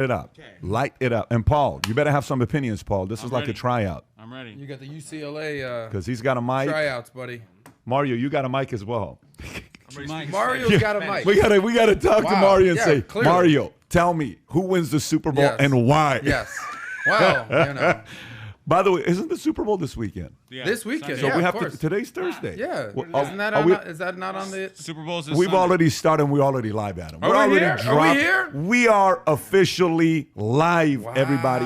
it up. Okay. Light it up. And Paul, you better have some opinions, Paul. This is like a tryout. I'm ready. You got the UCLA Because he's got a mic. tryouts, buddy. Mario, you got a mic as well. Mario's got a mic. We gotta talk to Mario and say, clearly. Mario, tell me who wins the Super Bowl and why. Yes. Well, you know. By the way, isn't the Super Bowl this weekend? Yeah, This weekend, Sunday. So we of have course. to. Today's Thursday. Yeah. Well, Isn't that is that not on the? Super Bowl's this We've Sunday. already started. And we're already live at them. Are We're we already here? dropped. Are we here? We are officially live, Wow. everybody.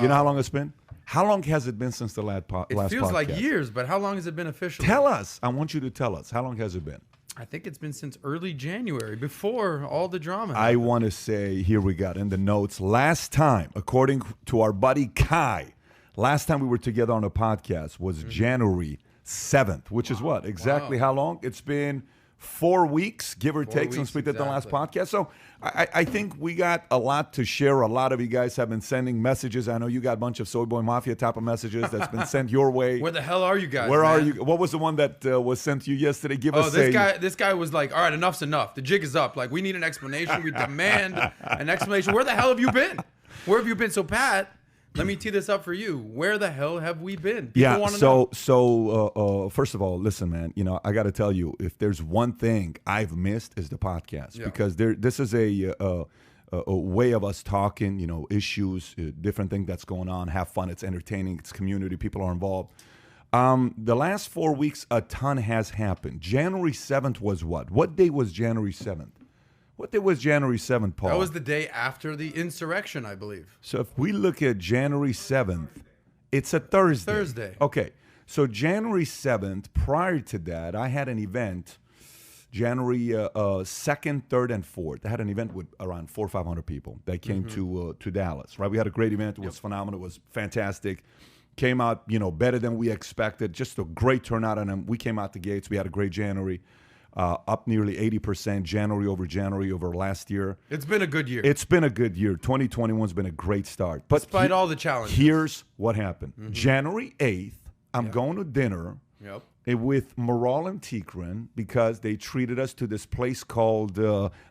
You know how long it's been? How long has it been since the last podcast? It feels like years, but how long has it been officially? Tell us. I want you to tell us. How long has it been? I think it's been since early January, before all the drama. I want to say, here we got in the notes, last time, according to our buddy Kai, last time we were together on a podcast was January 7th, which is what? Exactly how long? It's been 4 weeks, give or take, since we did the last podcast. So I think we got a lot to share. A lot of you guys have been sending messages. I know you got a bunch of Soy Boy Mafia type of messages that's been sent your way. Where the hell are you guys? Where are man? you? What was the one that was sent to you yesterday? Give us this guy was like, all right, enough's enough. The jig is up. Like, we need an explanation. We demand an explanation. Where the hell have you been? Where have you been? So, Pat, let me tee this up for you. Where the hell have we been? People wanna know. So first of all, listen, man. You know, I got to tell you, if there's one thing I've missed is the podcast because this is a way of us talking. You know, issues, different thing that's going on. Have fun. It's entertaining. It's community. People are involved. The last 4 weeks, a ton has happened. January 7th was what? What day was January 7th? What day was January 7th, Paul? That was the day after the insurrection, I believe. So if we look at January 7th, it's a Thursday. Thursday. Okay. So January 7th, prior to that, I had an event, January 2nd, 3rd, and 4th. I had an event with around 400 or 500 people that came to Dallas, right? We had a great event. It was phenomenal. It was fantastic. Came out, you know, better than we expected. Just a great turnout on them. We came out the gates. We had a great January. Up nearly 80% January over last year. It's been a good year. It's been a good year. 2021's been a great start. But despite all the challenges. Here's what happened. January 8th, I'm going to dinner with Moral and Tikran because they treated us to this place called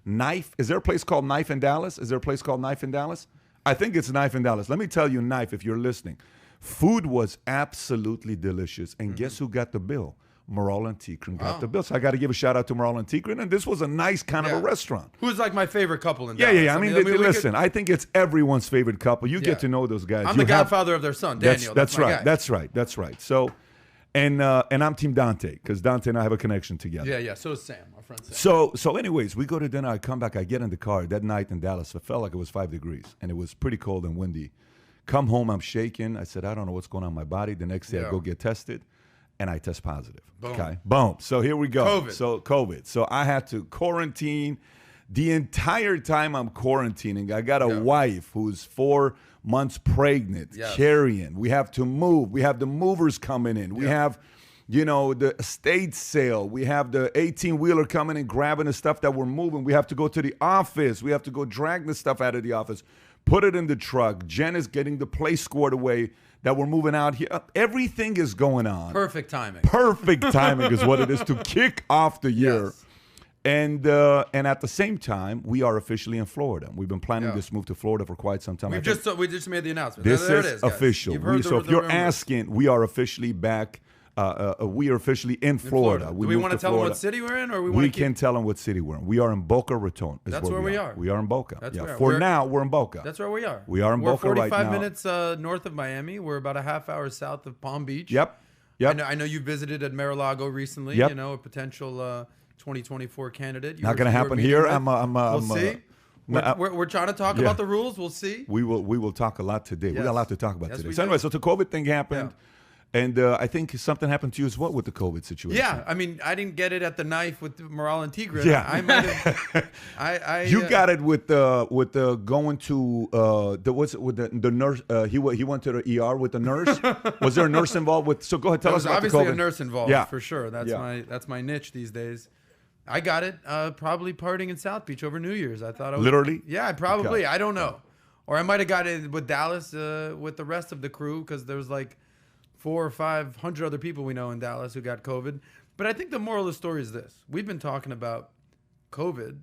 Knife. Is there a place called Knife in Dallas? Is there a place called Knife in Dallas? I think it's Knife in Dallas. Let me tell you, Knife, if you're listening. Food was absolutely delicious. And guess who got the bill? Moral and Tikran got the bill. So I got to give a shout out to Moral and Tikran. And this was a nice kind of a restaurant. Who's like my favorite couple in Dallas? Yeah. I mean, listen, I think it's everyone's favorite couple. You get to know those guys. I'm the godfather of their son, Daniel. That's right. Guy. That's right. That's right. So, and I'm Team Dante because Dante and I have a connection together. Yeah. So is Sam, our friend Sam. So anyways, we go to dinner. I come back. I get in the car. That night in Dallas, it felt like it was 5 degrees. And it was pretty cold and windy. Come home, I'm shaking. I said, I don't know what's going on in my body. The next day, I go get tested. And I test positive. Boom. Okay. Boom. So here we go. COVID. So I had to quarantine. The entire time I'm quarantining, I got a wife who's 4 months pregnant, carrying. We have to move. We have the movers coming in. We have, you know, the estate sale. We have the 18-wheeler coming and grabbing the stuff that we're moving. We have to go to the office. We have to go drag the stuff out of the office, put it in the truck. Jen is getting the place squared away that we're moving out here. Everything is going on. Perfect timing. Perfect timing is what it is to kick off the year. Yes. And at the same time, we are officially in Florida. We've been planning this move to Florida for quite some time. We just made the announcement. This there is it is, official. So if you're asking, we are officially back. We are officially in Florida. Do we want to tell them what city we're in, or we can tell them what city we're in. We are in Boca Raton. That's where we are. We are in Boca. That's where For now, we're in Boca. That's where we are. We are in Boca right now. We're 45 minutes north of Miami. We're about a half hour south of Palm Beach. Yep. I know you visited at Mar-a-Lago recently. Yep. You know, a potential 2024 candidate. Not going to happen here. We'll see. We're trying to talk about the rules. We'll see. We will talk a lot today. Yes. We got a lot to talk about today. We So anyway, so the COVID thing happened. Yeah. And I think something happened to you as well with the COVID situation. Yeah, I mean, I didn't get it at the Knife with Moral and Tigran. Yeah, I might have. You got it with the going to the nurse. He went to the ER with the nurse. Was there a nurse involved with? So go ahead, tell us about the COVID. Obviously, a nurse involved. Yeah. For sure. That's my niche these days. I got it probably partying in South Beach over New Year's. I thought I was, literally. Yeah, probably. Okay. I don't know, or I might have got it with Dallas with the rest of the crew because there was like 400 or 500 other people we know in Dallas who got COVID. But I think the moral of the story is this. We've been talking about COVID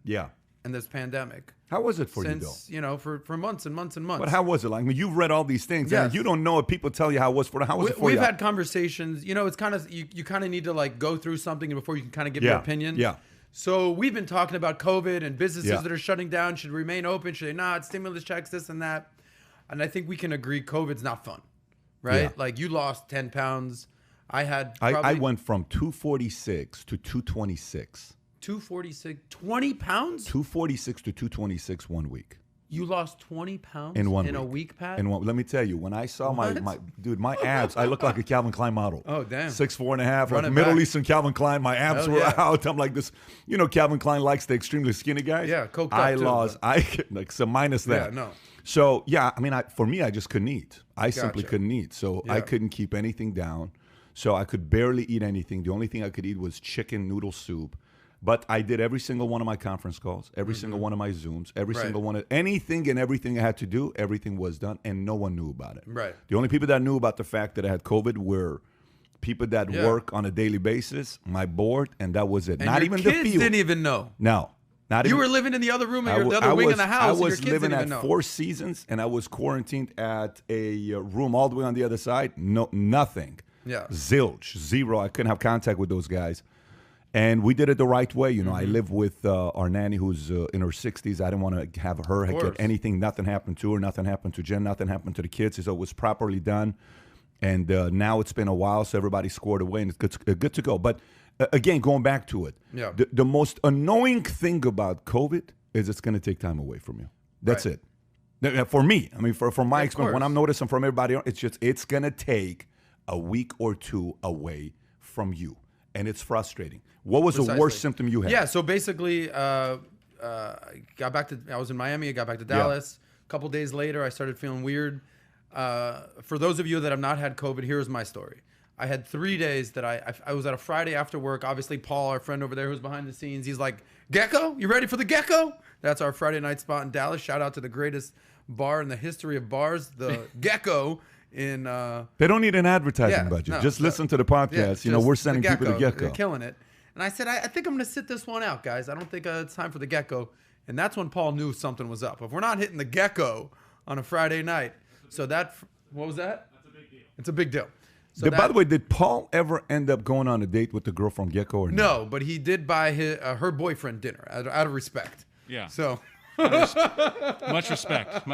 and this pandemic. How was it for Since, you, though? For months and months and months. But how was it? Like, I mean, you've read all these things, Yes. and you don't know if people tell you how it was for. How was it for you? We've had conversations. It's kind of you kind of need to like go through something before you can kind of give your opinion. Yeah. So we've been talking about COVID and businesses that are shutting down should remain open, should they not? Stimulus checks, this and that. And I think we can agree COVID's not fun, right? Yeah. Like you lost 10 pounds. I went from 246 to 226. 246, 20 pounds? 246 to 226 1 week. You lost 20 pounds in a week, Pat? Let me tell you, when I saw my abs, I look like a Calvin Klein model. Oh, damn. 6'4.5", like Middle Eastern Calvin Klein. My abs were out. I'm like this. Calvin Klein likes the extremely skinny guys. Yeah, coked up so minus that. Yeah, no. So yeah, I mean, for me, I just couldn't eat. I simply couldn't eat. So I couldn't keep anything down. So I could barely eat anything. The only thing I could eat was chicken noodle soup. But I did every single one of my conference calls, every single one of my Zooms, every single one of anything and everything I had to do, everything was done, and no one knew about it. Right. The only people that knew about the fact that I had COVID were people that work on a daily basis, my board, and that was it. And Not your even kids the field. Didn't even know. No. Not You even, were living in the other room, the other wing of the house. I and your was kids living didn't even at know. Four Seasons, and I was quarantined at a room all the way on the other side. No, nothing. Yeah. Zilch, zero. I couldn't have contact with those guys. And we did it the right way. I live with our nanny who's in her 60s. I didn't want to have her get anything. Nothing happened to her. Nothing happened to Jen. Nothing happened to the kids. So it was properly done. And now it's been a while, so everybody scored away, and it's good to go. But again, going back to it, the most annoying thing about COVID is it's going to take time away from you. That's it. For me, I mean, from my experience, when I'm noticing from everybody else, it's going to take a week or two away from you. And it's frustrating. What was the worst symptom you had? Yeah, so basically, I was in Miami, I got back to Dallas. A couple days later, I started feeling weird. For those of you that have not had COVID, here's my story. I had 3 days that I was at a Friday after work. Obviously, Paul, our friend over there who's behind the scenes, he's like, Gecko, you ready for the Gecko? That's our Friday night spot in Dallas. Shout out to the greatest bar in the history of bars, the Gecko. They don't need an advertising budget. Just listen to the podcast. We're sending people to Gecko. They're killing it. And I said, I think I'm going to sit this one out, guys. I don't think it's time for the Gecko. And that's when Paul knew something was up. If we're not hitting the Gecko on a Friday night, what was that? That's a big deal. It's a big deal. So by the way, did Paul ever end up going on a date with the girl from Gecko or no? But he did buy her boyfriend dinner out of respect. Yeah. So. Much respect.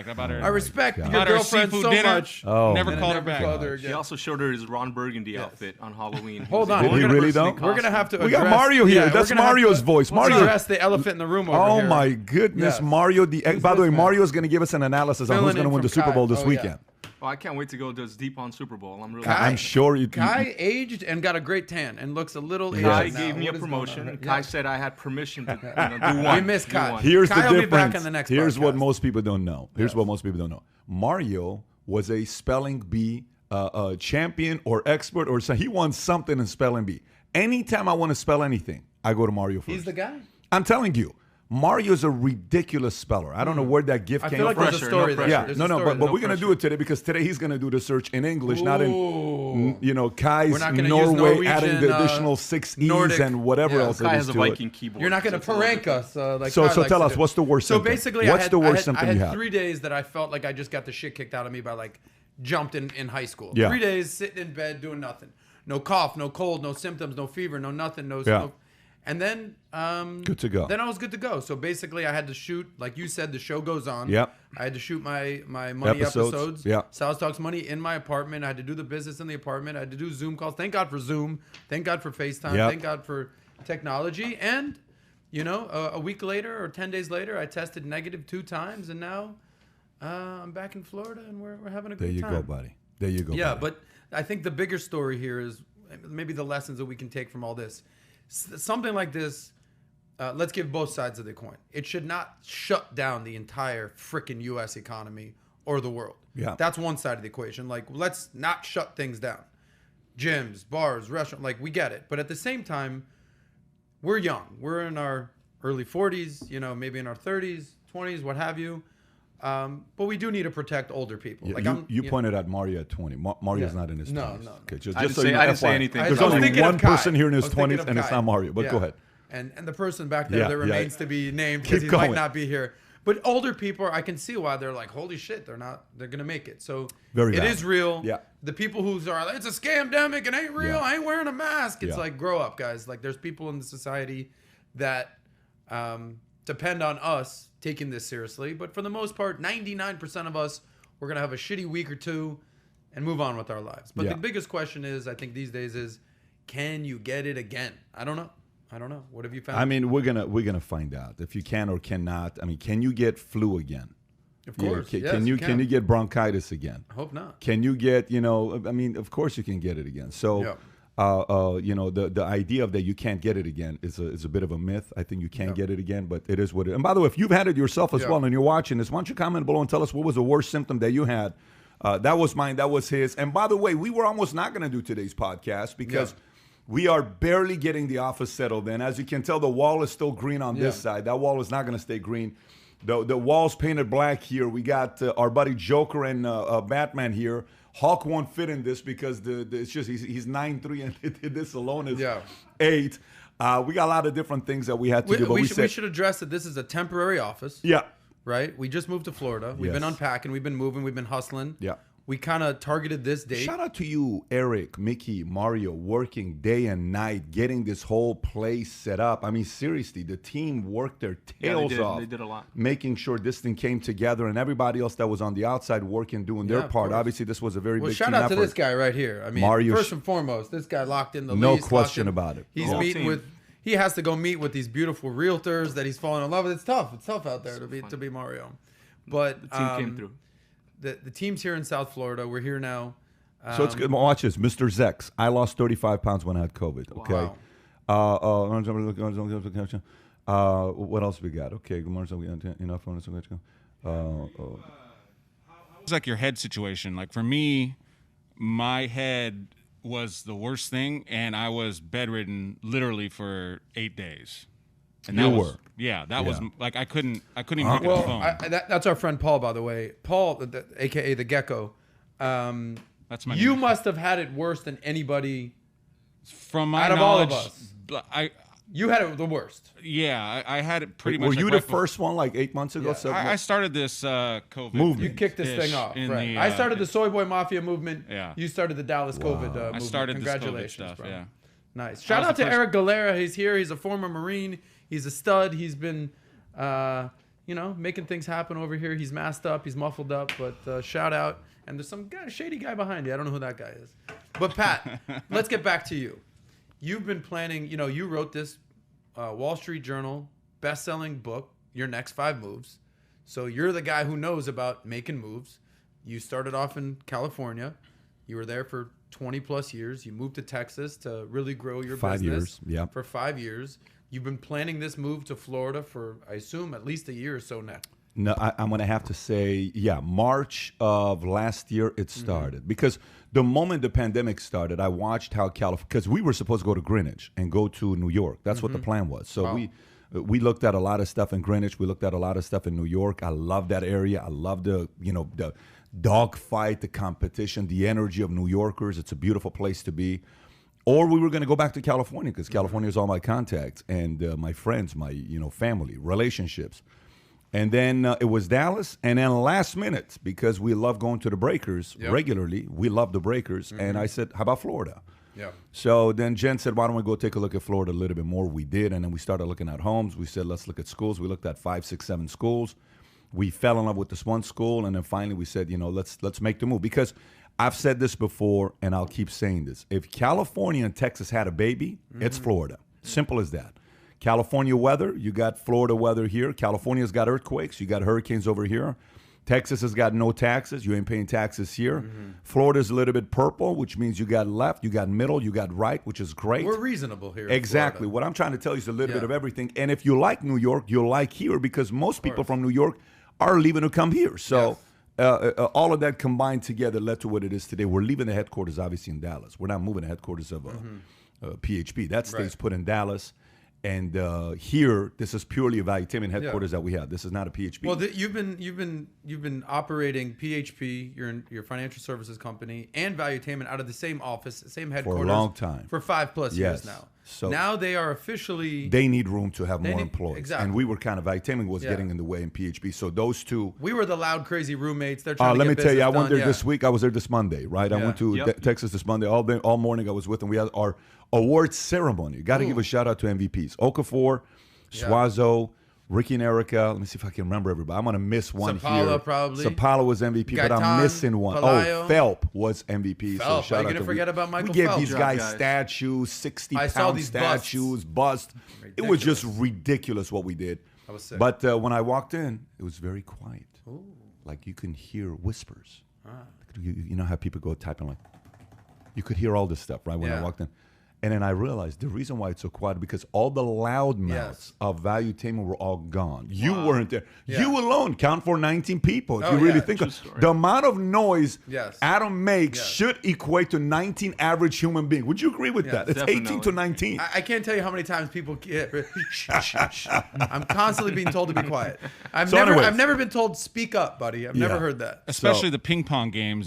About her. I respect your about girlfriend her so dinner. much. Oh, never called her back. He also showed her his Ron Burgundy outfit on Halloween. Hold on. Did he really though? We're going to have to We got Mario here. That's Mario's voice. Mario. Address the elephant in the room over here. Oh, my goodness. Yes. Mario. By the way, Mario is going to give us an analysis on who's going to win the Super Bowl this weekend. Oh, I can't wait to go this deep on Super Bowl. I'm sure you can. Kai aged and got a great tan and looks a little aged. Kai now. gave me a promotion. Kai said I had permission to do one. We miss Kai. Here's Kai the will difference. Be back in the next Here's podcast. what most people don't know. Mario was a spelling bee champion or expert, or he won something in spelling bee. Anytime I want to spell anything, I go to Mario first. He's the guy. I'm telling you. Mario's a ridiculous speller. I don't know where that gift came from. I feel like there's a story there. Yeah, but we're going to do it today because today he's going to do the search in English, not in, Kai's Norway, adding the additional 6 E's Nordic, and whatever else Kai it has is a to Viking it. keyboard. You're not going to prank us. So tell us, what's the worst symptom? So basically, what's the worst symptom you I have? had 3 days that I felt like I just got the shit kicked out of me by jumped in high school. Yeah. 3 days sitting in bed doing nothing. No cough, no cold, no symptoms, no fever, no nothing, and then good to go. Then I was good to go. So basically I had to shoot, like you said, the show goes on. Yep. I had to shoot my money episodes. Yeah. Sales Talks Money in my apartment. I had to do the business in the apartment. I had to do Zoom calls. Thank God for Zoom. Thank God for FaceTime. Yep. Thank God for technology. And, a week later or 10 days later, I tested negative 2 times. And now I'm back in Florida and we're having a good time. There you go, buddy. There you go. Yeah, buddy. but I think the bigger story here is maybe the lessons that we can take from all this. Something like this, let's give both sides of the coin. It should not shut down the entire freaking U.S. economy or the world. Yeah. That's one side of the equation. Let's not shut things down. Gyms, bars, restaurants, we get it. But at the same time, we're young. We're in our early 40s, maybe in our 30s, 20s, what have you. But we do need to protect older people. Yeah, you pointed out Mario at 20. Mario's not in his 20s. No. Okay, I didn't say anything. There's only one person here in his 20s, and it's not Mario. But go ahead. and the person back there that remains to be named because he going. might not be here. But older people, I can see why they're like, holy shit, they're gonna make it. So it is real. Yeah. The people who are like, it's a scamdemic, it ain't real, I ain't wearing a mask. It's like, grow up, guys. Like, there's people in the society that depend on us taking this seriously. But for the most part, 99% of us, we're gonna have a shitty week or two and move on with our lives. But the biggest question is, I think these days is, can you get it again? I don't know. What have you found? I mean, we're gonna find out if you can or cannot. I mean, can you get flu again? Of course. Can you get bronchitis again? I hope not. Can you get, I mean, of course you can get it again. So, the idea of that you can't get it again is a bit of a myth. I think you can get it again, but it is what it is. And by the way, if you've had it yourself as well and you're watching this, why don't you comment below and tell us what was the worst symptom that you had? That was mine. That was his. And by the way, we were almost not going to do today's podcast because we are barely getting the office settled in. As you can tell, the wall is still green on this side. That wall is not going to stay green. The wall's painted black here. We got our buddy Joker and Batman here. Hulk won't fit in this because it's just he's 9'3", and this alone is 8. We got a lot of different things that we had to do. But we should address that this is a temporary office. Yeah. Right? We just moved to Florida. We've been unpacking. We've been moving. We've been hustling. Yeah. We kind of targeted this date. Shout out to you, Eric, Mickey, Mario, working day and night, getting this whole place set up. I mean, seriously, the team worked their tails off. They did a lot. Making sure this thing came together, and everybody else that was on the outside working, doing their part. Obviously, this was a very big team shout out effort. to this guy right here. I mean, Mario, first and foremost, this guy locked in the lease. No question about it. He's meeting with... He has to go meet with these beautiful realtors that he's fallen in love with. It's tough. It's tough out there to be Mario. But the team came through. The team's here in South Florida. We're here now. So it's good. Watch this, Mr. Zex. I lost 35 pounds when I had COVID. Okay. Wow. What else we got? Okay. Good morning. Enough. It's like your head situation. Like for me, my head was the worst thing, and I was bedridden literally for 8 days. And that was like I couldn't even pick up the phone. That's our friend Paul, by the way. Paul, aka the Gecko. That's my You name. must have had it worse than anybody from my out of knowledge, all of us. You had it the worst. Yeah, I had it pretty much. Were you like the right first one like 8 months ago? Yeah. So I started this COVID movement. You kicked this thing off. Right. I started the Soy Boy Mafia movement. Yeah. You started the Dallas COVID movement. I started Congratulations, this COVID stuff. bro. Yeah. Nice. Shout out to Eric Galera. He's here. He's a former Marine. He's a stud. He's been, making things happen over here. He's masked up. He's muffled up. But shout out. And there's some shady guy behind you. I don't know who that guy is. But Pat, let's get back to you. You've been planning. You wrote this Wall Street Journal best-selling book, Your Next 5 Moves. So you're the guy who knows about making moves. You started off in California. You were there for 20 plus years. You moved to Texas to really grow your 5 business. years. Yeah. For 5 years. You've been planning this move to Florida for, I assume, at least a year or so now. No, I'm going to have to say, March of last year it started. Because the moment the pandemic started, I watched how California, because we were supposed to go to Greenwich and go to New York. That's what the plan was. So we looked at a lot of stuff in Greenwich. We looked at a lot of stuff in New York. I love that area. I love the dogfight, the competition, the energy of New Yorkers. It's a beautiful place to be. Or we were going to go back to California because California is all my contacts and my friends, my family, relationships. And then it was Dallas. And then last minute, because we love going to the Breakers regularly, we love the Breakers. And I said, how about Florida? Yeah. So then Jen said, why don't we go take a look at Florida a little bit more? We did. And then we started looking at homes. We said, let's look at schools. We looked at 5, 6, 7 schools. We fell in love with this one school. And then finally we said, let's make the move. Because I've said this before, and I'll keep saying this. If California and Texas had a baby, it's Florida. Simple as that. California weather, you got Florida weather here. California's got earthquakes. You got hurricanes over here. Texas has got no taxes. You ain't paying taxes here. Florida's a little bit purple, which means you got left, you got middle, you got right, which is great. We're reasonable here. Exactly. What I'm trying to tell you is a little bit of everything. And if you like New York, you'll like here because most people from New York are leaving to come here. So all of that combined together led to what it is today. We're leaving the headquarters, obviously, in Dallas. We're not moving the headquarters of PHP. That stays put in Dallas. And here, this is purely a Valuetainment headquarters that we have. This is not a PHP. Well, you've been operating PHP, your financial services company, and Valuetainment out of the same office, same headquarters for a long time, for 5+ years now. So now they are officially. They need room to have more employees. Exactly. And we were kind of, Valuetainment was getting in the way in PHP. So those two. We were the loud, crazy roommates. They're trying to let me get tell you, I business went done. there this week. I was there this Monday, right? I went to Texas this Monday. All morning I was with them. We had our awards ceremony. You got to give a shout out to MVPs. Okafor, Suazo, Ricky and Erica. Let me see if I can remember everybody. I'm going to miss one Sapala here. probably. Sapala was MVP, but I'm missing one. Palayo. Oh, Phelps was MVP. Phelps. So shout Are you out going to to forget about Michael We gave Phelps? these guys statues, 60-pound these statues, bust. It was just ridiculous what we did. I was sick. But when I walked in, it was very quiet. Ooh. Like you can hear whispers. You know how people go typing like, you could hear all this stuff, right, when I walked in. And then I realized the reason why it's so quiet because all the loud mouths of Valuetainment were all gone. You weren't there. You alone count for 19 people. If you really think of the amount of noise Adam makes should equate to 19 average human beings. Would you agree with that? It's 18 to 19. I can't tell you how many times people get. I'm constantly being told to be quiet. I've never been told speak up, buddy. I've never heard that. Especially the ping pong games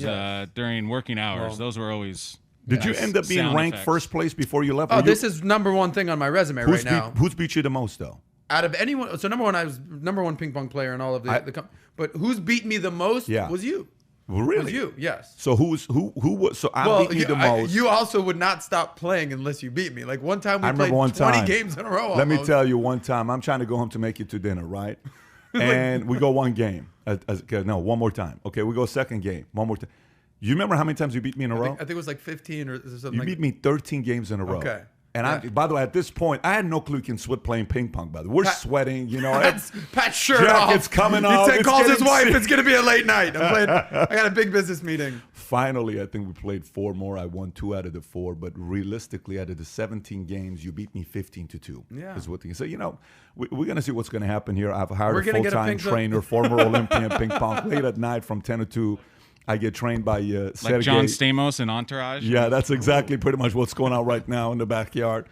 during working hours. Those were always. Did you end up being ranked first place before you left? Oh, this is #1 thing on my resume right now. Who's beat you the most, though? Out of anyone, so #1, I was #1 ping pong player in all of the but who's beat me the most was you. Well, really? Was you, yes. So who was? So I beat you the most. You also would not stop playing unless you beat me. Like one time we played 20 games in a row. Let me tell you, one time I'm trying to go home to make it to dinner, right? And we go one game. No, one more time. Okay, we go second game. One more time. You remember how many times you beat me in a row? I think it was like 15 or something. You beat me 13 games in a row. Okay. And by the way, at this point, I had no clue you can sweat playing ping pong. By the way, we're sweating. You know, Pat's shirt off. Jacket's coming off. He calls his wife. It's gonna be a late night. I got a big business meeting. Finally, I think we played 4 more. I won 2 out of the 4. But realistically, out of the 17 games, you beat me 15-2. Yeah. Is what they say. You know, we're gonna see what's gonna happen here. I've hired a full-time trainer, former Olympian ping pong, late at night from 10 to 2. I get trained by Sergey. Like John Stamos in Entourage? Yeah, that's exactly pretty much what's going on right now in the backyard.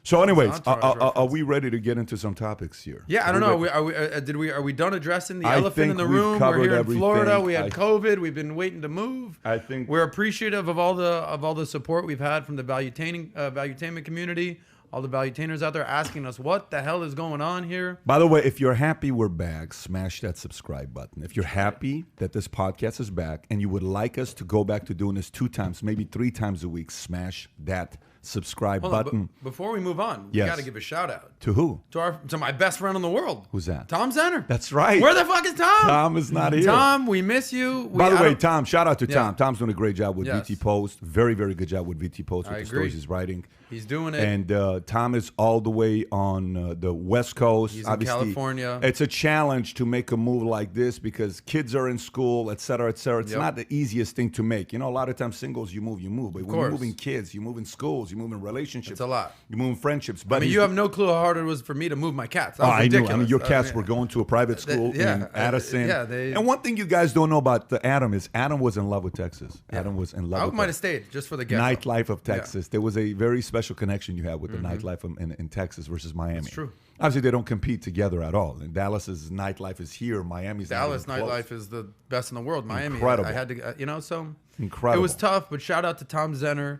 So anyways, are we ready to get into some topics here? Yeah, I don't know. Are we done addressing the elephant in the room? We're here in Florida. We had COVID. We've been waiting to move. I think we're appreciative of all the support we've had from the valuetainment community. All the valuetainers out there asking us what the hell is going on here. By the way, if you're happy we're back, smash that subscribe button. If you're happy that this podcast is back and you would like us to go back to doing this 2 times, maybe 3 times a week, smash that subscribe button. Before we move on, we got to give a shout out. To who? To my best friend in the world. Who's that? Tom Zenner. That's right. Where the fuck is Tom? Tom is not here. Tom, we miss you. By the way, Tom, shout out to Tom. Tom's doing a great job with VT Post. Very, very good job with VT Post with the stories he's writing. He's doing it. And Tom is all the way on the West Coast. He's in California. It's a challenge to make a move like this because kids are in school, et cetera, et cetera. It's not the easiest thing to make. You know, a lot of times singles, you move. But when you're moving kids, you move in schools, you move in relationships. It's a lot. You move in friendships. But I mean, you have no clue how hard it was for me to move my cats. I knew. I mean, your cats were going to a private school in Addison. And one thing you guys don't know about Adam is Adam was in love with Texas. Adam was in love with I might have stayed just for the nightlife of Texas. There was a very special connection you had with the nightlife in Texas versus Miami. That's true. Obviously, they don't compete together at all. And Dallas's nightlife is here. Miami's Dallas nightlife is the best in the world. Miami, incredible. I had to, so incredible. It was tough, but shout out to Tom Zenner.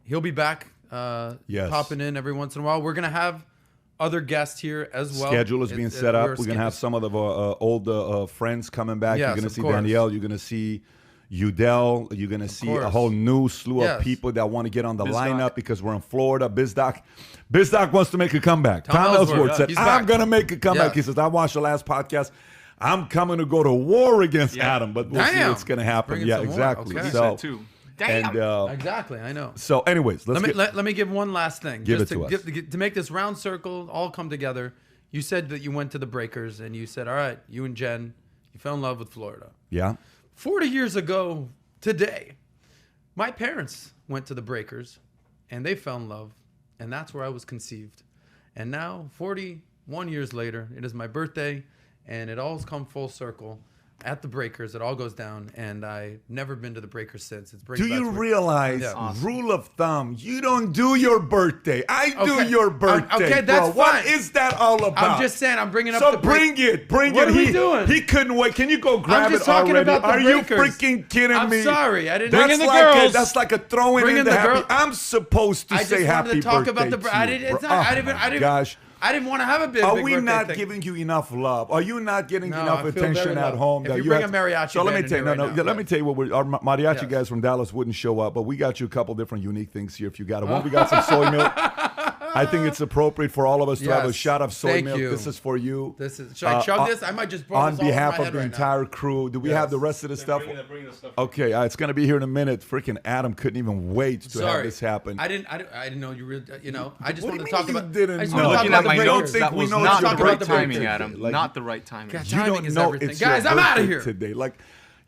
He'll be back, popping in every once in a while. We're gonna have other guests here as well. Schedule is being set up. We're gonna have some of the old friends coming back. Yes, you're gonna see Danielle. You're gonna see Udell. You're gonna see a whole new slew of people that want to get on the lineup because we're in Florida. Bizdoc wants to make a comeback. Tom Ellsworth said, "I'm gonna make a comeback." He says, "I watched the last podcast. I'm coming to go to war against Adam, but we'll see what's gonna happen." Yeah, exactly. Okay. So. Damn. And, exactly, I know. So, anyways, let me give one last thing. Give just it to us. To make this round circle all come together. You said that you went to the Breakers, and you said, all right, you and Jen, you fell in love with Florida. Yeah. 40 years ago today, my parents went to the Breakers, and they fell in love, and that's where I was conceived. And now, 41 years later, it is my birthday, and it all's come full circle. at the Breakers. It all goes down, and I've never been to the Breakers since. It's Do you realize, rule of thumb, you don't do your birthday. I do your birthday, okay, that's bro. fine. What is that all about? I'm just saying, I'm bringing up so the bring it. What are we doing? He couldn't wait. Can you go grab I'm just it talking already? about the Are you Breakers. freaking kidding me? I'm sorry. I didn't Bring know. in the girls. That's like a throwing Bring in in the the happy. girl. I'm supposed to I say just happy wanted to talk birthday about the. to I you, didn't. bro. I didn't. Gosh. I didn't want to have a big. Are big we birthday not thing. giving you enough love? Are you not getting No, enough I feel attention very at loved. home? If that you bring have a mariachi so let me band tell in you, here right now, let me tell you what our mariachi Yes. guys from Dallas wouldn't show up, but we got you a couple different unique things here. If you got it, one, we got some soy milk. I think it's appropriate for all of us to have a Yes. shot of soy Thank milk. you. This is for you. This is. Should I chug this? I might just. Pour On this all over behalf my of head the right entire crew, do we have the rest of the stuff? Bring the stuff. Okay, it's going to be here in a minute. Freaking Adam couldn't even wait to have this happen. I didn't know you really. You know, I just What wanted do to you talk mean about. you didn't I just know? wanted to talk Looking about at the my Breakers. notes, that we was know not it's the your right birthday timing, today. Adam. Like, Not the right timing. God, You timing don't is know everything. it's Guys, your I'm outta birthday here. today. Like,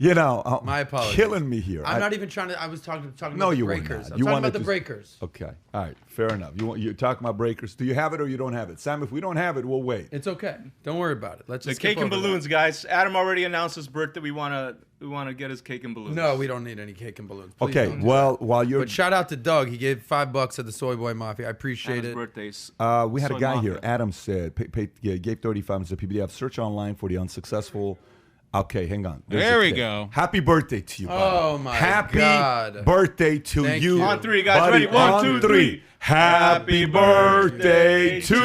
you know, My apologies. killing me here. I'm not even trying to. I was talking No, about the you were Breakers. not. I'm You talking wanted about the to- Breakers. Okay, all right, fair enough. You're talking about Breakers. Do you have it or you don't have it, Sam? If we don't have it, we'll wait. It's okay. Don't worry about it. Let's The just cake skip and over balloons, guys. Adam already announced his birthday. We wanna get his cake and balloons. that. No, we don't need any cake and balloons. Please Okay, don't do well, while that. you're, But shout out to Doug. He gave $5 at the Soy Boy Mafia. I appreciate Adam's it. birthdays. we had a Soy guy Mafia. here. Adam said, gave 35 to PBDF. Search online for the unsuccessful. Okay, hang on. There's There a we cake. go. Happy birthday to you, buddy. Oh, my Happy God. birthday to Thank you. you. On three, guys. Buddy, Ready? One, on two, three. three. Happy birthday to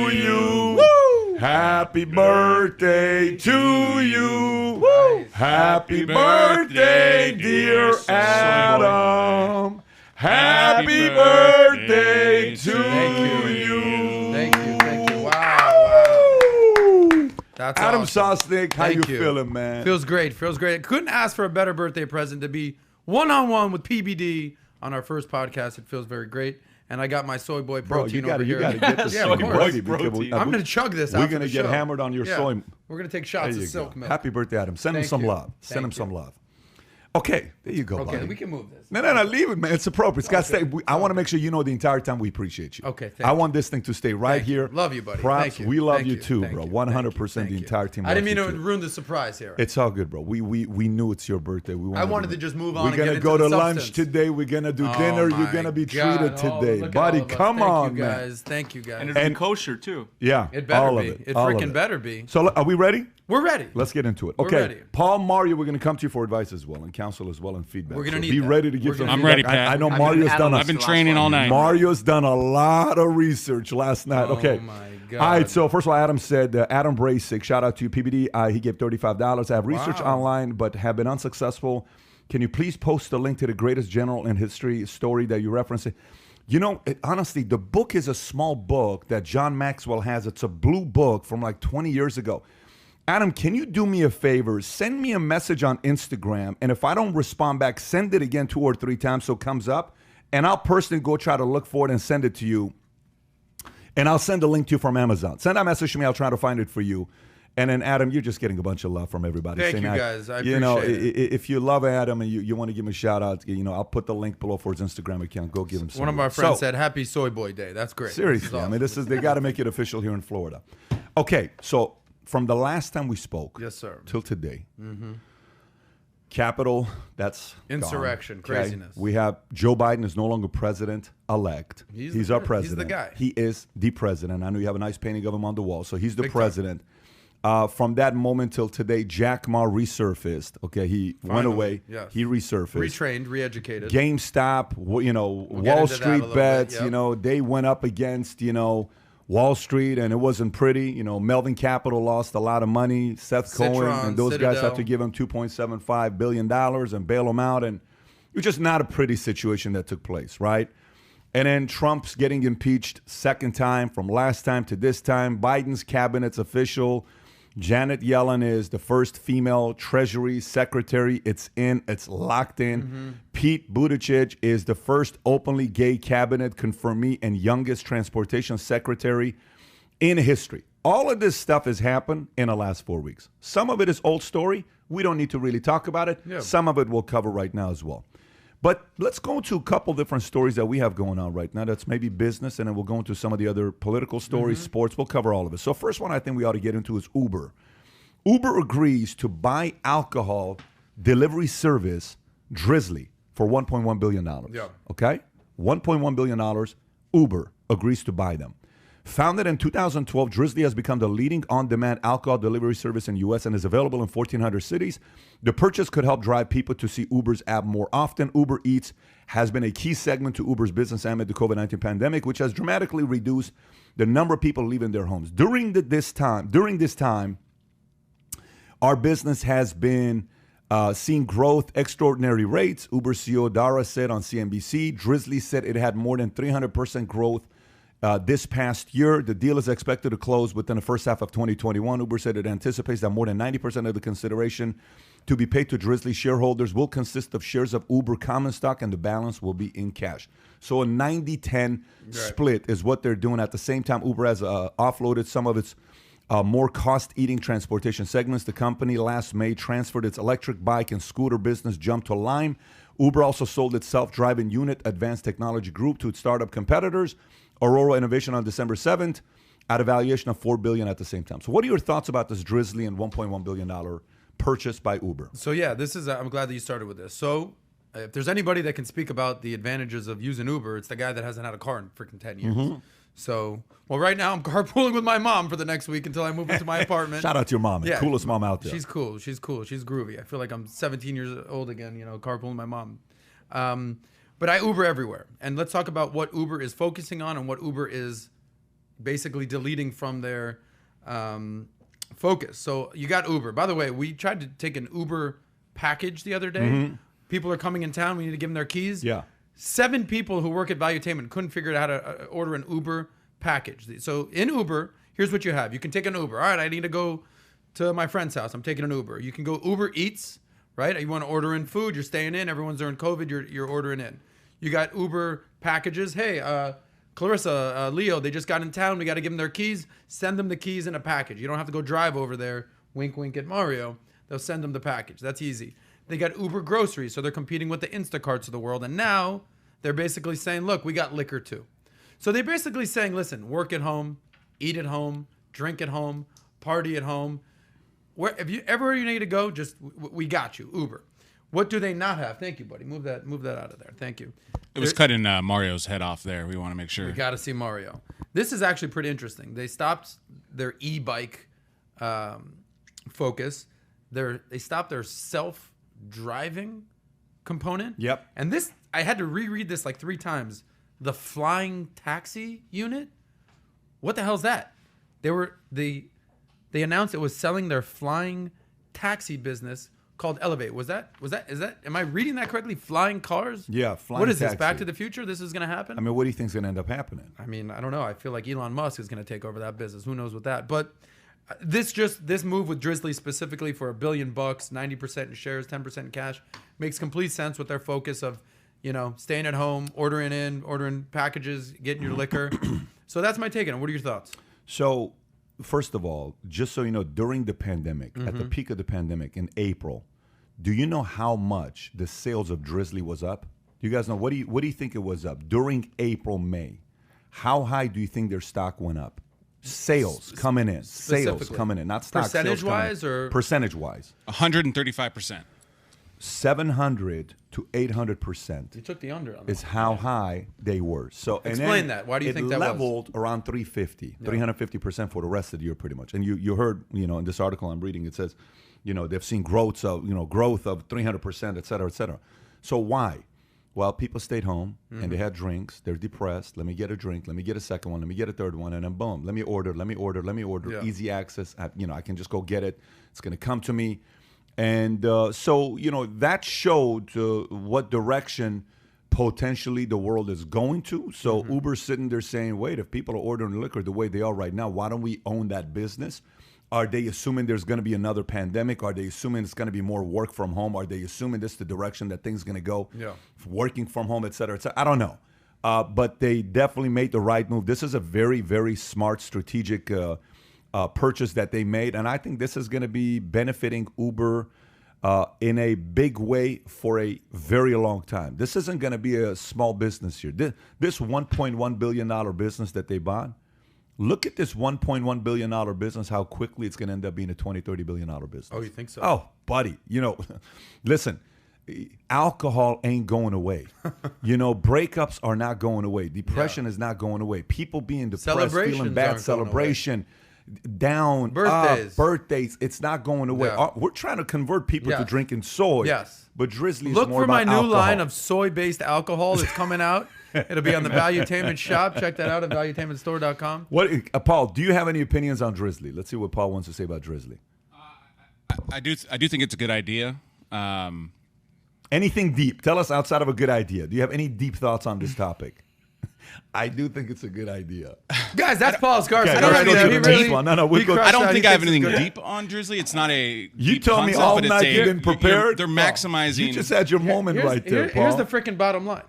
you. Happy birthday to you. Nice. Happy birthday, dear Adam. Happy birthday to you. Thank you. Wow. That's Adam awesome. Sosnick, how Thank you feeling, man? Feels great. Couldn't ask for a better birthday present to be one-on-one with PBD on our first podcast. It feels very great. And I got my soy boy Bro, protein you over here. gotta get the Yeah, soy of course. ready because Protein. I'm going to chug this We're after gonna the get show. hammered on your soy. We're going to take There shots of you silk go. milk. Happy birthday, Adam. Send him Thank some you. love. Send him Thank some you. love. Okay, there you go, Okay, buddy. we can move this. No, leave it, man. It's appropriate. It's got to stay. I want to make sure you know the entire time we appreciate you. Okay, I want this thing to stay right Thank you. here. Love you, buddy. Props. Thank you. We love Thank you you. too, Thank bro. you. 100%. Thank The you. entire team. I didn't mean loves to you too. ruin the surprise here. It's all good, bro. We knew it's your birthday. I wanted to just move on We're and gonna get go into to the lunch substance. today. We're gonna do Oh dinner. You're my gonna be God. treated Oh, today, look at buddy. all of us. Come Thank on, you man. guys. Thank you guys. And it'll be kosher too. Yeah, It better all be. of it. It all of freaking better be. So, are we ready? We're ready. Let's get into it. We're Okay, ready. Paul, Mario, we're going to come to you for advice as well and counsel as well and feedback. We're gonna So need be that. ready to give We're some gonna I'm feedback. ready, Pat. I know I Mario's mean, done I've been training all night. Mario's done a lot of research last night. Okay. Oh my God. All right. So first of all, Adam said, Adam Brasic, shout out to you, PBD. He gave $35. I have researched Wow. online, but have been unsuccessful. Can you please post a link to the greatest general in history story that you referenced? You know, honestly, the book is a small book that John Maxwell has. It's a blue book from like 20 years ago. Adam, can you do me a favor? Send me a message on Instagram, and if I don't respond back, send it again 2 or 3 times so it comes up, and I'll personally go try to look for it and send it to you. And I'll send a link to you from Amazon. Send that message to me. I'll try to find it for you. And then, Adam, you're just getting a bunch of love from everybody. Thank saying, you, guys. I you know, appreciate it. if you love Adam and you want to give him a shout out, you know, I'll put the link below for his Instagram account. Go give him some. One of our love. friends So, said, "Happy Soy Boy Day." That's great. seriously, I mean, they got to make it official here in Florida. Okay, so from the last time we spoke, Yes, sir. till today, Capitol, that's Insurrection, gone, okay? craziness. We have Joe Biden is no longer president-elect. He's our president. He's the guy. He is the president. I know you have a nice painting of him on the wall, so he's the Big time. president. From that moment till today, Jack Ma resurfaced. Okay, he went Finally, away. yes. He resurfaced. Retrained, re-educated. GameStop, you know, get Wall into that a Street little bit, bets, yep. you know, they went up against, you know, Wall Street, and it wasn't pretty. You know, Melvin Capital lost a lot of money. Seth Cohen Citron, and those guys Citadel. have to give him $2.75 billion and bail him out. And it was just not a pretty situation that took place, right? And then Trump's getting impeached second time, from last time to this time. Biden's cabinet's official. Janet Yellen is the first female Treasury Secretary. It's locked in. Pete Buttigieg is the first openly gay cabinet confirmee and youngest transportation secretary in history. All of this stuff has happened in the last 4 weeks. Some of it is old story. We don't need to really talk about it. Yeah. Some of it we'll cover right now as well. But let's go into a couple different stories that we have going on right now. That's maybe business, and then we'll go into some of the other political stories, sports. We'll cover all of it. So first one I think we ought to get into is Uber. Uber agrees to buy alcohol delivery service Drizzly for $1.1 billion. Yeah. Okay? $1.1 billion. Uber agrees to buy them. Founded in 2012, Drizzly has become the leading on-demand alcohol delivery service in the U.S. and is available in 1,400 cities. The purchase could help drive people to see Uber's app more often. Uber Eats has been a key segment to Uber's business amid the COVID-19 pandemic, which has dramatically reduced the number of people leaving their homes. During this time, our business has been seeing growth, extraordinary rates. Uber CEO Dara said on CNBC, Drizzly said it had more than 300% growth this past year. The deal is expected to close within the first half of 2021. Uber said it anticipates that more than 90% of the consideration to be paid to Drizzly shareholders will consist of shares of Uber common stock, and the balance will be in cash. So a 90-10 split is what they're doing. At the same time, Uber has offloaded some of its more cost-eating transportation segments. The company last May transferred its electric bike and scooter business, Jump, to Lime. Uber also sold its self-driving unit, Advanced Technology Group, to its startup competitors, Aurora Innovation, on December 7th, at a valuation of $4 billion at the same time. So what are your thoughts about this Drizzly and $1.1 billion purchase by Uber? So yeah, this is, I'm glad that you started with this. So if there's anybody that can speak about the advantages of using Uber, it's the guy that hasn't had a car in freaking 10 years. Mm-hmm. So, well, right now I'm carpooling with my mom for the next week until I move into my apartment. Shout out to your mom. Yeah, coolest mom out there. She's cool. She's cool. She's groovy. I feel like I'm 17 years old again, carpooling with my mom. But I Uber everywhere. And let's talk about what Uber is focusing on and what Uber is basically deleting from their focus. So you got Uber. By the way, we tried to take an Uber package the other day. Mm-hmm. People are coming in town. We need to give them their keys. Yeah. 7 people who work at Valuetainment couldn't figure out how to order an Uber package. So in Uber, here's what you have. You can take an Uber. All right, I need to go to my friend's house. I'm taking an Uber. You can go Uber Eats, right? You want to order in food. You're staying in. Everyone's during COVID. You're ordering in. You got Uber packages. Hey, Clarissa, Leo, they just got in town. We got to give them their keys. Send them the keys in a package. You don't have to go drive over there. Wink, wink at Mario. They'll send them the package. That's easy. They got Uber groceries, so they're competing with the Instacarts of the world. And now they're basically saying, look, we got liquor too. So they're basically saying, listen, work at home, eat at home, drink at home, party at home. If you ever you need to go, just we got you, Uber. What do they not have? Thank you, buddy. Move that out of there. Thank you. It was cutting Mario's head off there. We want to make sure. We got to see Mario. This is actually pretty interesting. They stopped their e-bike focus. They stopped their self-driving component. Yep. And this, I had to reread this like 3 times. The flying taxi unit? What the hell is that? They announced it was selling their flying taxi business called Elevate. Is that, am I reading that correctly? Flying cars? Yeah, flying What is taxi. this, Back to the Future? This is going to happen? I mean, what do you think is going to end up happening? I mean, I don't know. I feel like Elon Musk is going to take over that business. Who knows with that? But this move with Drizzly specifically for $1 billion, 90% in shares, 10% in cash, makes complete sense with their focus of, staying at home, ordering packages, getting your liquor. So that's my take on it. What are your thoughts? So, first of all, just so you know, during the pandemic, Mm-hmm. at the peak of the pandemic in April, do you know how much the sales of Drizzly was up? Do you guys know? What do you think it was up during April, May? How high do you think their stock went up? Sales coming in. Sales coming in. Not stock. Percentage-wise or? Percentage-wise. 135%. 700 to 800%. You took the under on that. Is how high they were. So explain that. Why do you think that was? It leveled around 350% for the rest of the year, pretty much. And you heard, in this article I'm reading, it says, they've seen growth of 300%, et cetera, et cetera. So why? Well, people stayed home and they had drinks. They're depressed. Let me get a drink. Let me get a second one. Let me get a third one. And then boom, let me order. Yeah. Easy access. I can just go get it. It's going to come to me. And so, that showed what direction potentially the world is going to. So Uber's sitting there saying, wait, if people are ordering liquor the way they are right now, why don't we own that business? Are they assuming there's going to be another pandemic? Are they assuming it's going to be more work from home? Are they assuming this is the direction that things are going to go? Yeah. Working from home, et cetera, et cetera. I don't know. But they definitely made the right move. This is a very, very smart strategic purchase that they made. And I think this is going to be benefiting Uber in a big way for a very long time. This isn't going to be a small business here. This $1.1 billion business that they bought, Look at this $1.1 billion business, how quickly it's going to end up being a $20, $30 billion business. Oh, you think so? Oh, buddy. Listen, alcohol ain't going away. Breakups are not going away. Depression is not going away. People being depressed, feeling bad, celebration, down, birthdays, it's not going away. Yeah. We're trying to convert people to drinking soy. Yes. But Drizzly is Look more for my about new alcohol. line of soy-based alcohol that's coming out. It'll be on the Valuetainment shop. Check that out at valuetainmentstore.com. Paul, do you have any opinions on Drizzly? Let's see what Paul wants to say about Drizzly. I do think it's a good idea. Anything deep? Tell us outside of a good idea. Do you have any deep thoughts on this topic? I do think it's a good idea. Guys, that's Paul Scarson. Okay, let's go to the next one. I don't think I have anything deep on Drizzly. It's not a You told me all night you didn't prepare. They're maximizing. You just had your moment right there, Paul. Here's the freaking bottom line.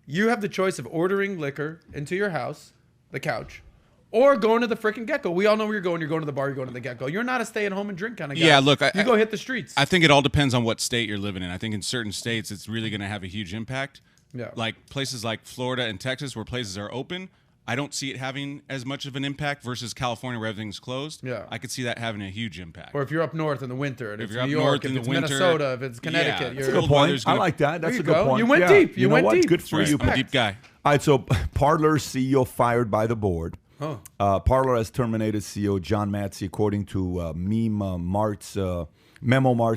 You have the choice of ordering liquor into your house, the couch, or going to the freaking Gecko. We all know where you're going. You're going to the bar. You're going to the Gecko. You're not a stay-at-home and drink kind of guy. Yeah, look. You go hit the streets. I think it all depends on what state you're living in. I think in certain states, it's really going to have a huge impact. Yeah. Like places like Florida and Texas where places are open, I don't see it having as much of an impact versus California where everything's closed. Yeah. I could see that having a huge impact. Or if you're up north in the winter, and If it's you're New up York, north if in it's the winter, Minnesota, if it's Connecticut. yeah, You're That's a good point. I like that. That's a good point. You went Yeah. deep. You went what? deep. Good for you. I'm a deep guy. All right, so Parler's CEO fired by the board. Oh. Parler has terminated CEO John Matsey, according to Memo Mart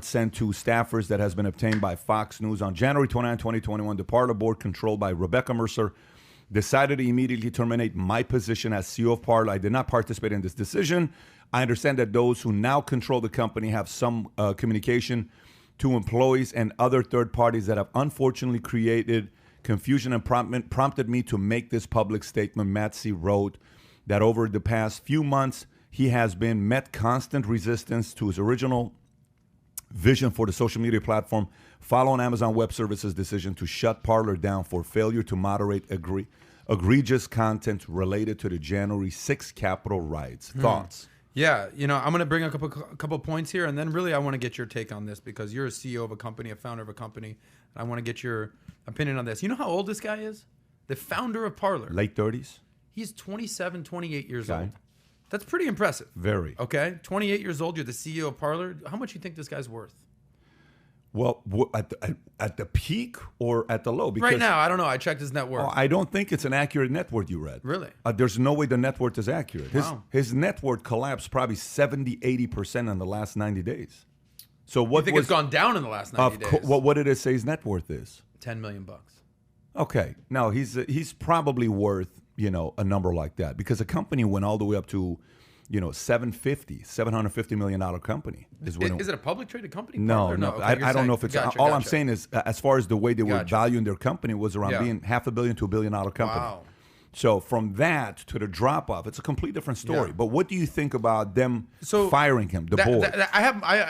sent to staffers that has been obtained by Fox News. On January 29, 2021, the Parler board, controlled by Rebecca Mercer, decided to immediately terminate my position as CEO of Parler. I did not participate in this decision. I understand that those who now control the company have some communication to employees and other third parties that have unfortunately created confusion and prompted me to make this public statement. Matsey wrote that over the past few months, he has been met constant resistance to his original vision for the social media platform following Amazon Web Services' decision to shut Parler down for failure to moderate egregious content related to the January 6th Capitol riots. Thoughts? Yeah, I'm going to bring a couple points here, and then really I want to get your take on this because you're a CEO of a company, a founder of a company, and I want to get your opinion on this. You know how old this guy is? The founder of Parler. Late 30s? He's 27, 28 years Okay. old. That's pretty impressive. Very. Okay, 28 years old, you're the CEO of Parler. How much do you think this guy's worth? Well, at the peak or at the low? Because Right now, I don't know. I checked his net worth. I don't think it's an accurate net worth you read. Really? There's no way the net worth is accurate. Wow. His net worth collapsed probably 70, 80% in the last 90 days. So what You think it's gone down in the last 90 days? What did it say his net worth is? $10 million. Okay. No, he's probably worth, a number like that because a company went all the way up to, $750 million company. Is it a public traded company? No. Okay, I don't know if it's. All I'm saying is, as far as the way they were valuing their company was around being $500 million to $1 billion company. Wow. So from that to the drop off, it's a complete different story. Yeah. But what do you think about them firing him, the board?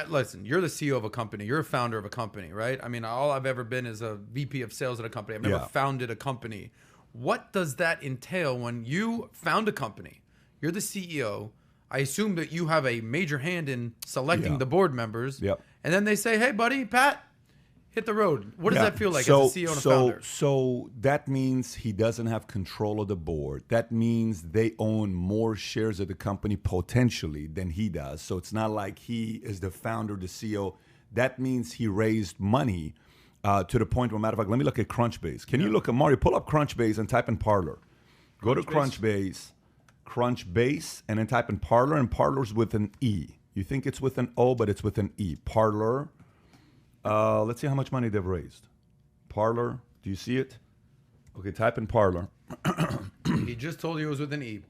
Listen, you're the CEO of a company. You're a founder of a company, right? I mean, all I've ever been is a VP of sales at a company. I've never founded a company. What does that entail when you found a company? You're the CEO. I assume that you have a major hand in selecting the board members. Yep. And then they say, hey, buddy, Pat, hit the road. What does that feel like as a CEO and a founder? So that means he doesn't have control of the board. That means they own more shares of the company potentially than he does. So it's not like he is the founder, the CEO. That means he raised money to the point where, matter of fact, let me look at Crunchbase. Can you look at Mario? Pull up Crunchbase and type in Parler. Go to Crunchbase, and then type in Parler, and Parler's with an E. You think it's with an O, but it's with an E. Parler. Let's see how much money they've raised. Parler, do you see it? Okay, type in Parler. He just told you it was with an E,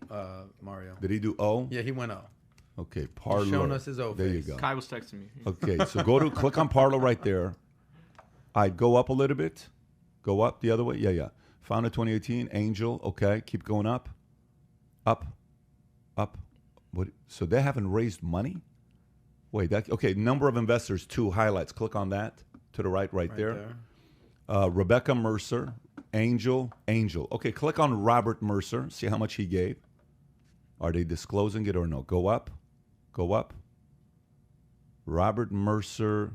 Mario. Did he do O? Yeah, he went O. Okay, Parler. He's showing us his O There you face. go. Kai was texting me. Okay, so click on Parler right there. I'd go up a little bit. Go up the other way. Yeah. Founded 2018, Angel. Okay, keep going up. Up. What? So they haven't raised money? Wait, okay, number of investors, 2 highlights. Click on that to the right there. Rebecca Mercer, Angel. Okay, click on Robert Mercer. See how much he gave. Are they disclosing it or no? Go up. Robert Mercer.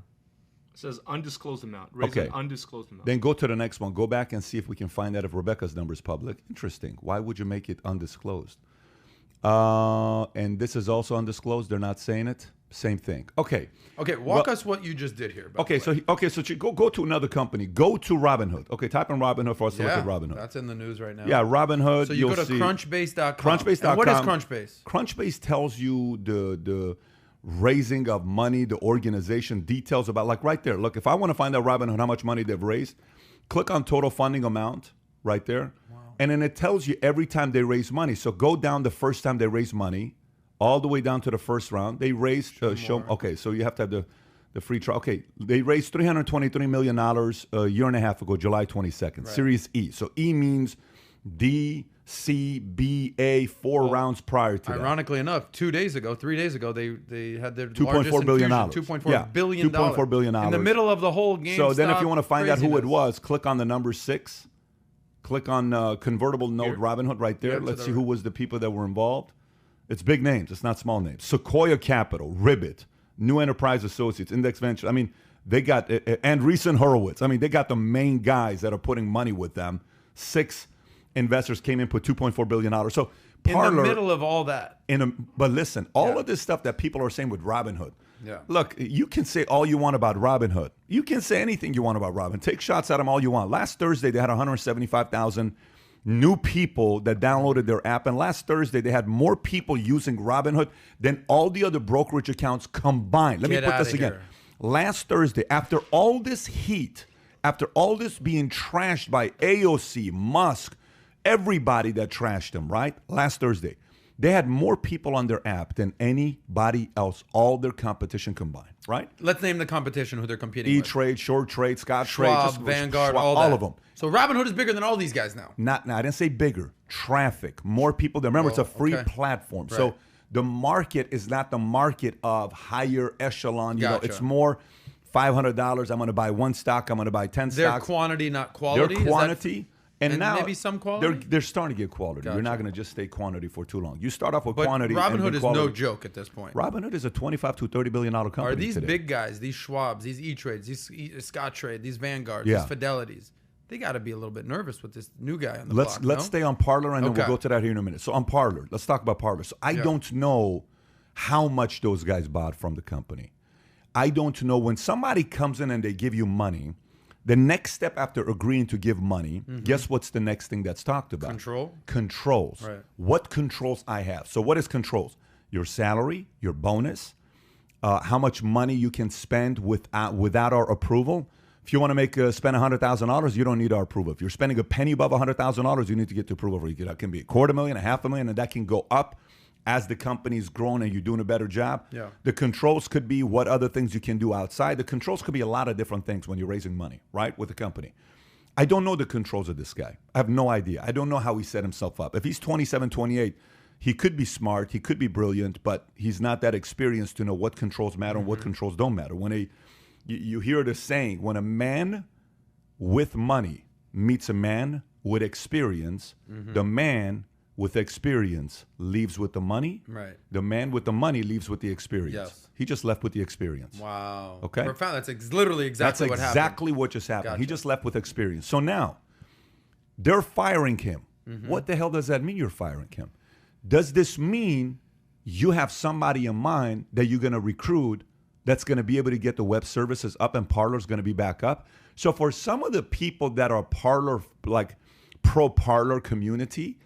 It says undisclosed amount. Raise an undisclosed amount. Then go to the next one. Go back and see if we can find out if Rebecca's number is public. Interesting. Why would you make it undisclosed? And this is also undisclosed. They're not saying it. Same thing. Okay. Okay, walk us what you just did here. Okay, so go to another company. Go to Robinhood. Okay, type in Robinhood for us to look at Robinhood. That's in the news right now. Yeah, Robinhood. So you go to crunchbase.com. Crunchbase.com. And what is Crunchbase? Crunchbase tells you the raising of money, the organization, details about, like right there. Look, if I want to find out Robinhood how much money they've raised, click on total funding amount right there. Wow. And then it tells you every time they raise money. So go down the first time they raise money, all the way down to the first round. They raised, okay, so you have to have the free trial. Okay, they raised $323 million a year and a half ago, July 22nd, right. Series E. So E means D, C, B, A, four rounds prior to that. Ironically enough, 3 days ago, they had their $2.4 billion. $2.4 billion. $2.4 billion. In the middle of the whole game. So then if you want to find out who it was, click on the number 6. Click on convertible note Robinhood right there. Let's see who was the people that were involved. It's big names. It's not small names. Sequoia Capital, Ribbit, New Enterprise Associates, Index Venture. I mean, they got, and Andreessen Horowitz. I mean, they got the main guys that are putting money with them. 6 investors came in, put $2.4 billion. So Parlo, in the middle of all that. But listen, all of this stuff that people are saying with Robinhood. Yeah. Look, you can say all you want about Robinhood. You can say anything you want about Robinhood. Take shots at them all you want. Last Thursday, they had 175,000 new people that downloaded their app. And last Thursday, they had more people using Robinhood than all the other brokerage accounts combined. Let me put this again. Last Thursday, after all this heat, after all this being trashed by AOC, Musk, everybody that trashed them, right? Last Thursday, they had more people on their app than anybody else, all their competition combined, right? Let's name the competition who they're competing with. E-Trade, Short Trade, Scott Schwab, Trade, Vanguard, Schwab, all of them. So Robinhood is bigger than all these guys now. I didn't say bigger. Traffic, more people. Remember, it's a free platform. Right. So the market is not the market of higher echelon. You know, it's more $500. I'm going to buy 1 stock. I'm going to buy 10 stocks. Their quantity, not quality. Their quantity. And now maybe some quality? They're starting to get quality. You're not going to just stay quantity for too long. You start off with quantity. Robinhood is quality. no joke at this point. Robinhood is a $25 to $30 billion company. Are these today. big guys, these Schwabs, these E-Trades, these Scott Trade, these Vanguards, these Fidelities, they got to be a little bit nervous with this new guy on the block. Let's stay on Parlo, and then we'll go to that here in a minute. So on Parlo, let's talk about Parlo. So I don't know how much those guys bought from the company. I don't know. When somebody comes in and they give you money, the next step after agreeing to give money, guess what's the next thing that's talked about? Controls. Right. What controls I have? So what is controls? Your salary, your bonus, how much money you can spend without our approval. If you want to spend $100,000, you don't need our approval. If you're spending a penny above $100,000, you need to get the approval for it. That can be $250,000, $500,000, and that can go up as the company's grown and you're doing a better job. Yeah. The controls could be what other things you can do outside. The controls could be a lot of different things when you're raising money, right, with the company. I don't know the controls of this guy. I have no idea. I don't know how he set himself up. If he's 27, 28, he could be smart, he could be brilliant, but he's not that experienced to know what controls matter and what controls don't matter. When you hear the saying, when a man with money meets a man with experience, the man with experience leaves with the money. Right. The man with the money leaves with the experience. Yes. He just left with the experience. Wow. Okay. Profound. That's literally exactly what happened. That's exactly what just happened. Gotcha. He just left with experience. So now they're firing him. What the hell does that mean, you're firing him? Does this mean you have somebody in mind that you're going to recruit that's going to be able to get the web services up and Parlo's going to be back up? So for some of the people that are Parlo, like pro Parlo community,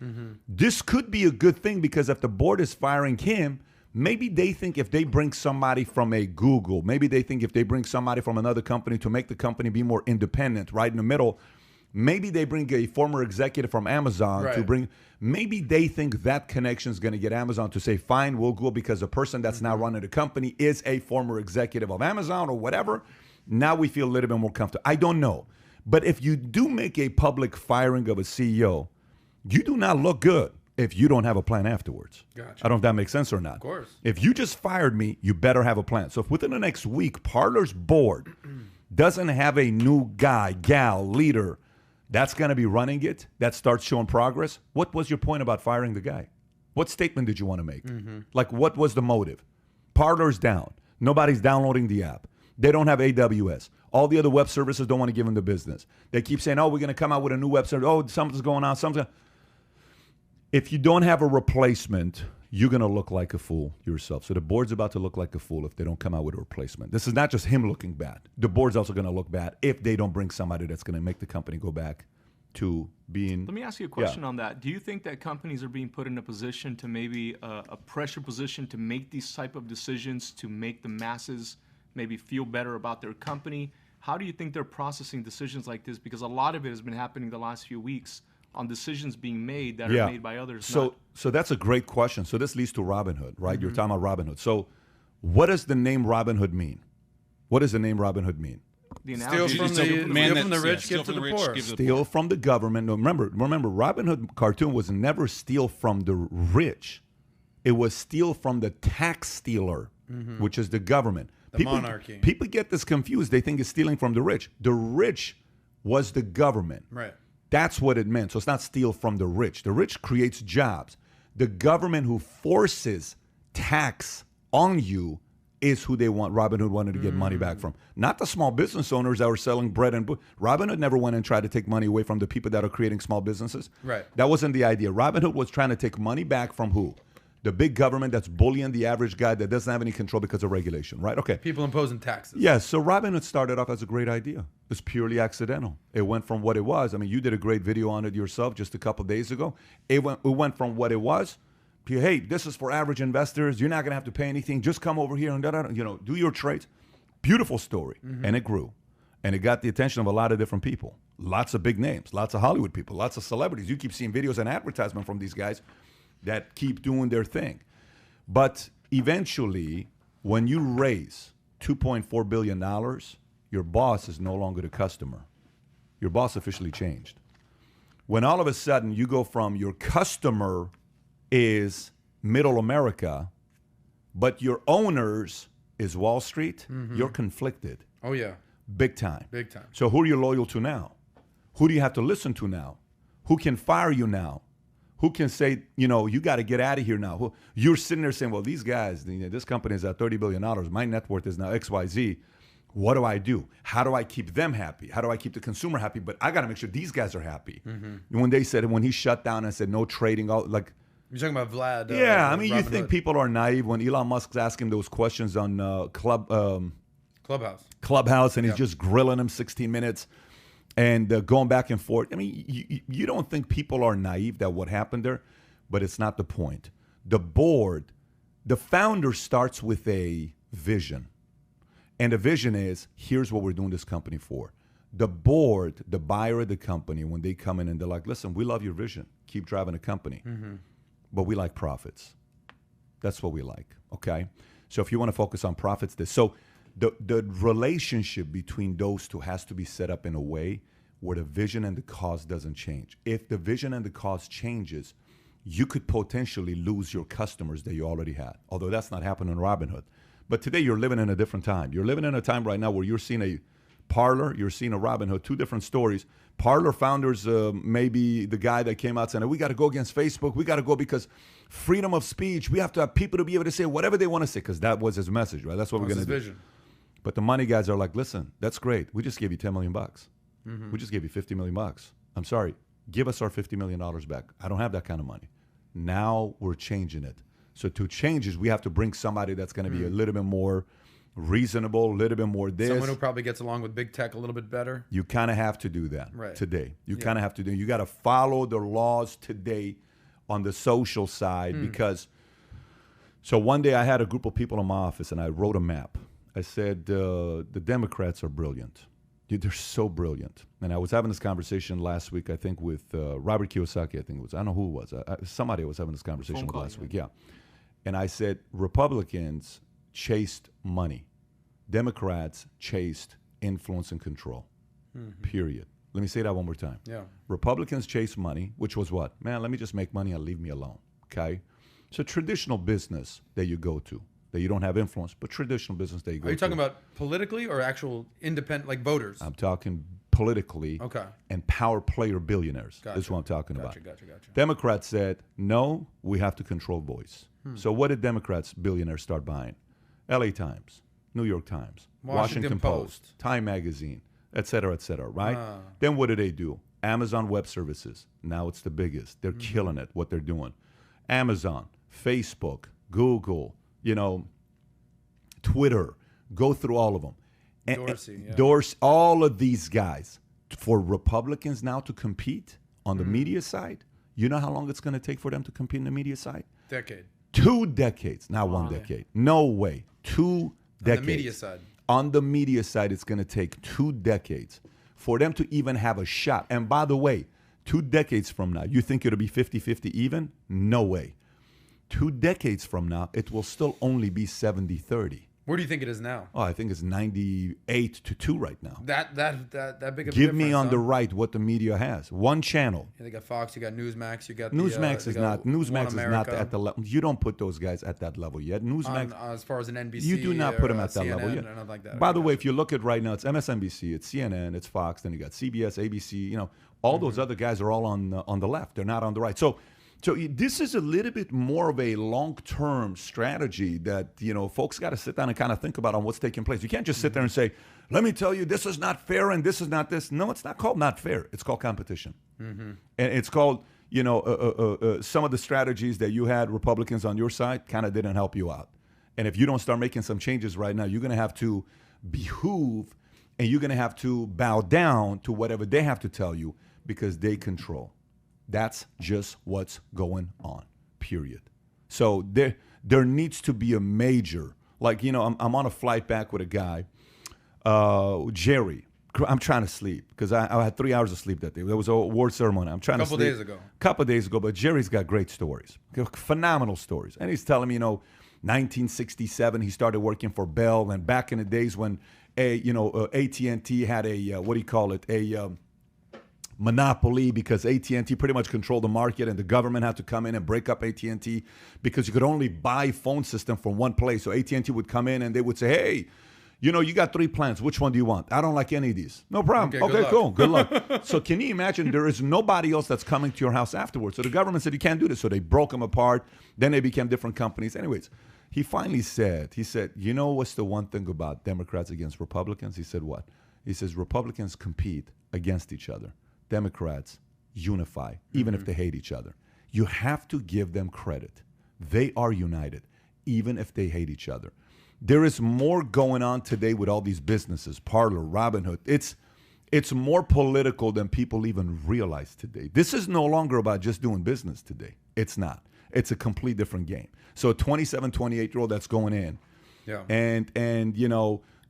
this could be a good thing, because if the board is firing him, maybe they think if they bring somebody from a Google, maybe they think if they bring somebody from another company to make the company be more independent, right in the middle, maybe they bring a former executive from Amazon to bring, maybe they think that connection is going to get Amazon to say, fine, we'll go, because the person that's now running the company is a former executive of Amazon or whatever. Now we feel a little bit more comfortable. I don't know. But if you do make a public firing of a CEO, you do not look good if you don't have a plan afterwards. Gotcha. I don't know if that makes sense or not. Of course. If you just fired me, you better have a plan. So if within the next week, Parlo's board doesn't have a new guy, gal, leader that's going to be running it, that starts showing progress, what was your point about firing the guy? What statement did you want to make? Like, what was the motive? Parlo's down. Nobody's downloading the app. They don't have AWS. All the other web services don't want to give them the business. They keep saying, oh, we're going to come out with a new web service. Oh, something's going on. If you don't have a replacement, you're going to look like a fool yourself. So the board's about to look like a fool if they don't come out with a replacement. This is not just him looking bad. The board's also going to look bad if they don't bring somebody that's going to make the company go back to being... Let me ask you a question on that. Do you think that companies are being put in a position to maybe a pressure position to make these type of decisions, to make the masses maybe feel better about their company? How do you think they're processing decisions like this? Because a lot of it has been happening the last few weeks on decisions being made that are made by others. So that's a great question. So this leads to Robinhood, right? You're talking about Robinhood. So what does the name Robinhood mean? What does the name Robinhood mean? Steal from the rich, give to the poor. Steal from the government. No, remember, Robinhood cartoon was never steal from the rich. It was steal from the tax stealer, which is the government. The monarchy. People get this confused. They think it's stealing from the rich. The rich was the government. Right. That's what it meant. So it's not steal from the rich. The rich creates jobs. The government who forces tax on you is who they want. Robinhood wanted to get money back from. Not the small business owners that were selling bread and Robinhood never went and tried to take money away from the people that are creating small businesses. Right. That wasn't the idea. Robinhood was trying to take money back from who? The big government that's bullying the average guy that doesn't have any control because of regulation, right? Okay. People imposing taxes. Yes. So Robinhood started off as a great idea. It's purely accidental. It went from what it was. I mean, you did a great video on it yourself just a couple days ago. It went from what it was to, hey, this is for average investors. You're not going to have to pay anything. Just come over here and do your trades. Beautiful story. And it grew. And it got the attention of a lot of different people. Lots of big names. Lots of Hollywood people. Lots of celebrities. You keep seeing videos and advertisement from these guys that keep doing their thing. But eventually, when you raise $2.4 billion, your boss is no longer the customer. Your boss officially changed. When all of a sudden you go from your customer is middle America, but your owners is Wall Street, you're conflicted. Oh, yeah. Big time. Big time. So who are you loyal to now? Who do you have to listen to now? Who can fire you now? Who can say, you got to get out of here now? You're sitting there saying, well, these guys, this company is at $30 billion. My net worth is now XYZ. What do I do? How do I keep them happy? How do I keep the consumer happy? But I got to make sure these guys are happy. When he shut down and said no trading, you're talking about Vlad. I mean, you think people are naive when Elon Musk's asking those questions on Clubhouse, and he's just grilling him 16 minutes. And going back and forth. I mean, you don't think people are naive that what happened there, but it's not the point. The board, the founder starts with a vision. And the vision is, here's what we're doing this company for. The board, the buyer of the company, when they come in and they're like, listen, we love your vision. Keep driving the company. But we like profits. That's what we like, okay? So if you want to focus on profits, the relationship between those two has to be set up in a way where the vision and the cause doesn't change. If the vision and the cause changes, you could potentially lose your customers that you already had, although that's not happening in Robinhood. But today you're living in a different time. You're living in a time right now where you're seeing a Parlo, you're seeing a Robinhood, two different stories. Parlo founders, maybe the guy that came out saying, we got to go against Facebook. We got to go because freedom of speech. We have to have people to be able to say whatever they want to say, because that was his message, right? That's what we're going to do. Vision. But the money guys are like, listen, that's great. We just gave you $10 million. We just gave you $50 million. I'm sorry. Give us our $50 million back. I don't have that kind of money. Now we're changing it. So to change it, we have to bring somebody that's going to be a little bit more reasonable, a little bit more this. Someone who probably gets along with big tech a little bit better. You kind of have to do that today. You kind of have to do. You got to follow the laws today on the social side because. So one day I had a group of people in my office and I wrote a map. I said, the Democrats are brilliant. They're so brilliant. And I was having this conversation last week, I think, with Robert Kiyosaki, I think it was. I don't know who it was. Somebody I was having this conversation with last week, And I said, Republicans chased money. Democrats chased influence and control, period. Let me say that one more time. Republicans chased money, which was what? Man, let me just make money and leave me alone, okay? So traditional business that you go to, that you don't have influence, but traditional business that you go to. Are you talking about politically or actual independent, like voters? I'm talking politically and power player billionaires. Gotcha. This is what I'm talking about. Gotcha. Democrats said, no, we have to control voice. So what did Democrats, billionaires, start buying? LA Times, New York Times, Washington Post, Time Magazine, et cetera, right? Then what do they do? Amazon Web Services. Now it's the biggest. They're killing it, what they're doing. Amazon, Facebook, Google, Twitter, go through all of them. Dorsey, all of these guys. For Republicans now to compete on the media side, you know how long it's going to take for them to compete in the media side? Decade. 2 decades, not 1 decade. No way. 2 decades. On the media side. On the media side, it's going to take 2 decades for them to even have a shot. And by the way, 2 decades from now, you think it'll be 50-50 even? No way. 2 decades from now, it will still only be 70-30. Where do you think it is now? Oh, I think it's 98-2 right now. That big of a Give me on the right what the media has. One channel. Yeah, they got Fox, you got Newsmax, you got Newsmax is not at the level. You don't put those guys at that level yet. Newsmax, as far as an NBC, you do not put them at that CNN, level yet. Or like that. By the way, if you look at right now, it's MSNBC, it's CNN, it's Fox, then you got CBS, ABC. All those other guys are all on the left. They're not on the right. So this is a little bit more of a long-term strategy that, folks got to sit down and kind of think about on what's taking place. You can't just sit there and say, let me tell you, this is not fair and this is not this. No, it's not called not fair. It's called competition. And it's called, some of the strategies that you had Republicans on your side kind of didn't help you out. And if you don't start making some changes right now, you're going to have to behoove and you're going to have to bow down to whatever they have to tell you because they control. That's just what's going on, period. So there needs to be a major, I'm on a flight back with a guy, Jerry. I'm trying to sleep because I had 3 hours of sleep that day. There was an award ceremony. I'm trying to sleep. Couple days ago, but Jerry's got great stories, phenomenal stories. And he's telling me, 1967, he started working for Bell, and back in the days when, AT&T had a monopoly because AT&T pretty much controlled the market and the government had to come in and break up AT&T because you could only buy phone system from one place. So AT&T would come in and they would say, hey, you got 3 plans. Which one do you want? I don't like any of these. No problem. Okay, cool. Good luck. So can you imagine there is nobody else that's coming to your house afterwards? So the government said, you can't do this. So they broke them apart. Then they became different companies. Anyways, he finally said, what's the one thing about Democrats against Republicans? He said, what? He says, Republicans compete against each other. Democrats unify, even if they hate each other. You have to give them credit. They are united, even if they hate each other. There is more going on today with all these businesses, Parlo, Robinhood. It's more political than people even realize today. This is no longer about just doing business today. It's not. It's a complete different game. So a 27, 28-year-old that's going in, and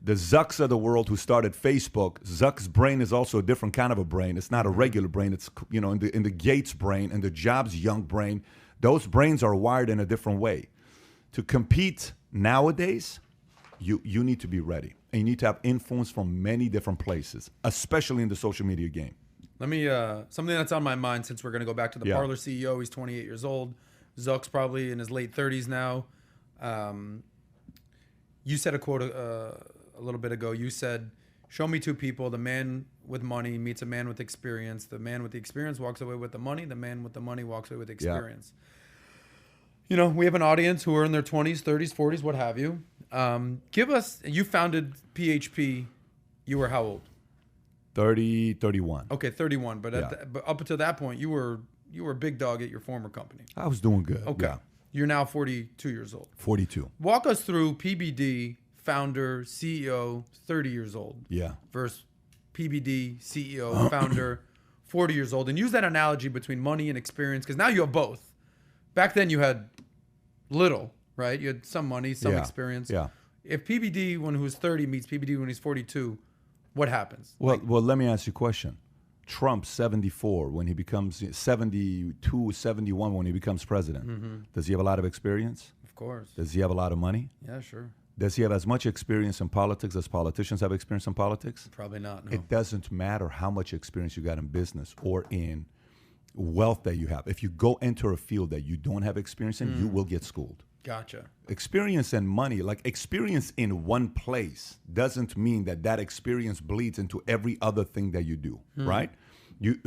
the Zucks of the world who started Facebook, Zuck's brain is also a different kind of a brain. It's not a regular brain. It's, in the Gates brain and the Jobs young brain, those brains are wired in a different way. To compete nowadays, you need to be ready. And you need to have influence from many different places, especially in the social media game. Let me, something that's on my mind since we're going to go back to the Parler CEO. He's 28 years old. Zuck's probably in his late 30s now. You said a quote a little bit ago. You said, show me 2 people. The man with money meets a man with experience. The man with the experience walks away with the money. The man with the money walks away with the experience. We have an audience who are in their 20s, 30s, 40s, what have you. You founded PHP. You were how old? 30, 31. Okay, 31. But, but up until that point, you were a big dog at your former company. I was doing good. Okay. Yeah. You're now 42 years old. 42. Walk us through PBD, founder, CEO, 30 years old. Yeah. Versus PBD, CEO, founder, 40 years old. And use that analogy between money and experience, because now you have both. Back then you had little, right? You had some money, some experience. Yeah. If PBD when he was 30 meets PBD when he's 42, what happens? Well, let me ask you a question. Trump, 74, when he becomes 72, 71, when he becomes president, does he have a lot of experience? Of course. Does he have a lot of money? Yeah, sure. Does he have as much experience in politics as politicians have experience in politics? Probably not, no. It doesn't matter how much experience you got in business or in wealth that you have. If you go enter a field that you don't have experience in, you will get schooled. Gotcha. Experience and money, like experience in one place doesn't mean that that experience bleeds into every other thing that you do, right?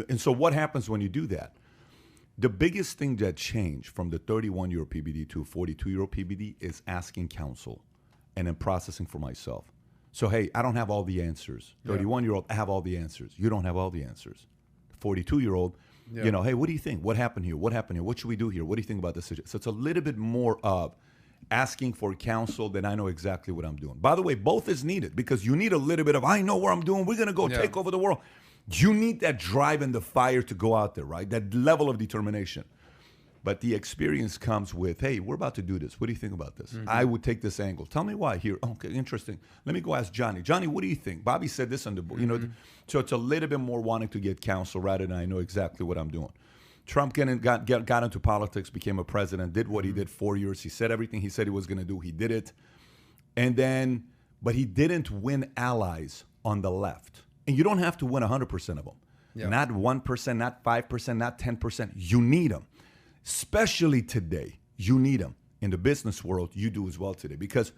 And so what happens when you do that? The biggest thing that changed from the 31-year-old PBD to a 42-year-old PBD is asking counsel and then processing for myself. So, hey, I don't have all the answers. 31-year-old, I have all the answers. You don't have all the answers. 42-year-old, You know, hey, what do you think? What happened here? What happened here? What should we do here? What do you think about this? So it's a little bit more of asking for counsel than I know exactly what I'm doing. By the way, both is needed because you need a little bit of, I know where I'm doing. We're going to go take over the world. You need that drive and the fire to go out there, right? That level of determination. But the experience comes with, hey, we're about to do this. What do you think about this? I would take this angle. Tell me why here. Okay, interesting. Let me go ask Johnny. Johnny, what do you think? Bobby said this on the board. You know, so it's a little bit more wanting to get counsel rather than I know exactly what I'm doing. Trump got into politics, became a president, did what he did 4 years. He said everything he said he was going to do. He did it. And then, but he didn't win allies on the left. And you don't have to win 100% of them. Yeah. Not 1%, not 5%, not 10%. You need them. Especially today, you need them. In the business world, you do as well today. Because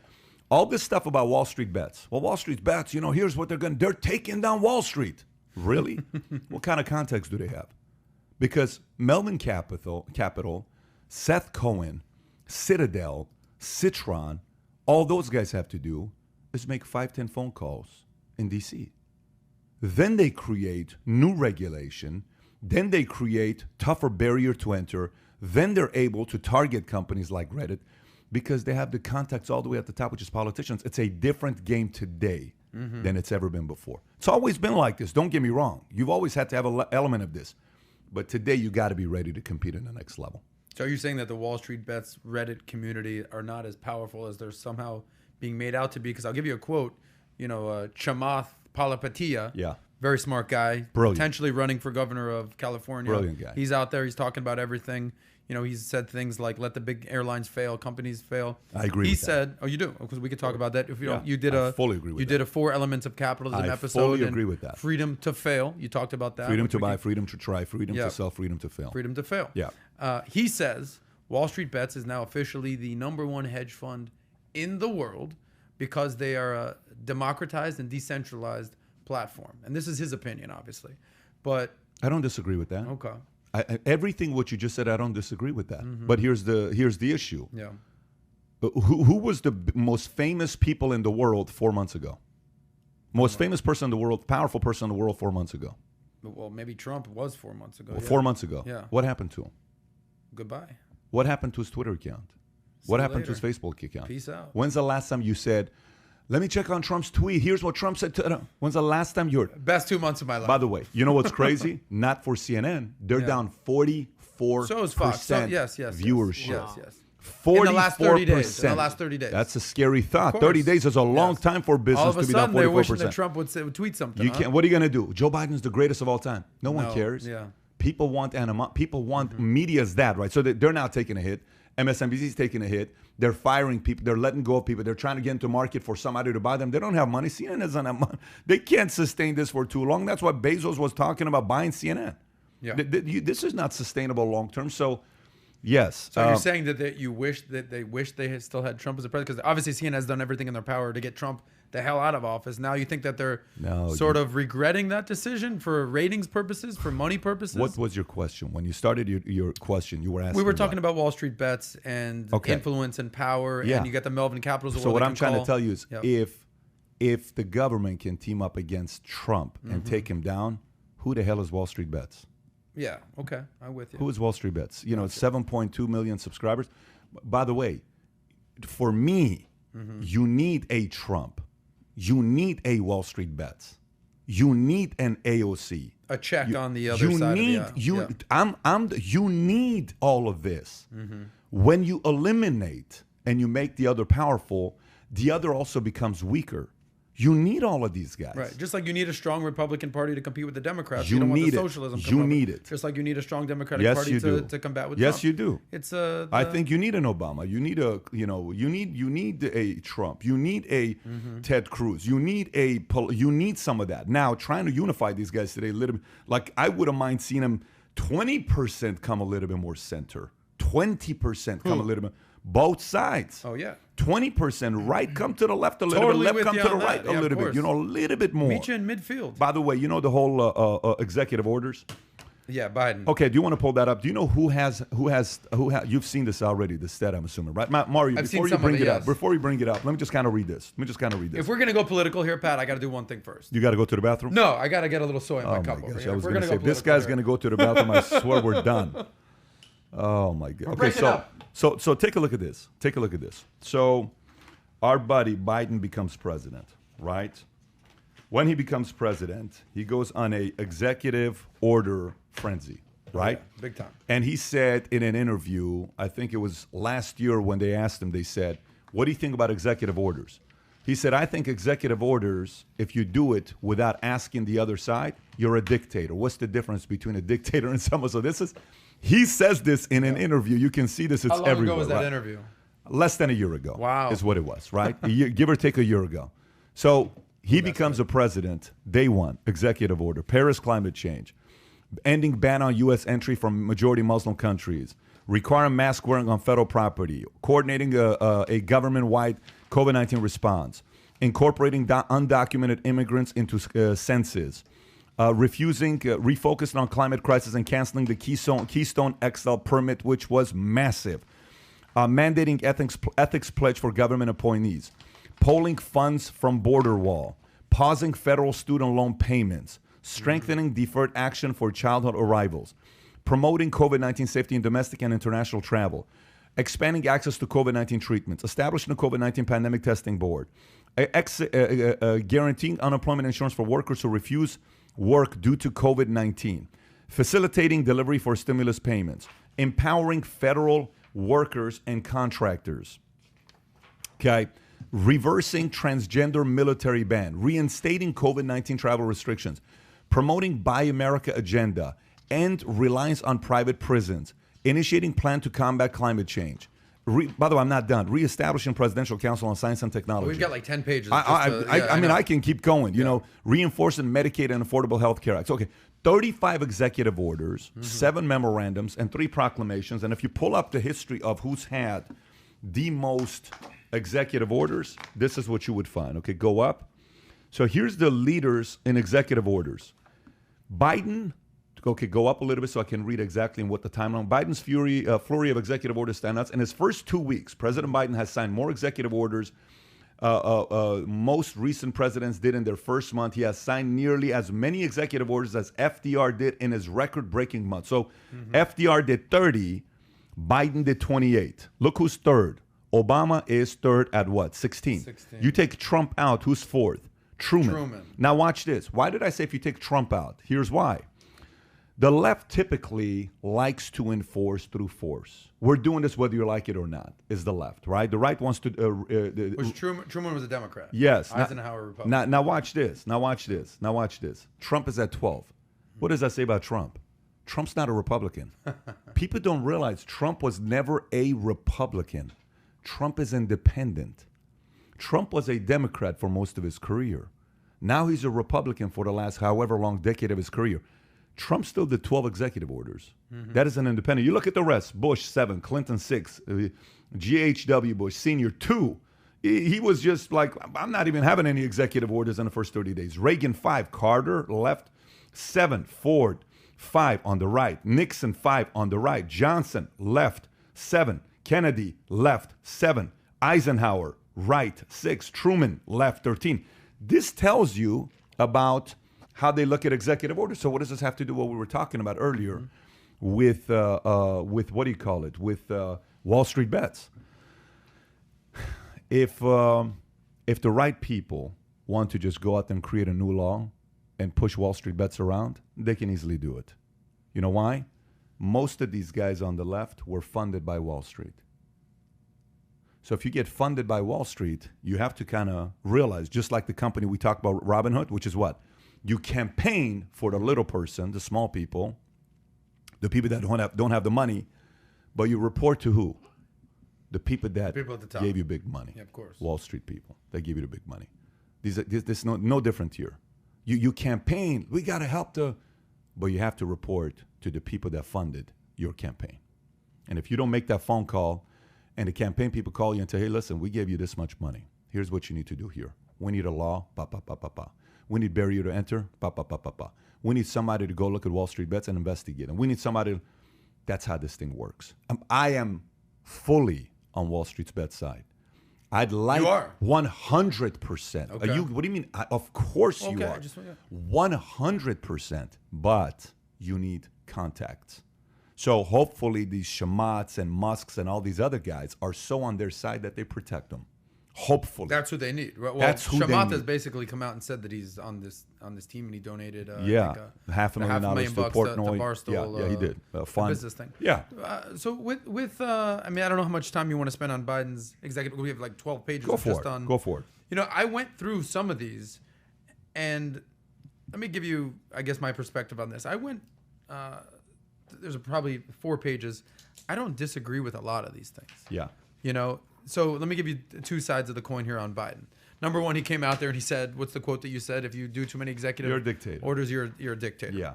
all this stuff about Wall Street bets. Well, Wall Street bets, you know, here's what they're taking down Wall Street. Really? What kind of context do they have? Because Melvin Capital, Seth Cohen, Citadel, Citron, all those guys have to do is make 5-10 phone calls in D.C. Then they create new regulation. Then they create tougher barrier to enter. Then they're able to target companies like Reddit because they have the contacts all the way at the top, which is politicians. It's a different game today than it's ever been before. It's always been like this. Don't get me wrong. You've always had to have an element of this. But today you got to be ready to compete in the next level. So are you saying that the Wall Street Bets Reddit community are not as powerful as they're somehow being made out to be? Because I'll give you a quote. You know, Chamath Palihapitiya, very smart guy, brilliant, potentially running for governor of California. Brilliant guy. He's out there. He's talking about everything. You know, he's said things like, let the big airlines fail, companies fail. I agree with that. He said, oh, you do? Because we could talk about that. If you don't, I fully agree with that. You did a 4 elements of capitalism episode. I fully agree with that. Freedom to fail. You talked about that. Freedom to buy, freedom to try, freedom to sell, freedom to fail. Freedom to fail. Yeah. He says Wall Street Bets is now officially the #1 hedge fund in the world because they are a democratized and decentralized platform. And this is his opinion, obviously. But I don't disagree with that. Okay. Everything what you just said, I don't disagree with that. But here's the issue. Yeah. Who was the most famous people in the world 4 months ago? Most famous person in the world, powerful person in the world 4 months ago. Well, maybe Trump was 4 months ago. Well, 4 months ago. Yeah. What happened to him? Goodbye. What happened to his Twitter account? What happened to his Facebook account? Peace out. When's the last time you said, let me check on Trump's tweet. Here's what Trump said. When's the last time you heard? Best 2 months of my life. By the way, you know what's crazy? Not for CNN. They're down 44% so is Fox. Yes, viewership. Yes. 44%. In the last 30 days. In the last 30 days. That's a scary thought. 30 days is a long time for business to be down 44%. They're wishing that Trump would tweet something. You can't. What are you going to do? Joe Biden's the greatest of all time. No one cares. Yeah. People want People want media's that, right? So they're now taking a hit. MSNBC's taking a hit. They're firing people. They're letting go of people. They're trying to get into market for somebody to buy them. They don't have money. CNN doesn't have money. They can't sustain this for too long. That's what Bezos was talking about, buying CNN. Yeah. This is not sustainable long term. So, yes. So you're saying that they wish they had still had Trump as a president? Because obviously CNN has done everything in their power to get Trump the hell out of office. Now you think that they're sort of regretting that decision for ratings purposes, for money purposes? What was your question? When you started your question, you were asking. We were talking about Wall Street Bets and influence and power, and you got the Melvin Capitals. So what I'm trying to tell you is if the government can team up against Trump and take him down, who the hell is Wall Street Bets? Yeah, okay, I'm with you. Who is Wall Street Bets? You know, 7.2 million subscribers. By the way, for me, you need a Trump. You need a Wall Street Bets. You need an AOC. A check on the other side of the you need all of this. When you eliminate and you make the other powerful, the other also becomes weaker. You need all of these guys. Right. Just like you need a strong Republican Party to compete with the Democrats. You don't need want the it. socialism You need it. Just like you need a strong Democratic Party to combat with Trump. Yes, you do. It's I think you need an Obama. You need you need a Trump. You need a Ted Cruz. You need some of that. Now, trying to unify these guys today a little bit, like I wouldn't mind seeing them 20% come a little bit more center. 20% come a little bit. Both sides. Oh, yeah. 20% right, come to the left a little bit, left come to the right a little bit. You know, a little bit more. Meet you in midfield. By the way, you know the whole executive orders? Yeah, Biden. Okay, do you want to pull that up? Do you know who has you've seen this already, the stat, I'm assuming, right? Mario, before you bring it up, let me just kind of read this. If we're going to go political here, Pat, I got to do one thing first. You got to go to the bathroom? No, I got to get a little soy in my cup. Gosh, I was going to say, if this guy's going to go to the bathroom, I swear we're done. Oh, my God. Okay, so take a look at this. So our buddy Biden becomes president, right? When he becomes president, he goes on a executive order frenzy, right? Yeah, big time. And he said in an interview, I think it was last year when they asked him, they said, what do you think about executive orders? He said, I think executive orders, if you do it without asking the other side, you're a dictator. What's the difference between a dictator and someone? So he says this in an interview. You can see this, it's everywhere. How long ago was that interview? Less than a year ago. Wow. Is what it was, right? Give or take a year ago. So he becomes a president, day one, executive order, Paris climate change, ending ban on U.S. entry from majority Muslim countries, requiring mask wearing on federal property, coordinating a government-wide COVID-19 response, incorporating undocumented immigrants into census, refocusing on climate crisis and canceling the Keystone XL permit, which was massive, mandating ethics pledge for government appointees, pulling funds from border wall, pausing federal student loan payments, strengthening deferred action for childhood arrivals, promoting COVID-19 safety in domestic and international travel, expanding access to COVID-19 treatments, establishing a COVID-19 pandemic testing board, guaranteeing unemployment insurance for workers who refuse work due to COVID-19, facilitating delivery for stimulus payments, empowering federal workers and contractors, okay, reversing transgender military ban, reinstating COVID-19 travel restrictions, promoting Buy America agenda, and reliance on private prisons, initiating plan to combat climate change. By the way, I'm not done. Reestablishing Presidential Council on Science and Technology. We've got like 10 pages. I mean, I can keep going. You know, reinforcing Medicaid and Affordable Health Care Acts. Okay, 35 executive orders, 7 memorandums, and 3 proclamations. And if you pull up the history of who's had the most executive orders, this is what you would find. Okay, go up. So here's the leaders in executive orders. Biden, okay, go up a little bit so I can read exactly what the timeline. Biden's flurry of executive orders stand out. In his first 2 weeks, President Biden has signed more executive orders most recent presidents did in their first month. He has signed nearly as many executive orders as FDR did in his record-breaking month. So FDR did 30, Biden did 28. Look who's third. Obama is third at what? 16. You take Trump out, who's fourth? Truman. Now watch this. Why did I say if you take Trump out? Here's why. The left typically likes to enforce through force. We're doing this whether you like it or not, is the left, right? The right wants to... Truman was a Democrat. Yes. Eisenhower, Republican. Now watch this. Now watch this. Trump is at 12. What does that say about Trump? Trump's not a Republican. People don't realize Trump was never a Republican. Trump is independent. Trump was a Democrat for most of his career. Now he's a Republican for the last however long decade of his career. Trump still did 12 executive orders. That is an independent. You look at the rest. Bush, 7. Clinton, 6. G.H.W. Bush, Sr., 2. He was just like, I'm not even having any executive orders in the first 30 days. Reagan, 5. Carter, left. 7. Ford, 5 on the right. Nixon, 5 on the right. Johnson, left. 7. Kennedy, left. 7. Eisenhower, right. 6. Truman, left. 13. This tells you about how they look at executive orders. So what does this have to do with what we were talking about earlier with what do you call it? With Wall Street bets. If the right people want to just go out and create a new law and push Wall Street bets around, they can easily do it. You know why? Most of these guys on the left were funded by Wall Street. So if you get funded by Wall Street, you have to kind of realize, just like the company we talked about, Robinhood, which is what? You campaign for the little person, the small people, the people that don't have the money, but you report to who? The people that gave you big money. Yeah, of course. Wall Street people. They give you the big money. This is no different here. You campaign, we got to help but you have to report to the people that funded your campaign. And if you don't make that phone call and the campaign people call you and say, hey, listen, we gave you this much money. Here's what you need to do here. We need a law, pa, pa, pa, pa, pa. We need barrier to enter, pa, pa, pa, pa, pa. We need somebody to go look at Wall Street bets and investigate them. We need somebody. That's how this thing works. I am fully on Wall Street's bet side. I'd like You are 100%. Okay. Are you? What do you mean? Of course you Okay, are. 100%. But you need contacts. So hopefully these Shamats and Musks and all these other guys are so on their side that they protect them. Hopefully. That's who they need. Well, That's who they Shamat need. has basically come out and said that he's on this team, and he donated $500,000 to Portnoy. Barstool. Yeah, he did. Fun business thing. Yeah. So with I mean, I don't know how much time you want to spend on Biden's executive. We have like 12 pages. Go for just it. On, Go for it. You know, I went through some of these, and let me give you, I guess, my perspective on this. I went. There's probably 4 pages. I don't disagree with a lot of these things. Yeah. You know, so let me give you 2 sides of the coin here on Biden. Number one, he came out there and he said, what's the quote that you said? If you do too many executive You're a dictator. orders, you're a dictator. Yeah.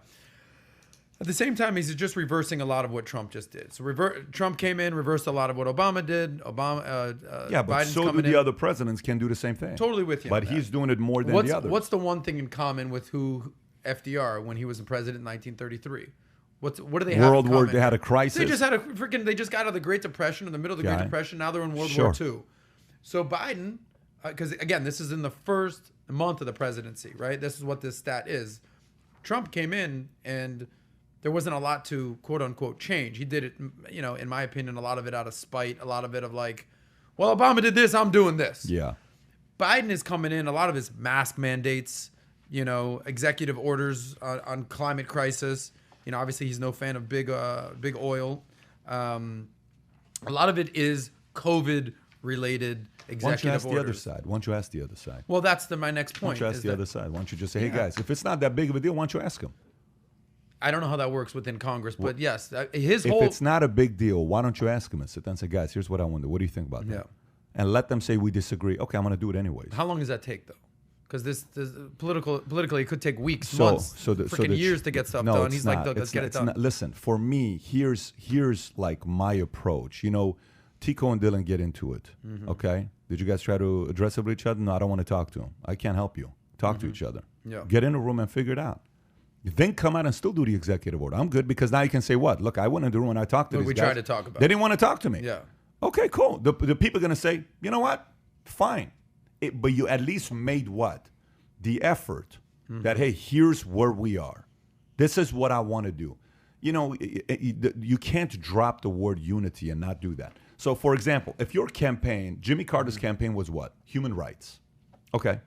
At the same time, he's just reversing a lot of what Trump just did. So Trump came in, reversed a lot of what Obama did. But Biden's so do the other presidents can do the same thing. Totally with you. But he's doing it more than the others. What's the one thing in common with who FDR when he was the president in 1933? What do they have? World in War. common? They had a crisis. They just had They just got out of the Great Depression, in the middle of the Great Depression. Now they're in World War II. So Biden, because again, this is in the first month of the presidency, right? This is what this stat is. Trump came in and there wasn't a lot to quote unquote change. He did it, you know, in my opinion, a lot of it out of spite, a lot of it of like, well, Obama did this, I'm doing this. Yeah. Biden is coming in, a lot of his mask mandates, you know, executive orders on climate crisis. You know, obviously he's no fan of big oil. A lot of it is COVID-related executive orders. Why don't you ask the other side? Why don't you ask the other side? Well, that's my next point. Why don't you ask the other side? Why don't you just say, hey, guys, if it's not that big of a deal, why don't you ask him? I don't know how that works within Congress, but yes, If it's not a big deal, why don't you ask him and sit down and say, guys, here's what I want to do. What do you think about that? Yeah. And let them say we disagree. Okay, I'm going to do it anyways. How long does that take, though? Because this politically, it could take weeks, months, years to get stuff done. He's like, let's get it done. Listen, for me, here's like my approach. You know, Tico and Dylan get into it. Okay, did you guys try to address it with each other? No, I don't want to talk to them. I can't help you. Talk to each other. Yeah. Get in a room and figure it out. Then come out and still do the executive order. I'm good because now you can say what? Look, I went in the room and I talked to these guys. We tried to talk about. They didn't want to talk to me. Yeah. Okay, cool. The people are going to say, you know what? Fine. But you at least made what? The effort that, hey, here's where we are. This is what I want to do. You know, you can't drop the word unity and not do that. So, for example, if your campaign, Jimmy Carter's campaign was what? Human rights. Okay.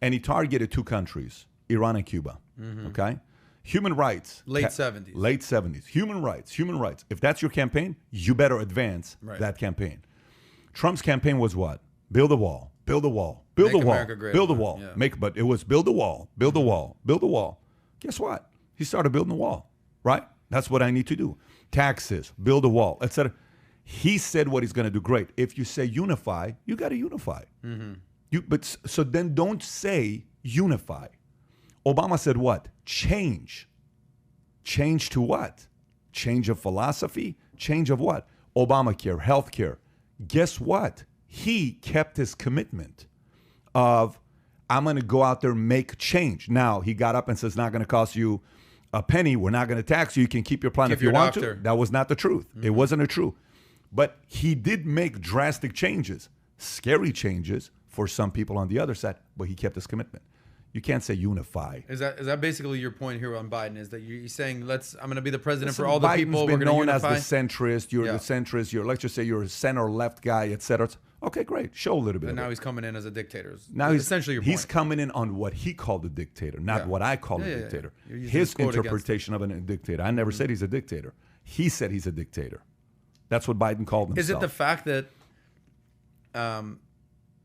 And he targeted 2 countries, Iran and Cuba. Okay. Human rights. Late 70s. Late 70s. Human rights. Human rights. If that's your campaign, you better advance that campaign. Trump's campaign was what? Build a wall. Build a wall. Build a wall. Build a wall. Yeah. But it was build a wall. Build a wall. Build a wall. Guess what? He started building a wall. Right? That's what I need to do. Taxes. Build a wall. Etc. He said what he's going to do. Great. If you say unify, you got to unify. So then don't say unify. Obama said what? Change. Change to what? Change of philosophy? Change of what? Obamacare, healthcare. Guess what? He kept his commitment of, I'm going to go out there and make change. Now, he got up and says, it's not going to cost you a penny. We're not going to tax you. You can keep your plan if you want to. That was not the truth. It wasn't the truth. But he did make drastic changes, scary changes for some people on the other side, but he kept his commitment. You can't say unify. Is that basically your point here on Biden? Is that you're saying I'm going to be the president for all the people? Biden's been known as the unify? centrist. You're the centrist. Let's just say you're a center left guy, etc. Okay, great. Show a little bit. And of now it. He's coming in as a dictator. Now essentially your point. He's coming in on what he called a dictator, not what I call a dictator. His interpretation of a dictator. I never said he's a dictator. He said he's a dictator. That's what Biden called himself. Is it the fact that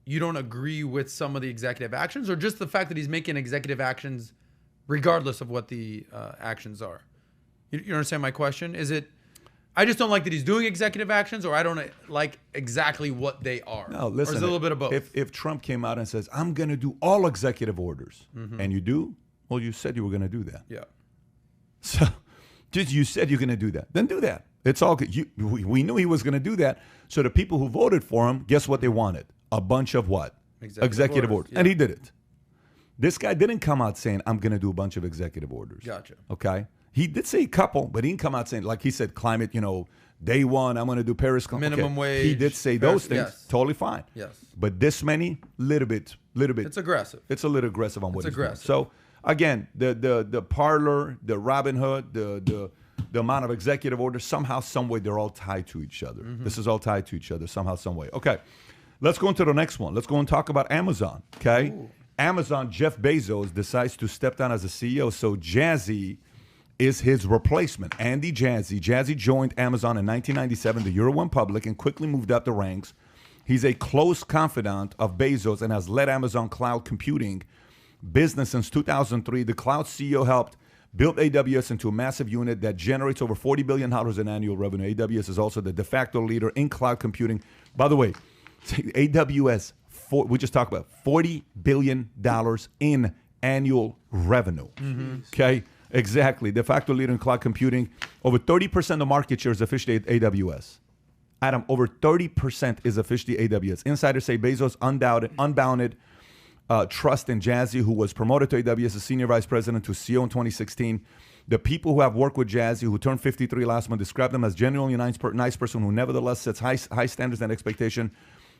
you don't agree with some of the executive actions, or just the fact that he's making executive actions regardless of what the actions are? You understand my question? Is it, I just don't like that he's doing executive actions, or I don't like exactly what they are? No, listen. Or is it a little bit of both? If Trump came out and says, I'm going to do all executive orders, and you do, well, you said you were going to do that. Yeah. So just you said you're going to do that. Then do that. It's all good. We knew he was going to do that. So the people who voted for him, guess what they wanted? A bunch of what? Executive orders. Yeah. And he did it. This guy didn't come out saying, I'm going to do a bunch of executive orders. Gotcha. Okay? He did say a couple, but he didn't come out saying, like he said, climate, day one, I'm going to do Paris. Minimum wage. He did say those things. Yes. Totally fine. Yes. But this many, little bit. It's aggressive. It's a little aggressive on what It's he's doing. aggressive. So, again, the Parlor, the Robinhood, the amount of executive orders, somehow, some way, they're all tied to each other. This is all tied to each other somehow, some way. Okay, let's go into the next one. Let's go and talk about Amazon, okay? Ooh. Amazon, Jeff Bezos decides to step down as a CEO, so Jazzy is his replacement. Andy Jassy. Jazzy joined Amazon in 1997. The Euro went public and quickly moved up the ranks. He's a close confidant of Bezos and has led Amazon cloud computing business since 2003. The cloud CEO helped build AWS into a massive unit that generates over $40 billion in annual revenue. AWS is also the de facto leader in cloud computing. By the way, AWS, we just talked about $40 billion in annual revenue. Okay, exactly. De facto leader in cloud computing. Over 30% of market share is officially AWS. Adam, over 30% is officially AWS. Insiders say Bezos unbounded trust in Jazzy, who was promoted to AWS as senior vice president to CEO in 2016. The people who have worked with Jazzy, who turned 53 last month, describe them as genuinely a nice person who nevertheless sets high standards and expectation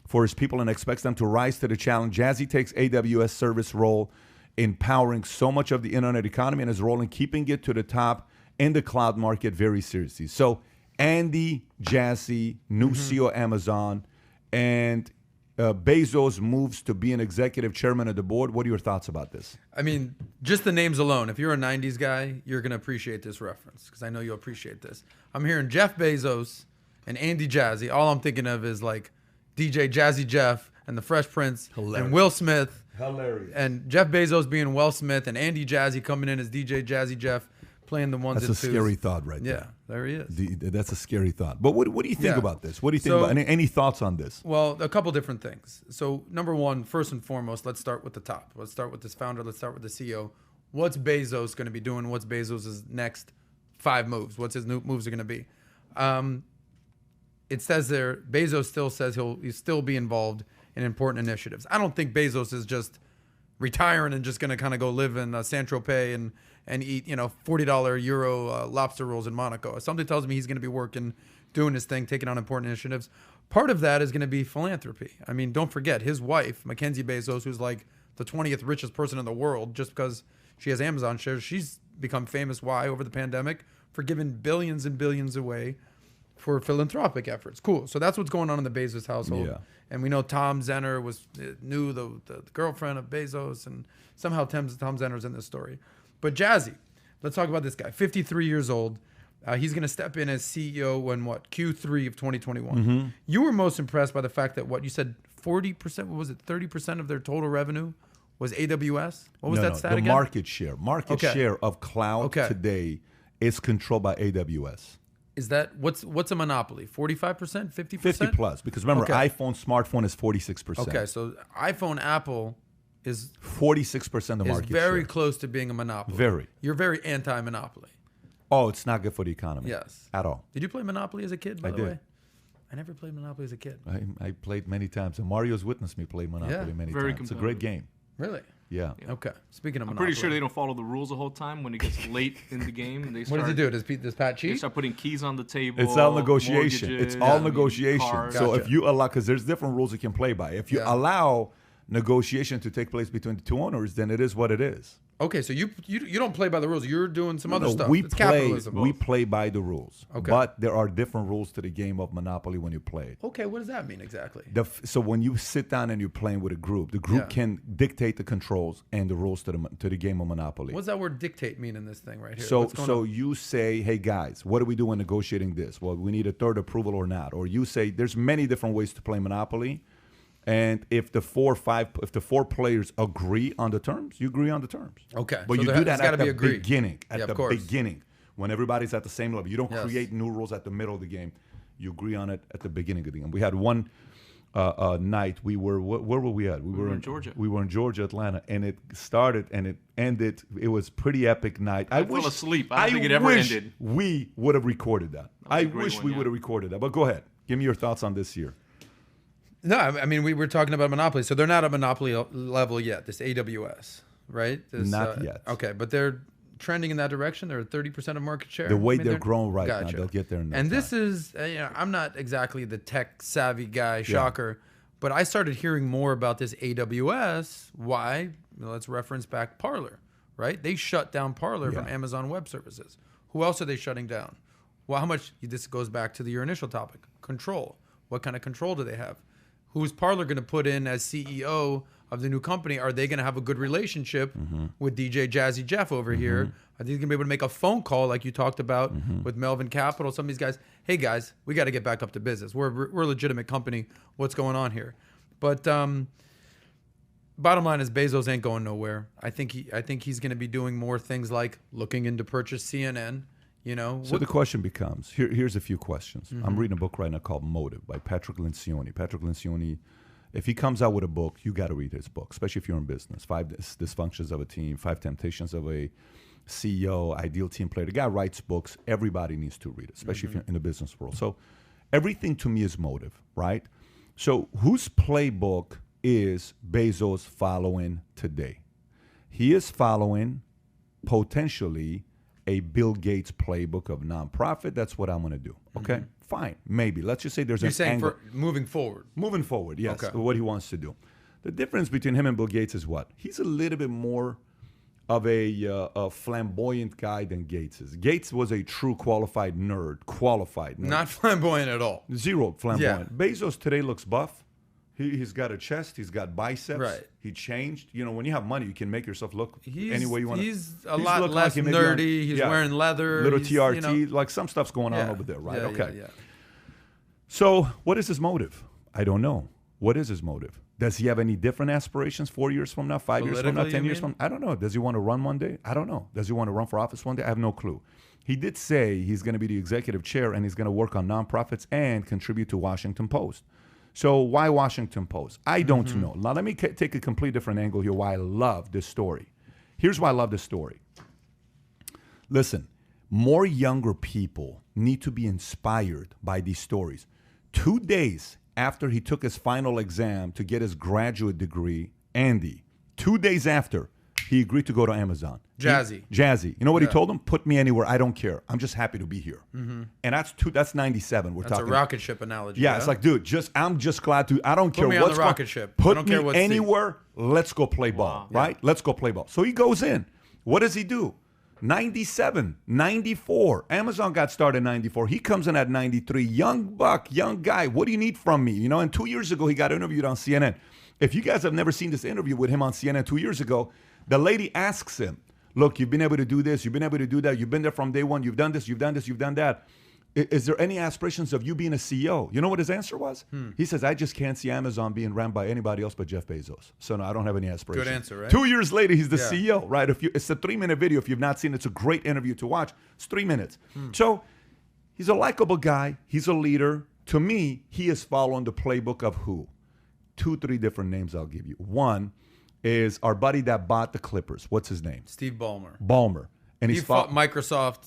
for his people and expects them to rise to the challenge. Jazzy takes AWS service role in powering so much of the internet economy and his role in keeping it to the top in the cloud market very seriously. So Andy Jassy, new CEO of Amazon, and Bezos moves to be an executive chairman of the board. What are your thoughts about this? I mean, just the names alone. If you're a 90s guy, you're going to appreciate this reference because I know you'll appreciate this. I'm hearing Jeff Bezos and Andy Jassy. All I'm thinking of is like DJ Jazzy Jeff and the Fresh Prince and Will Smith. Hilarious. And Jeff Bezos being Will Smith and Andy Jassy coming in as DJ Jazzy Jeff playing the ones and twos. That's a scary thought right there. Yeah, there he is. That's a scary thought. But what do you think about this? What do you think about any thoughts on this? Well, a couple different things. So number one, first and foremost, let's start with the top. Let's start with this founder. Let's start with the CEO. What's Bezos going to be doing? What's Bezos' next 5 moves? What's his new moves are going to be? It says there, Bezos still says he'll still be involved in important initiatives. I don't think Bezos is just retiring and just going to kind of go live in Saint-Tropez and eat, $40 euro lobster rolls in Monaco. Something tells me he's going to be working, doing his thing, taking on important initiatives. Part of that is going to be philanthropy. I mean, don't forget, his wife, Mackenzie Bezos, who's like the 20th richest person in the world just because she has Amazon shares, she's become famous. Why? Over the pandemic, for giving billions and billions away for philanthropic efforts. Cool. So that's what's going on in the Bezos household. Yeah. And we know Tom Zenner knew the girlfriend of Bezos, and somehow Tom Zenner's in this story. But Jazzy, let's talk about this guy. 53 years old. He's going to step in as CEO when Q3 of 2021. You were most impressed by the fact that you said 40%, what was it, 30% of their total revenue was AWS? What was that stat again? The market share. Market share of cloud today is controlled by AWS. Is that what's a monopoly? 45%, 50%? 50 plus. Because remember, iPhone, smartphone is 46%. Okay, so iPhone, Apple is 46% of the market share. Is very close to being a monopoly. Very. You're very anti-monopoly. Oh, it's not good for the economy. Yes. At all. Did you play Monopoly as a kid, by the way? I never played Monopoly as a kid. I played many times. And Mario's witnessed me play Monopoly many times. It's a great game. Really? Yeah. Okay. Speaking of I'm Monopoly. pretty sure they don't follow the rules the whole time. When it gets late in the game, they start, what does he do? Does Pat cheat? They start putting keys on the table. It's all negotiation. It's all negotiation. Cards. So if you allow, because there's different rules you can play by. If you allow negotiation to take place between the two owners, then it is what it is. Okay, so you don't play by the rules. You're doing some other stuff. It's capitalism. We play by the rules. Okay. But there are different rules to the game of Monopoly when you play it. Okay, what does that mean exactly? So when you sit down and you're playing with a group, the group can dictate the controls and the rules to the game of Monopoly. What does that word dictate mean in this thing right here? So you say, hey guys, what do we do when negotiating this? Well, we need a third approval or not. Or you say, there's many different ways to play Monopoly. And if the four players agree on the terms, you agree on the terms. Okay. But you do that at the beginning. At the beginning. When everybody's at the same level. You don't create new rules at the middle of the game. You agree on it at the beginning of the game. We had one night, where were we at? We were in Georgia. We were in Georgia, Atlanta. And it started and it ended. It was a pretty epic night. I fell asleep. I don't think it ever ended. We would have recorded that. I wish we would have recorded that. But go ahead. Give me your thoughts on this year. No, I mean, we were talking about Monopoly. So they're not at Monopoly level yet, this AWS. right? Not yet. Okay, but they're trending in that direction. They're 30% of market share. The way they're growing right now, Gotcha. they'll get there in no And time. this is, I'm not exactly the tech savvy guy, shocker, but I started hearing more about this AWS. Why? Well, let's reference back Parler, right? They shut down Parler from Amazon Web Services. Who else are they shutting down? Well, how much? This goes back to your initial topic, control. What kind of control do they have? Who's Parler going to put in as CEO of the new company? Are they going to have a good relationship with DJ Jazzy Jeff over here? Are they going to be able to make a phone call like you talked about with Melvin Capital? Some of these guys, hey guys, we got to get back up to business. We're a legitimate company. What's going on here? But bottom line is Bezos ain't going nowhere. I think he's going to be doing more things like looking into purchase CNN. So the question becomes, here's a few questions. I'm reading a book right now called Motive by Patrick Lencioni. Patrick Lencioni, if he comes out with a book, you got to read his book, especially if you're in business. 5 Dysfunctions of a Team, 5 Temptations of a CEO, Ideal Team Player. The guy writes books. Everybody needs to read it, especially if you're in the business world. So everything to me is motive, right? So whose playbook is Bezos following today? He is following potentially a Bill Gates playbook of nonprofit. That's what I'm going to do. Okay, fine, maybe. Let's just say there's You're an saying angle. for moving forward. Moving forward, yes. Okay. What he wants to do. The difference between him and Bill Gates is what? He's a little bit more of a flamboyant guy than Gates is. Gates was a true qualified nerd. Not flamboyant at all. Zero flamboyant. Yeah. Bezos today looks buff. He's got a chest. He's got biceps. Right. He changed. When you have money, you can make yourself look any way you want. He's a lot less nerdy. He's wearing leather. Little TRT. Like some stuff's going on over there, right? Okay. So what is his motive? I don't know. What is his motive? Does he have any different aspirations 4 years from now, 5 years from now, 10 years from now? I don't know. Does he want to run one day? I don't know. Does he want to run for office one day? I have no clue. He did say he's going to be the executive chair and he's going to work on nonprofits and contribute to Washington Post. So why Washington Post? I don't know. Now let me take a complete different angle here why I love this story. Here's why I love this story. Listen, more younger people need to be inspired by these stories. 2 days after he took his final exam to get his graduate degree, Andy, 2 days after, he agreed to go to Amazon. Jazzy. You know what he told him? Put me anywhere. I don't care. I'm just happy to be here. And that's 97. We're talking. That's a rocket ship analogy. Yeah, it's like, dude, I'm just glad to. I don't care what's on the rocket ship. Put I don't care me what anywhere. Let's go play ball, right? Let's go play ball. So he goes in. What does he do? 97, 94. Amazon got started in 94. He comes in at 93. Young buck, young guy. What do you need from me? And 2 years ago, he got interviewed on CNN. If you guys have never seen this interview with him on CNN 2 years ago, the lady asks him, look, you've been able to do this, you've been able to do that, you've been there from day one, you've done this, you've done this, you've done that. Is there any aspirations of you being a CEO? You know what his answer was? He says, I just can't see Amazon being ran by anybody else but Jeff Bezos. So no, I don't have any aspirations. Good answer, right? 2 years later, he's the CEO, right? It's a 3-minute video. If you've not seen it, it's a great interview to watch. It's 3 minutes. So he's a likable guy. He's a leader. To me, he is following the playbook of who? 2-3 different names I'll give you. One is our buddy that bought the Clippers. What's his name? Steve Ballmer. And he fought Microsoft.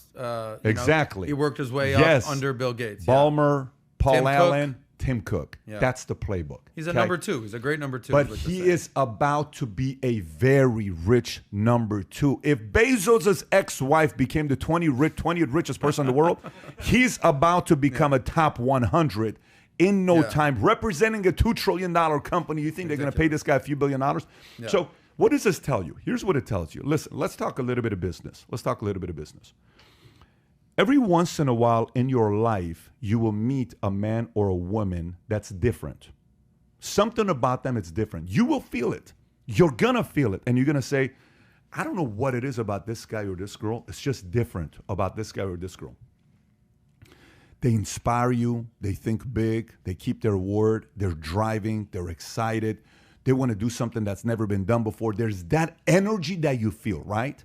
Exactly. He worked his way up under Bill Gates. Ballmer, Paul Tim Allen, Cook. Tim Cook. Yeah. That's the playbook. He's a number two. He's a great number two. But he is about to be a very rich number two. If Bezos' ex-wife became the 20th richest person in the world, he's about to become a top 100 in no time, representing a $2 trillion company. You think they're going to pay this guy a few $1 billion? So what does this tell you? Here's what it tells you. Listen, let's talk a little bit of business. Every once in a while in your life, you will meet a man or a woman that's different. Something about them is different. You will feel it. You're going to feel it. And you're going to say, I don't know what it is about this guy or this girl. It's just different about this guy or this girl. They inspire you. They think big. They keep their word. They're driving. They're excited. They want to do something that's never been done before. There's that energy that you feel, right?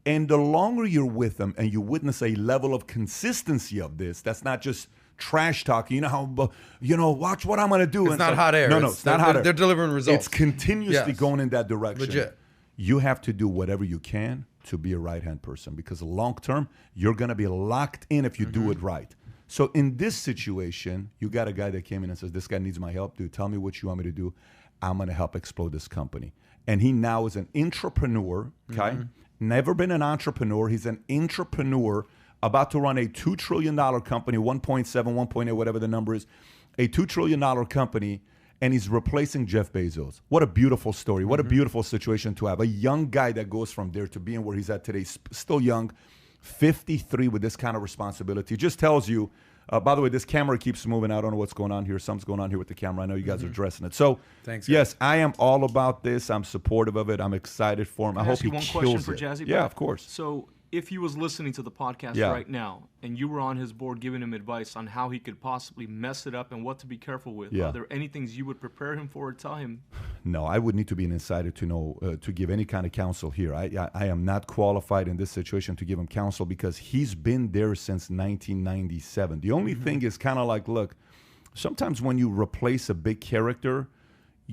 And the longer you're with them and you witness a level of consistency of this, that's not just trash talking. You know how, watch what I'm going to do. It's not hot air. No, it's not hot air. They're delivering results. It's continuously going in that direction. Legit. You have to do whatever you can to be a right-hand person because long term, you're going to be locked in if you do it right. So in this situation, you got a guy that came in and says, this guy needs my help, dude. Tell me what you want me to do. I'm going to help explode this company. And he now is an entrepreneur, okay? Never been an entrepreneur. He's an entrepreneur about to run a $2 trillion company, 1.7, 1.8, whatever the number is, a $2 trillion company, and he's replacing Jeff Bezos. What a beautiful story. What a beautiful situation to have. A young guy that goes from there to being where he's at today, still young, 53 with this kind of responsibility. It just tells you, by the way, this camera keeps moving. I don't know what's going on here. Something's going on here with the camera. I know you guys are addressing it. So, thanks, yes, I am all about this. I'm supportive of it. I'm excited for him. I hope he kills it. One question for Jazzy? Yeah, of course. So, if he was listening to the podcast right now and you were on his board giving him advice on how he could possibly mess it up and what to be careful with, are there any things you would prepare him for or tell him? No, I would need to be an insider to know to give any kind of counsel here. I am not qualified in this situation to give him counsel because he's been there since 1997. The only thing is kind of like, look, sometimes when you replace a big character,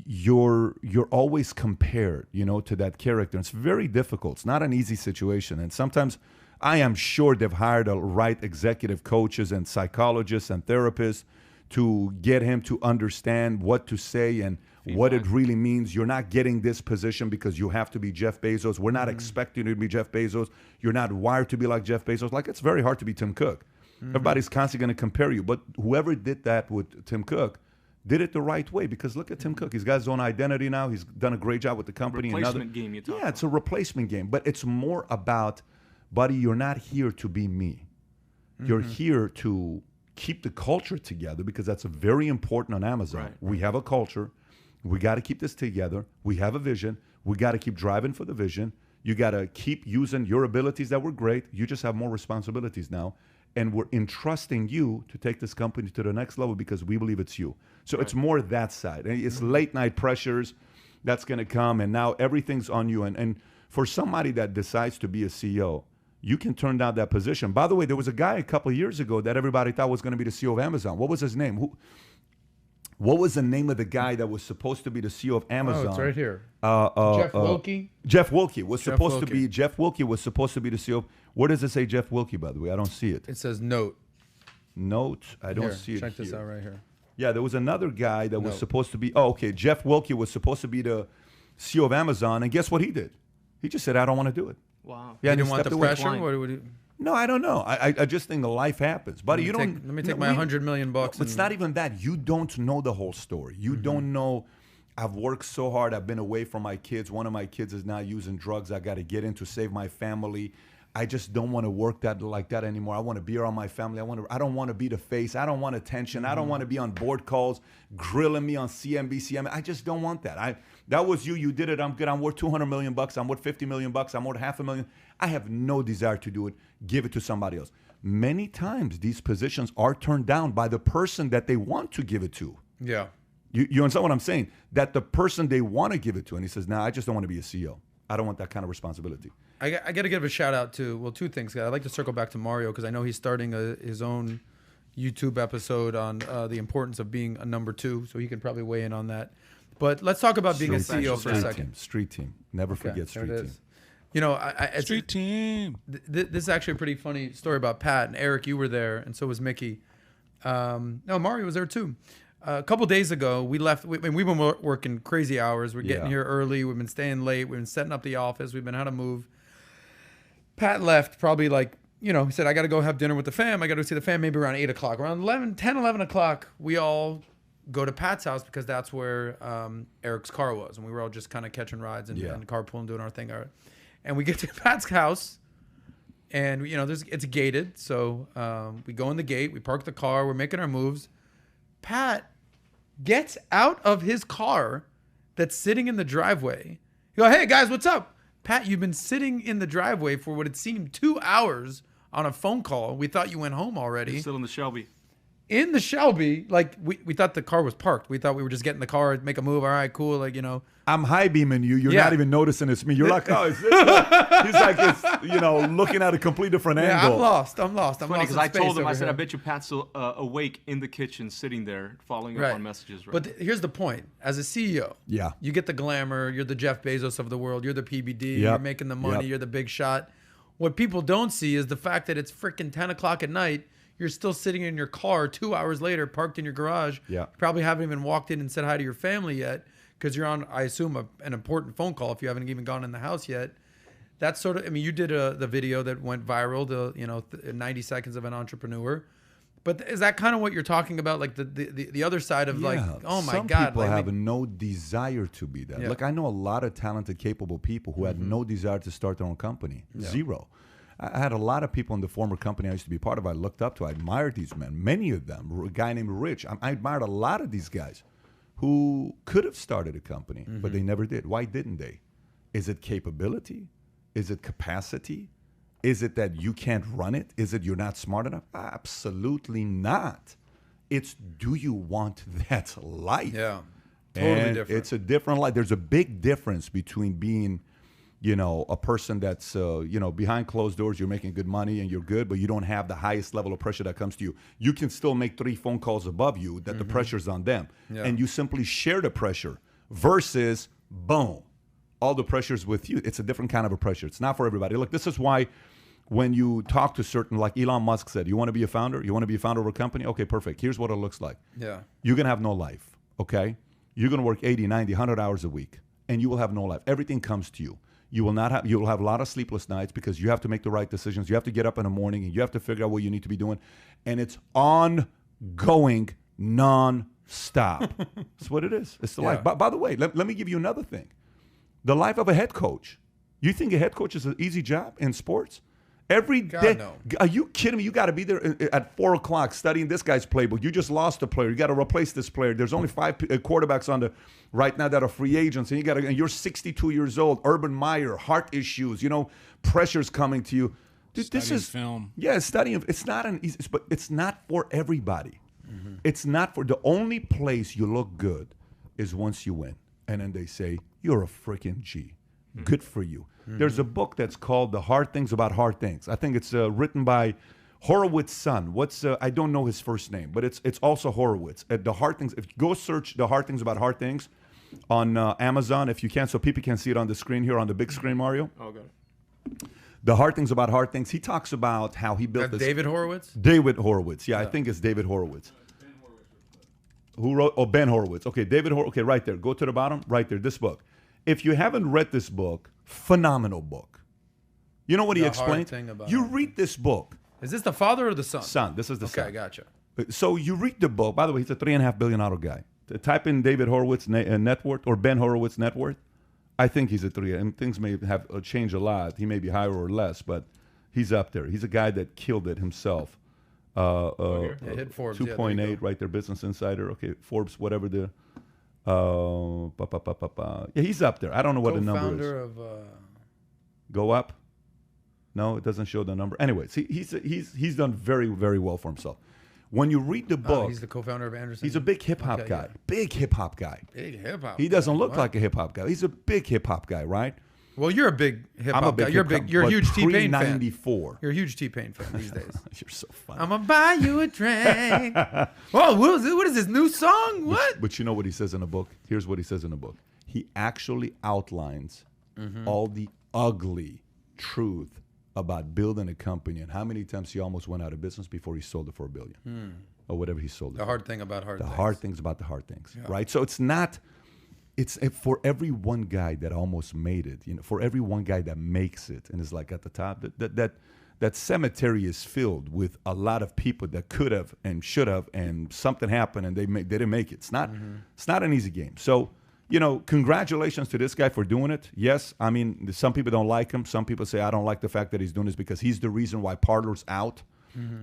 you're always compared, to that character. It's very difficult. It's not an easy situation. And sometimes I am sure they've hired the right executive coaches and psychologists and therapists to get him to understand what to say and what it really means. You're not getting this position because you have to be Jeff Bezos. We're not expecting you to be Jeff Bezos. You're not wired to be like Jeff Bezos. Like, it's very hard to be Tim Cook. Everybody's constantly going to compare you. But whoever did that with Tim Cook did it the right way, because look at Tim Cook. He's got his own identity now. He's done a great job with the company. Replacement game you talk about. It's a replacement game. But it's more about, buddy, you're not here to be me. You're here to keep the culture together, because that's very important on Amazon. Right. We have a culture. We got to keep this together. We have a vision. We got to keep driving for the vision. You got to keep using your abilities that were great. You just have more responsibilities now. And we're entrusting you to take this company to the next level because we believe it's you. So it's more that side. It's late night pressures that's going to come, and now everything's on you. And for somebody that decides to be a CEO, you can turn down that position. By the way, there was a guy a couple of years ago that everybody thought was going to be the CEO of Amazon. What was his name? What was the name of the guy that was supposed to be the CEO of Amazon? Oh, it's right here. Jeff Wilke? Jeff Wilke was supposed to be. Jeff Wilke was supposed to be the CEO. Where does it say Jeff Wilke, by the way? I don't see it. It says note. Note? I don't see it Check here. this out right here. Yeah, there was another guy that was supposed to be. Oh, okay. Jeff Wilke was supposed to be the CEO of Amazon, and guess what he did? He just said, "I don't want to do it." Wow. Yeah, he didn't want the away. pressure. What would you? No, I don't know. I just think the life happens, buddy. Let me take my $100 million. It's not even that. You don't know the whole story. You don't know. I've worked so hard. I've been away from my kids. One of my kids is now using drugs. I got to get in to save my family. I just don't want to work like that anymore. I want to be around my family. I don't want to be the face. I don't want attention. I don't want to be on board calls, grilling me on CNBC. I just don't want that. That was you. You did it. I'm good. I'm worth $200 million. I'm worth $50 million. I'm worth $500,000. I have no desire to do it. Give it to somebody else. Many times these positions are turned down by the person that they want to give it to. Yeah. You understand what I'm saying? That the person they want to give it to, and he says, "Nah, I just don't want to be a CEO. I don't want that kind of responsibility." I got to give a shout out to, two things. I'd like to circle back to Mario, because I know he's starting his own YouTube episode on the importance of being a number two, so he can probably weigh in on that. But let's talk about being a CEO for a second. Street team. Never forget street team. Street team. This is actually a pretty funny story about Pat and Eric. You were there, and so was Mickey. No, Mario was there too. A couple days ago, we left. We've been working crazy hours. We're getting here early. We've been staying late. We've been setting up the office. We've been how to move. Pat left probably he said, "I got to go have dinner with the fam. I got to see the fam maybe around 8 o'clock. Around 10, 11 o'clock, we all go to Pat's house, because that's where Eric's car was. And we were all just kind of catching rides and carpooling, doing our thing. And we get to Pat's house, and it's gated. So we go in the gate. We park the car. We're making our moves. Pat gets out of his car that's sitting in the driveway. He goes, "Hey, guys, what's up?" "Pat, you've been sitting in the driveway for what it seemed 2 hours on a phone call. We thought you went home already." You're still in the Shelby. In the Shelby, we thought the car was parked. We thought we were just getting the car, make a move. All right, cool. I'm high beaming you. You're not even noticing it's me. You're like, "Oh, is this?" He's like, it's, looking at a complete different angle. I'm lost. I'm funny, because I told him, I said, "I bet you Pat's still awake in the kitchen, sitting there, following up on messages." Right. But here's the point: as a CEO, you get the glamour. You're the Jeff Bezos of the world. You're the PBD. You're making the money. You're the big shot. What people don't see is the fact that it's freaking 10 o'clock at night. You're still sitting in your car 2 hours later, parked in your garage. You probably haven't even walked in and said hi to your family yet, because you're on, I assume, an important phone call if you haven't even gone in the house yet. That's sort of, I mean, you did the video that went viral, 90 seconds of an entrepreneur. But is that kind of what you're talking about? Like the other side of like, oh my God. Some people have no desire to be that. Look, I know a lot of talented, capable people who had no desire to start their own company. Zero. I had a lot of people in the former company I used to be part of, I looked up to. I admired these men, many of them. A guy named Rich. I admired a lot of these guys who could have started a company, but they never did. Why didn't they? Is it capability? Is it capacity? Is it that you can't run it? Is it you're not smart enough? Absolutely not. It's, do you want that life? Yeah, totally different. It's a different life. There's a big difference between being, a person that's, behind closed doors, you're making good money and you're good, but you don't have the highest level of pressure that comes to you. You can still make 3 phone calls above you that the pressure's on them. Yeah. And you simply share the pressure versus, boom, all the pressure's with you. It's a different kind of a pressure. It's not for everybody. Look, this is why when you talk to certain, like Elon Musk said, you want to be a founder? You want to be a founder of a company? Okay, perfect. Here's what it looks like. Yeah. You're going to have no life, okay? You're going to work 80, 90, 100 hours a week, and you will have no life. Everything comes to you. You will have a lot of sleepless nights because you have to make the right decisions. You have to get up in the morning, and you have to figure out what you need to be doing. And it's ongoing, non-stop. That's what it is. It's the life. By the way, let me give you another thing. The life of a head coach. You think a head coach is an easy job in sports? Every day. No. Are you kidding me? You got to be there at 4 o'clock studying this guy's playbook. You just lost a player. You got to replace this player. There's only 5 quarterbacks on right now that are free agents, and you're 62 years old. Urban Meyer, heart issues. Pressures coming to you. Dude, this is film. Yeah, studying. It's not an easy, but it's not for everybody. It's not for the only place you look good is once you win, and then they say you're a freaking G. Good for you. There's a book that's called The Hard Things About Hard Things. I think it's written by Horowitz's son. I don't know his first name, but it's also Horowitz. The Hard Things. If you go search The Hard Things About Hard Things on Amazon, if you can, so people can see it on the screen here on the big screen, Mario. Okay. The Hard Things About Hard Things. He talks about how he built this. David Horowitz? David Horowitz. Yeah, I think it's David Horowitz. Who wrote? Oh, Ben Horowitz. Okay, David Horowitz. Okay, right there. Go to the bottom. Right there. This book. If you haven't read this book, phenomenal book. You know what he explained? You read this book. Is this the father or the son? Son. This is the son. Okay, gotcha. So you read the book. By the way, he's a $3.5 billion guy. Type in David Horowitz net worth or Ben Horowitz net worth. I think he's a 3. And things may have changed a lot. He may be higher or less, but he's up there. He's a guy that killed it himself. Hit Forbes. 2.8 right there. Business Insider. Okay, Forbes. Whatever the. Yeah, he's up there. I don't know what the number is. Go up? No, it doesn't show the number. Anyways, he's done very, very well for himself. When you read the book, he's the co-founder of Anderson. He's a big hip hop guy. Yeah. Big hip hop guy. Big hip hop. He doesn't look like a hip hop guy. He's a big hip hop guy, right? Well, you're a big hip hop guy. You're a huge T-Pain fan. You're a huge T-Pain fan these days. You're so funny. I'm gonna buy you a drink. Whoa, what is this new song? What? But you know what he says in the book? Here's what he says in the book. He actually outlines all the ugly truth about building a company and how many times he almost went out of business before he sold it for $1 billion or whatever he sold it. The hard thing about hard things. The hard things about the hard things, right? So it's not. It's for every one guy that almost made it, for every one guy that makes it and is like at the top, that cemetery is filled with a lot of people that could have and should have, and something happened and they didn't make it. It's not an easy game. So, congratulations to this guy for doing it. Yes, I mean, some people don't like him. Some people say, I don't like the fact that he's doing this because he's the reason why Parlo's out.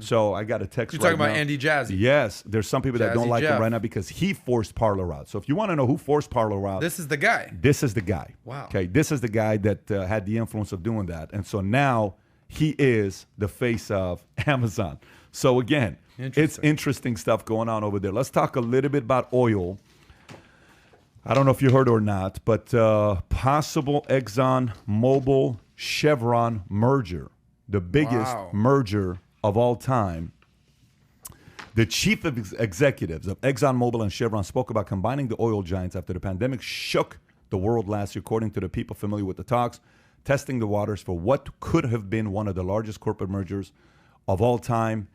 So I got a text. You're talking about Andy Jazzy. Yes, there's some people that don't like him right now because he forced Parlo out. So if you want to know who forced Parlo out, this is the guy. This is the guy. Wow. Okay, this is the guy that had the influence of doing that, and so now he is the face of Amazon. So again, it's interesting stuff going on over there. Let's talk a little bit about oil. I don't know if you heard or not, but possible Exxon Mobil Chevron merger, the biggest merger of all time. The chief executives of ExxonMobil and Chevron spoke about combining the oil giants after the pandemic shook the world last year, according to the people familiar with the talks, testing the waters for what could have been one of the largest corporate mergers of all time.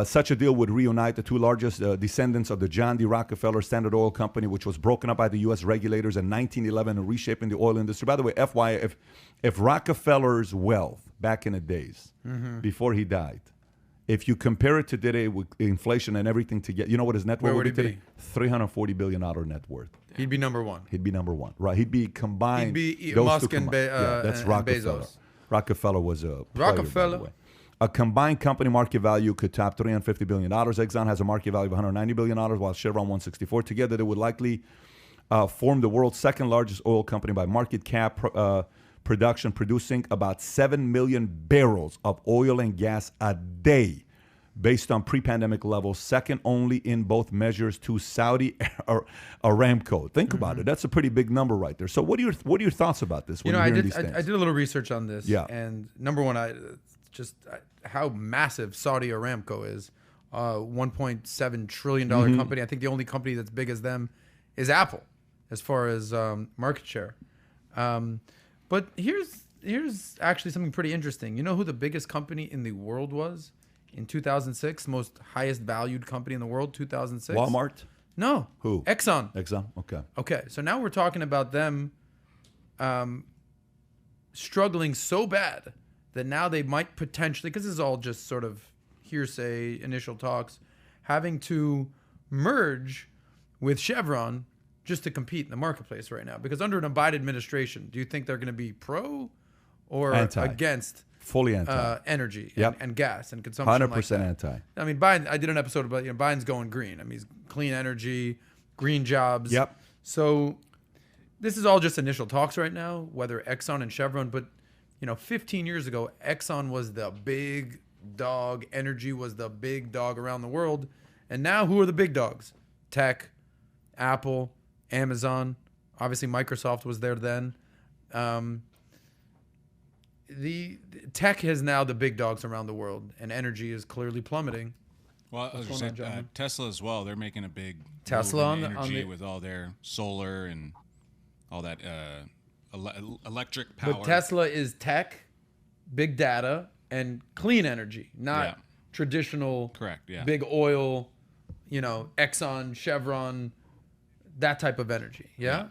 Such a deal would reunite the two largest descendants of the John D. Rockefeller Standard Oil Company, which was broken up by the U.S. regulators in 1911 and reshaping the oil industry. By the way, FYI, if Rockefeller's wealth back in the days, before he died, if you compare it to today with inflation and everything together, you know what his net worth would be today? $340 billion net worth. He'd be number one. He'd be number one, right? He'd be combined. He'd be those Musk two and, that's Rockefeller. Bezos. Rockefeller was a player, Rockefeller. by the way. A combined company market value could top $350 billion. Exxon has a market value of $190 billion, while Chevron 164. Together, they would likely form the world's second largest oil company by market cap production, producing about 7 million barrels of oil and gas a day, based on pre-pandemic levels, second only in both measures to Saudi Aramco. Think about it. That's a pretty big number right there. So what are your thoughts about this? You know, I did a little research on this. Yeah. And number one, how massive Saudi Aramco is. $1.7 trillion company. I think the only company that's big as them is Apple, as far as market share. But here's actually something pretty interesting. You know who the biggest company in the world was in 2006? Most highest valued company in the world, 2006? Walmart? No. Who? Exxon. Exxon, okay. Okay, so now we're talking about them struggling so bad that now they might potentially, because this is all just sort of hearsay, initial talks, having to merge with Chevron just to compete in the marketplace right now. Because under an Biden administration, do you think they're going to be pro or against fully anti energy Yep. and gas and consumption? 100% like that? anti. I mean, Biden. I did an episode about Biden's going green. I mean, he's clean energy, green jobs. Yep. So this is all just initial talks right now, whether Exxon and Chevron. But 15 years ago, Exxon was the big dog. Energy was the big dog around the world. And now, who are the big dogs? Tech, Apple, Amazon. Obviously, Microsoft was there then. The tech is now the big dogs around the world, and energy is clearly plummeting. Well, I was just saying, Tesla as well. They're making a big Tesla move in on energy the, with all their solar and all that electric power. But Tesla is tech, big data, and clean energy, not traditional. Correct. Yeah. Big oil, Exxon, Chevron, that type of energy. Yeah.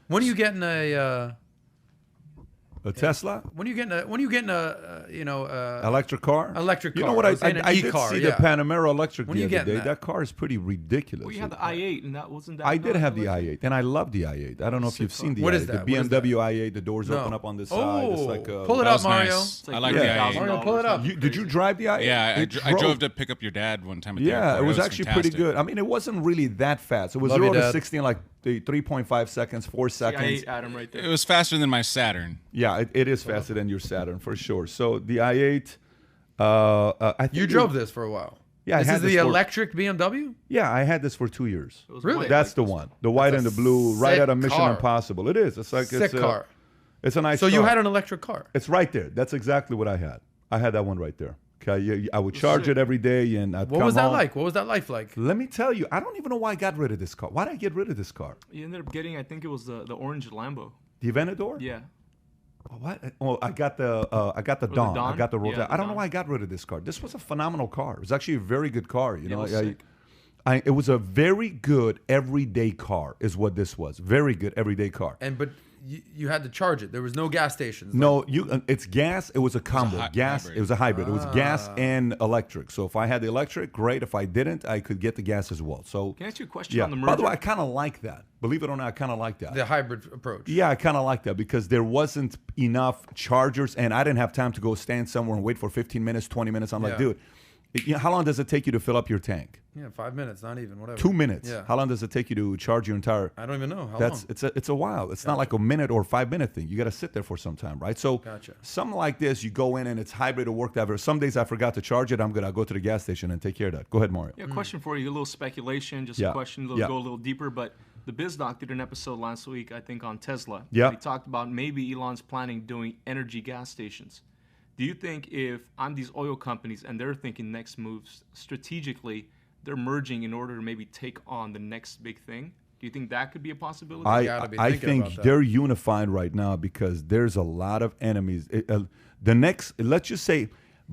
When are you getting a Tesla? When are you getting a electric car? Electric car. You know what? I did see the Panamera electric When the you other getting day. that? That car is pretty ridiculous. Well, you had the i8, and that wasn't that. I did have the i8, and I love the i8. I don't know if you've seen the What i8. is that? The What is that? BMW i8, the doors open up on the side. It's like pull it That up, was Mario. nice. like I like Yeah. the i8. Mario, pull it up. Did you drive the i8? Yeah, I drove to pick up your dad one time at the Yeah, airport. it was actually fantastic. pretty good. I mean, it wasn't really that fast. It was Love you, 0 to Dad. 60 in like 3.5 seconds, 4 seconds. i8 Adam right there. It was faster than my Saturn. Yeah, it is faster than your Saturn for sure. So the i8, I think You drove this for a while. Yeah, I This had is this the for- electric BMW? Yeah, I had this for 2 years. It was Really? white That's like the this. one, the white and the blue, right sick out of Mission car. Impossible. It is. It's like Sick car. It's a nice. So you car. had an electric car. It's right there. That's exactly what I had. I had that one right there. Okay, I would charge sick. it every day, and I'd What come was that home. like? What was that life like? Let me tell you, I don't even know why I got rid of this car. Why did I get rid of this car? You ended up getting, I think it was the orange Lambo. The Aventador? Yeah. What? Oh, I got the Dawn. I Dawn? got the Roll. Yeah, the I don't know Dawn. why I got rid of this car. This was a phenomenal car. It was actually a very good car. You Yeah, know, it was sick. it was a very good everyday car. Is what this was. Very good everyday car. But you had to charge it. There was no gas stations. No, it's gas. It was a combo. Gas. hybrid. It was a hybrid. It was gas and electric. So if I had the electric, great. If I didn't, I could get the gas as well. So Can I ask you a question yeah. on the merger? By the way, I kind of like that. Believe it or not, I kind of like that. The hybrid approach. Yeah, I kind of like that because there wasn't enough chargers, and I didn't have time to go stand somewhere and wait for 15 minutes, 20 minutes. I'm like, Yeah. dude, how long does it take you to fill up your tank? Yeah, 5 minutes, not even, whatever. 2 minutes. Yeah. How long does it take you to charge your entire? I don't even know. How That's long? it's a while. It's not like a minute or 5 minute thing. You got to sit there for some time, right? So Gotcha. something like this, you go in and it's hybrid or work that. Some days I forgot to charge it. I'm gonna go to the gas station and take care of that. Go ahead, Mario. Yeah, question for you. A little speculation, just Yeah. a question, Yeah. go a little deeper. But the BizDoc did an episode last week, I think, on Tesla. Yeah. He talked about maybe Elon's planning doing energy gas stations. Do you think if I'm these oil companies and they're thinking next moves strategically, they're merging in order to maybe take on the next big thing? Do you think that could be a possibility? gotta be I thinking think about that. they're unified right now because there's a lot of enemies. The next, let's just say,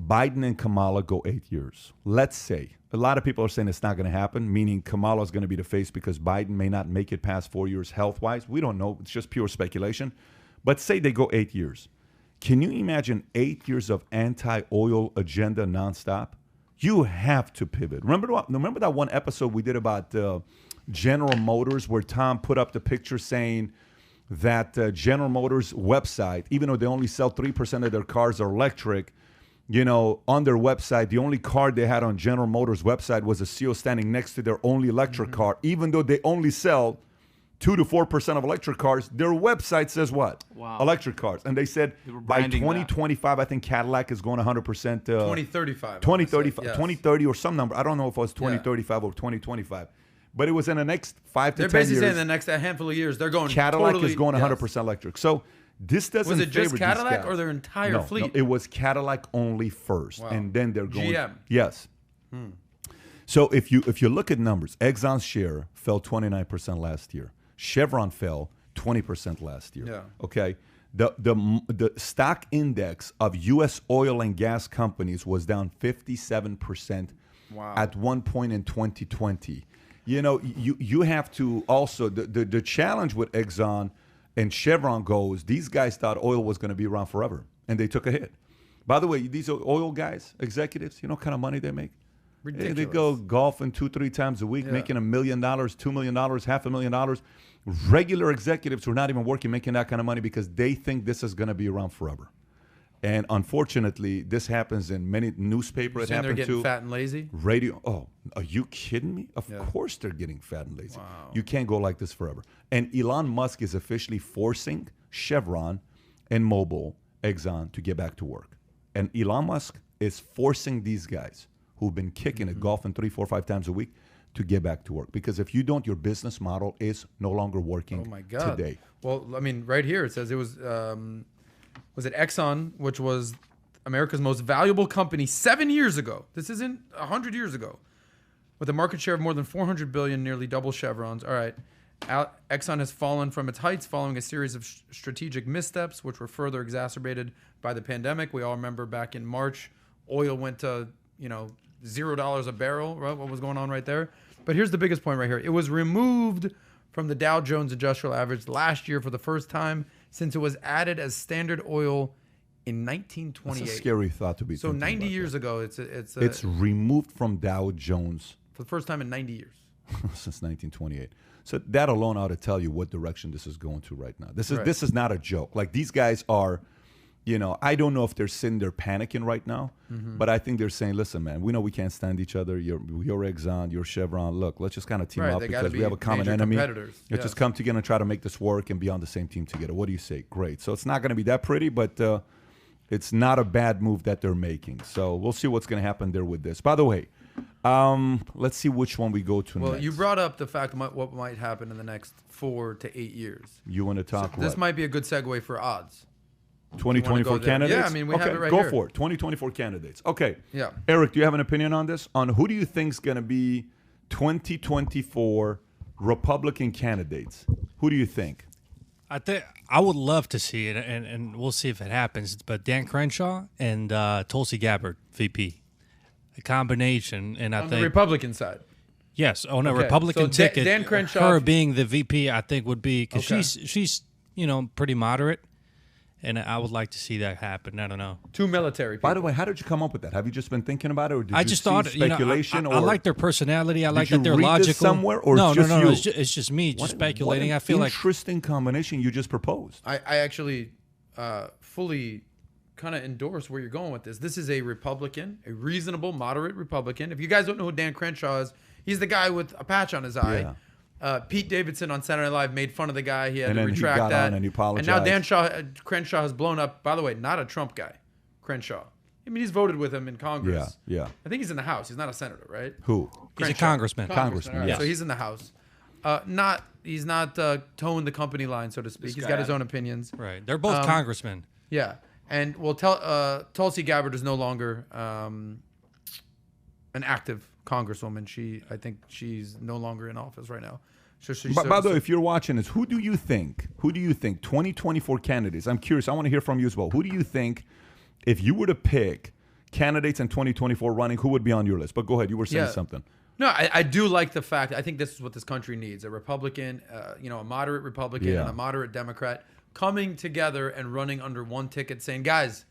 Biden and Kamala go 8 years. Let's say, a lot of people are saying it's not going to happen, meaning Kamala is going to be the face because Biden may not make it past 4 years health-wise. We don't know. It's just pure speculation. But say they go 8 years. Can you imagine 8 years of anti-oil agenda nonstop? You have to pivot. Remember that one episode we did about General Motors where Tom put up the picture saying that General Motors website, even though they only sell 3% of their cars are electric, you know, on their website, the only car they had on General Motors website was a CEO standing next to their only electric car, even though they only sell 2 to 4% of electric cars. Their website says what? Wow. Electric cars. And they said by 2025, I think Cadillac is going 100%. 2035. 2035, Yes. 2030 or some number. I don't know if it was 2035 or 2025. But it was in the next 5 to 10 years. They're basically saying the next handful of years, they're going Cadillac totally, is going 100% electric. So this doesn't Was it just favor these Cadillac guys. or their entire fleet? No, it was Cadillac only first. Wow. And then they're going. GM. Yes. So if you look at numbers, Exxon's share fell 29% last year. Chevron fell 20% last year. Yeah. Okay. The stock index of U.S. oil and gas companies was down 57% at one point in 2020. You know, you have to also, the challenge with Exxon and Chevron goes, these guys thought oil was going to be around forever, and they took a hit. By the way, these oil guys, executives, you know what kind of money they make? Ridiculous. They go golfing 2-3 times a week, making $1 million, $2 million, $500,000. Regular executives who are not even working making that kind of money because they think this is going to be around forever. And unfortunately, this happens in many newspapers. It happens they're getting to fat and lazy? radio. Oh, are you kidding me? Of course they're getting fat and lazy. You can't go like this forever. And Elon Musk is officially forcing Chevron and Mobil, Exxon, to get back to work. And Elon Musk is forcing these guys who've been kicking it, golfing 3, 4, 5 times a week, to get back to work. Because if you don't, your business model is no longer working today. Well, I mean, right here it says it was it Exxon, which was America's most valuable company 7 years ago. This isn't 100 years ago. With a market share of more than 400 billion, nearly double Chevron's. All right. Exxon has fallen from its heights following a series of strategic missteps, which were further exacerbated by the pandemic. We all remember back in March, oil went to, $0 a barrel, right? What was going on right there? But here's the biggest point right here. It was removed from the Dow Jones Industrial Average last year for the first time since it was added as Standard Oil in 1928. That's a scary thought to be. So 90 years ago, it's removed from Dow Jones for the first time in 90 years since 1928. So that alone ought to tell you what direction this is going to right now. This is not a joke. Like these guys are. I don't know if they're sitting there panicking right now, but I think they're saying, listen, man, we know we can't stand each other. You're Exxon, you're Chevron. Look, let's just kind of team up because we have a common enemy. Let's just come together and try to make this work and be on the same team together. What do you say? Great. So it's not going to be that pretty, but it's not a bad move that they're making. So we'll see what's going to happen there with this. By the way, let's see which one we go to next. Well, you brought up the fact what might happen in the next 4 to 8 years. You want to talk This might be a good segue for odds. 2024 candidates? Yeah, I mean, we have it right go here. for it. 2024 candidates. Okay. Yeah. Eric, do you have an opinion on this? On who do you think is going to be 2024 Republican candidates? Who do you think? I would love to see it, and we'll see if it happens. But Dan Crenshaw and Tulsi Gabbard, VP. A combination, and I think... On the Republican side. Yes, on a Republican ticket. Dan Crenshaw... Her being the VP, I think, would be... Because she's pretty moderate. And I would like to see that happen. I don't know. 2 military people. By the way, how did you come up with that? Have you just been thinking about it, or did I just thought speculation? I like their personality. I like that they're logical. This somewhere, or no. You? It's just me, just speculating. I feel like interesting combination you just proposed. I actually fully kind of endorse where you're going with this. This is a Republican, a reasonable, moderate Republican. If you guys don't know who Dan Crenshaw is, he's the guy with a patch on his eye. Yeah. Pete Davidson on Saturday Night Live made fun of the guy. He had to retract that. And he apologized. And now Crenshaw has blown up. By the way, not a Trump guy, Crenshaw. I mean, he's voted with him in Congress. Yeah. I think he's in the House. He's not a senator, right? Who? He's a congressman. Right. Yeah. So he's in the House. He's not towing the company line, so to speak. He's got his own opinions. Right. They're both congressmen. Yeah. And Tulsi Gabbard is no longer an active congresswoman. I think she's no longer in office right now. So by the way, if you're watching this, who do you think 2024 candidates? I'm curious. I want to hear from you as well. Who do you think, if you were to pick candidates in 2024 running, who would be on your list? But go ahead. You were saying something. No, I do like the fact. I think this is what this country needs: a Republican, a moderate Republican and a moderate Democrat coming together and running under one ticket, saying, "Guys,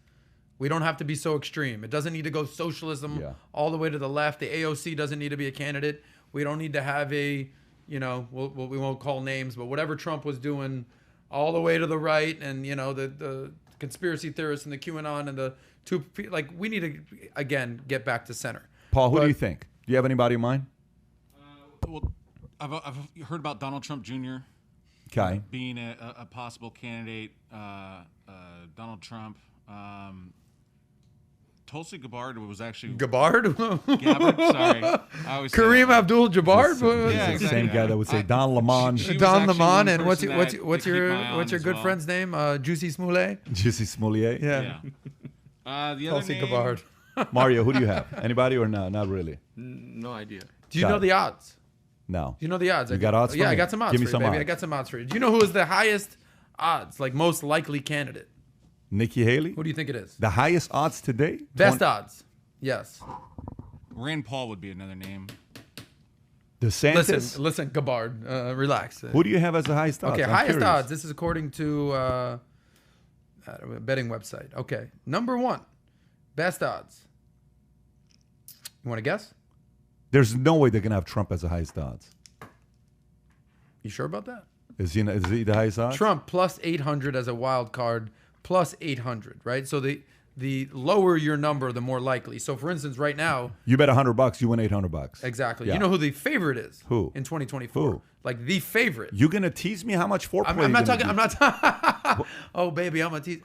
we don't have to be so extreme. It doesn't need to go socialism all the way to the left. The AOC doesn't need to be a candidate. We don't need to have a, we won't call names, but whatever Trump was doing, all the way to the right, and the conspiracy theorists and the QAnon and the two, like, we need to again get back to center." Paul, who do you think? Do you have anybody in mind? Well, I've heard about Donald Trump Jr. Being a possible candidate. Donald Trump. Tulsi Gabbard was actually Gabbard. Sorry, I always Kareem Abdul-Jabbar. Yeah, exactly. Same guy that would say Don Lemon. Don Lemon, and what's your good friend's name? Juicy Smollett. Juicy Smollett. Yeah. The other Tulsi name, Gabbard. Mario, who do you have? Anybody or no? Not really. No idea. Do you know the odds? No. Do you know the odds? You got odds for me? I got some odds Give me for some you, baby. odds. I got some odds for you. Do you know who is the highest odds, like most likely candidate? Nikki Haley? Who do you think it is? The highest odds today? Best odds. Yes. Rand Paul would be another name. DeSantis? Listen, Gabbard, relax. Who do you have as the highest odds? Okay, I'm highest curious. odds. This is according to a betting website. Okay, number one, best odds. You want to guess? There's no way they're going to have Trump as the highest odds. You sure about that? Is he the highest odds? Trump plus 800 as a wild card, plus 800, right? So the lower your number, the more likely. So for instance, right now, you bet $100, you win $800. Exactly. Yeah. You know who the favorite is? Who? In 2024. Who? Like the favorite. You're going to tease me how much foreplay I'm not talking. Oh, baby, I'm going to tease.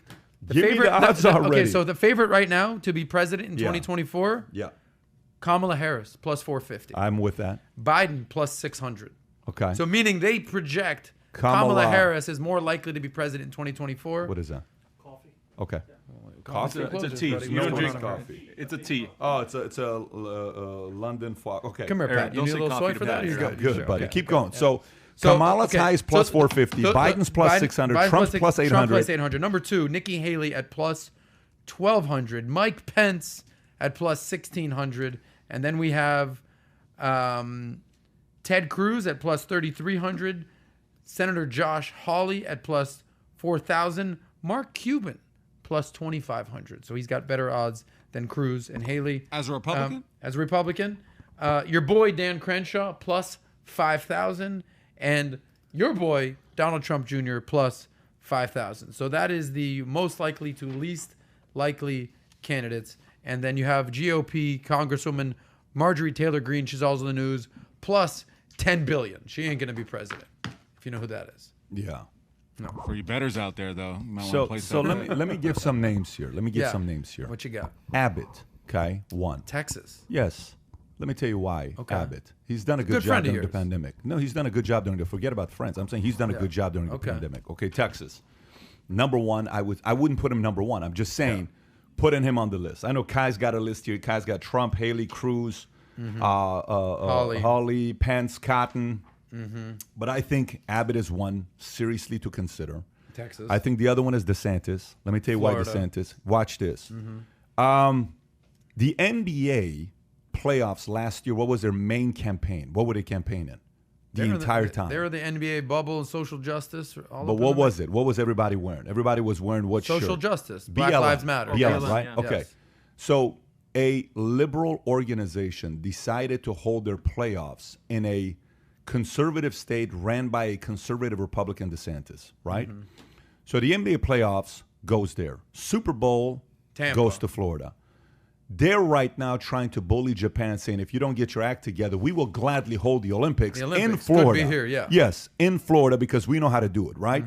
Give me the odds already. Okay, so the favorite right now to be president in 2024, Kamala Harris, plus 450. I'm with that. Biden, plus 600. Okay. So meaning they project Kamala Harris is more likely to be president in 2024. What is that? Coffee. Okay. Coffee? It's a tea. Buddy. You don't drink coffee. It's a tea. Oh, it's a London fog. Okay. Come here, Pat. Eric, You need a don't little say soy coffee for to that? Pat. You're Good, good. good, buddy. Okay. Keep going. So Kamala's high is plus 450. Biden's plus 600. Trump's plus 800. Trump plus 800. Number two, Nikki Haley at plus 1,200. Mike Pence at plus 1,600. And then we have Ted Cruz at plus 3,300. Senator Josh Hawley at plus 4,000. Mark Cuban plus 2,500. So he's got better odds than Cruz and Haley. As a Republican? As a Republican. Your boy Dan Crenshaw plus 5,000. And your boy Donald Trump Jr. plus 5,000. So that is the most likely to least likely candidates. And then you have GOP Congresswoman Marjorie Taylor Greene. She's also in the news. Plus 10 billion. She ain't going to be president. If you know who that is. Yeah. No. For you bettors out there, though, you might want to play So something. let me give some names here. Let me give some names here. What you got? Abbott, okay, one. Texas. Yes. Let me tell you why. Okay. Abbott. He's done a good Good job friend of during the yours. pandemic. No, he's done a good job during the. Forget about friends. I'm saying he's done a good job during the pandemic. Okay, Texas. Number one, I wouldn't put him number one. I'm just saying, putting him on the list. I know Kai's got a list here. Kai's got Trump, Haley, Cruz, Hawley, Pence, Cotton. But I think Abbott is one seriously to consider. Texas. I think the other one is DeSantis. Let me tell you Florida. why DeSantis. Watch this. The NBA playoffs last year, what was their main campaign? What were they campaigning? The entire time. They were the NBA bubble and social justice. But what was it? What was everybody wearing? Everybody was wearing what shirt? Social justice. Black Lives Matter. BLM, right? Yeah. Okay. Yes. So a liberal organization decided to hold their playoffs in a conservative state ran by a conservative Republican DeSantis, right? So the NBA playoffs goes there. Super Bowl Tampa. goes to Florida. They're right now trying to bully Japan, saying, if you don't get your act together, we will gladly hold the Olympics in Florida. Could be here, yeah. Yes, in Florida, because we know how to do it, right?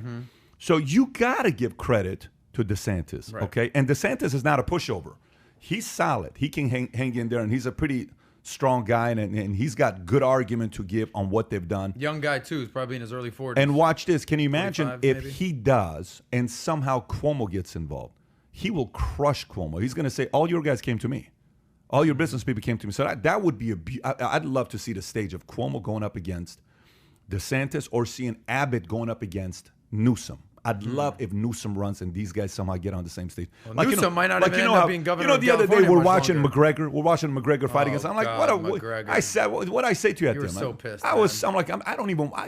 So you got to give credit to DeSantis, okay? And DeSantis is not a pushover. He's solid. He can hang in there, and he's a pretty strong guy, and he's got good argument to give on what they've done. Young guy, too. He's probably in his early 40s. And watch this. Can you imagine 45 if maybe? he does and somehow Cuomo gets involved? He will crush Cuomo. He's going to say, all your guys came to me. All your business people came to me. So that would be I'd love to see the stage of Cuomo going up against DeSantis or seeing Abbott going up against Newsom. I'd love if Newsom runs and these guys somehow get on the same stage. Well, Newsom might not even end up being governor of California. The other day we're watching McGregor fight against. I'm like, McGregor. I said, what I say to you at the end? You were so pissed. I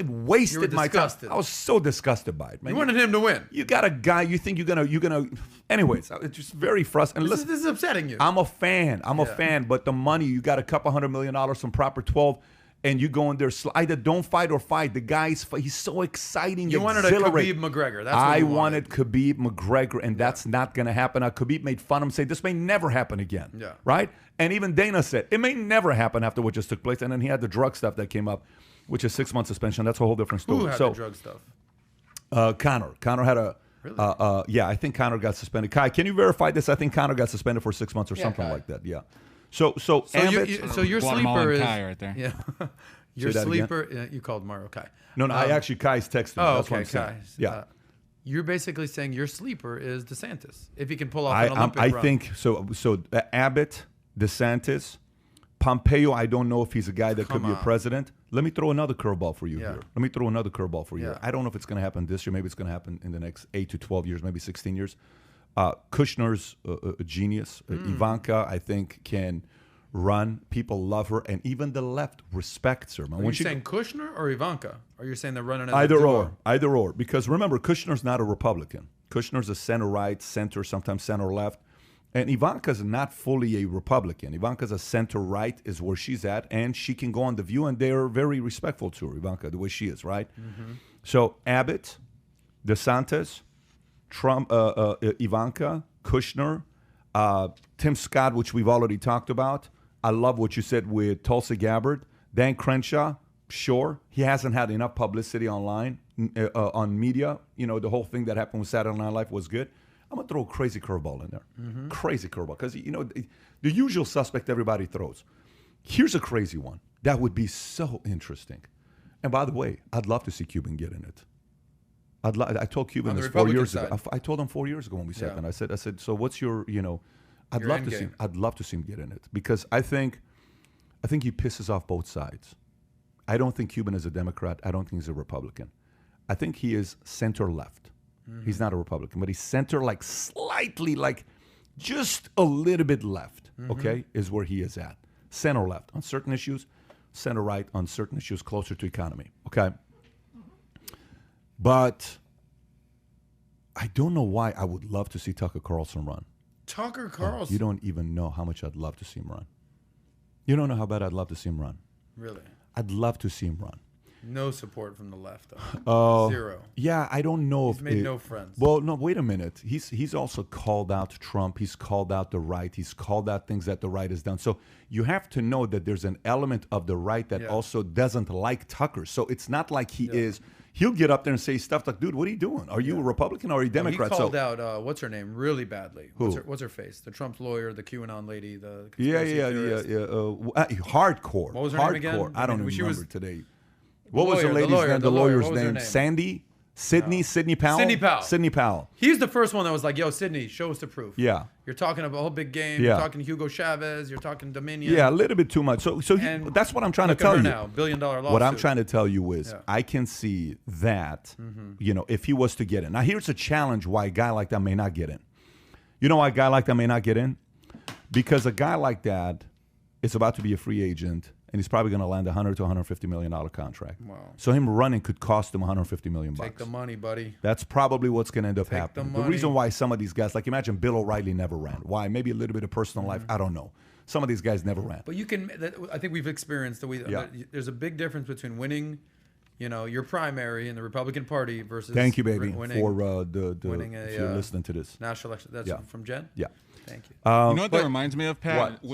wasted my time. I was so disgusted by it, man. You wanted him to win. You got a guy. You think you're gonna. Anyways, it's just very frustrating. This is upsetting you. I'm a fan. I'm a fan, but the money, you got a couple $100 million from Proper 12. And you go in there, either don't fight or fight. The guy's he's so exciting. You wanted a Khabib McGregor. That's what I wanted Khabib McGregor, and that's not going to happen. Now, Khabib made fun of him, say this may never happen again. Yeah. Right? And even Dana said it may never happen after what just took place. And then he had the drug stuff that came up, which is 6-month suspension. That's a whole different story. Who had the drug stuff? Conor. Conor had a. Really? Yeah, I think Conor got suspended. Kai, can you verify this? I think Conor got suspended for 6 months or something like that. Yeah. So your sleeper is Kai right there. Yeah. Your sleeper. You called Mario Kai. No, I actually Kai's texted me. That's what I'm saying. Kai. Yeah. You're basically saying your sleeper is DeSantis if he can pull off an Olympic run. I think so. So Abbott, DeSantis, Pompeo. I don't know if he's a guy that could be a president. Let me throw another curveball for you here. Let me throw another curveball for you. Here. I don't know if it's going to happen this year. Maybe it's going to happen in the next 8 to 12 years, maybe 16 years. Kushner's a genius. Ivanka, I think, can run. People love her, and even the left respects her. Are you saying Kushner or Ivanka? Or you're saying they're running as either or? Because remember, Kushner's not a Republican. Kushner's a center-right, center, sometimes center-left. And Ivanka's not fully a Republican. Ivanka's a center-right is where she's at, and she can go on The View, and they're very respectful to her, Ivanka, the way she is, right? So Abbott, DeSantis, Trump, Ivanka, Kushner, Tim Scott, which we've already talked about. I love what you said with Tulsi Gabbard. Dan Crenshaw, sure. He hasn't had enough publicity online, on media. You know, the whole thing that happened with Saturday Night Live was good. I'm going to throw a crazy curveball in there. Crazy curveball. Because, you know, the usual suspect everybody throws. Here's a crazy one. That would be so interesting. And by the way, I'd love to see Cuban get in it. I told Cuban this 4 years ago. I told him 4 years ago when we sat down. I said, so what's your, you know, I'd love to see him get in it because I think he pisses off both sides. I don't think Cuban is a Democrat. I don't think he's a Republican. I think he is center left. He's not a Republican, but he's center, like slightly, like just a little bit left. Okay, is where he is at. Center left on certain issues, center right on certain issues closer to economy. Okay, but I don't know why I would love to see Tucker Carlson run. Tucker Carlson. You don't even know how much I'd love to see him run. You don't know how bad I'd love to see him run. Really? I'd love to see him run. No support from the left, though. Zero. Yeah, I don't know. He's made no friends. Well, no, wait a minute. He's also called out Trump. He's called out the right. He's called out things that the right has done. So you have to know that there's an element of the right that also doesn't like Tucker. So it's not like he is. He'll get up there and say stuff like, dude, what are you doing? Are you a Republican or are you a Democrat? He called out, what's her name, really badly. Who? What's her face? The Trump lawyer, the QAnon lady, the Yeah. Hardcore. What was her name again? I don't even remember today. What was the lady's name? The lawyer's name? Sandy? Sidney Powell? Sidney Powell. He's the first one that was like, yo, Sidney, show us the proof. Yeah. You're talking about a whole big game. You're talking Hugo Chavez. You're talking Dominion. Yeah, a little bit too much. So that's what I'm trying to tell you. Now, $1 billion lawsuit. What I'm trying to tell you is I can see that, you know, if he was to get in. Now, here's a challenge why a guy like that may not get in. You know why a guy like that may not get in? Because a guy like that is about to be a free agent, and he's probably going to land a $100 to $150 million contract. Wow. So him running could cost him $150 million. Take the money, buddy. That's probably what's going to end up happening. The reason why some of these guys, like imagine Bill O'Reilly never ran. Why? Maybe a little bit of personal life. I don't know. Some of these guys never ran. But you can, I think we've experienced there's a big difference between winning, you know, your primary in the Republican Party versus Thank you, baby, winning, for winning if you're listening to this. National election. That's from Jen? Yeah. Thank you. You know what that reminds me of, Pat,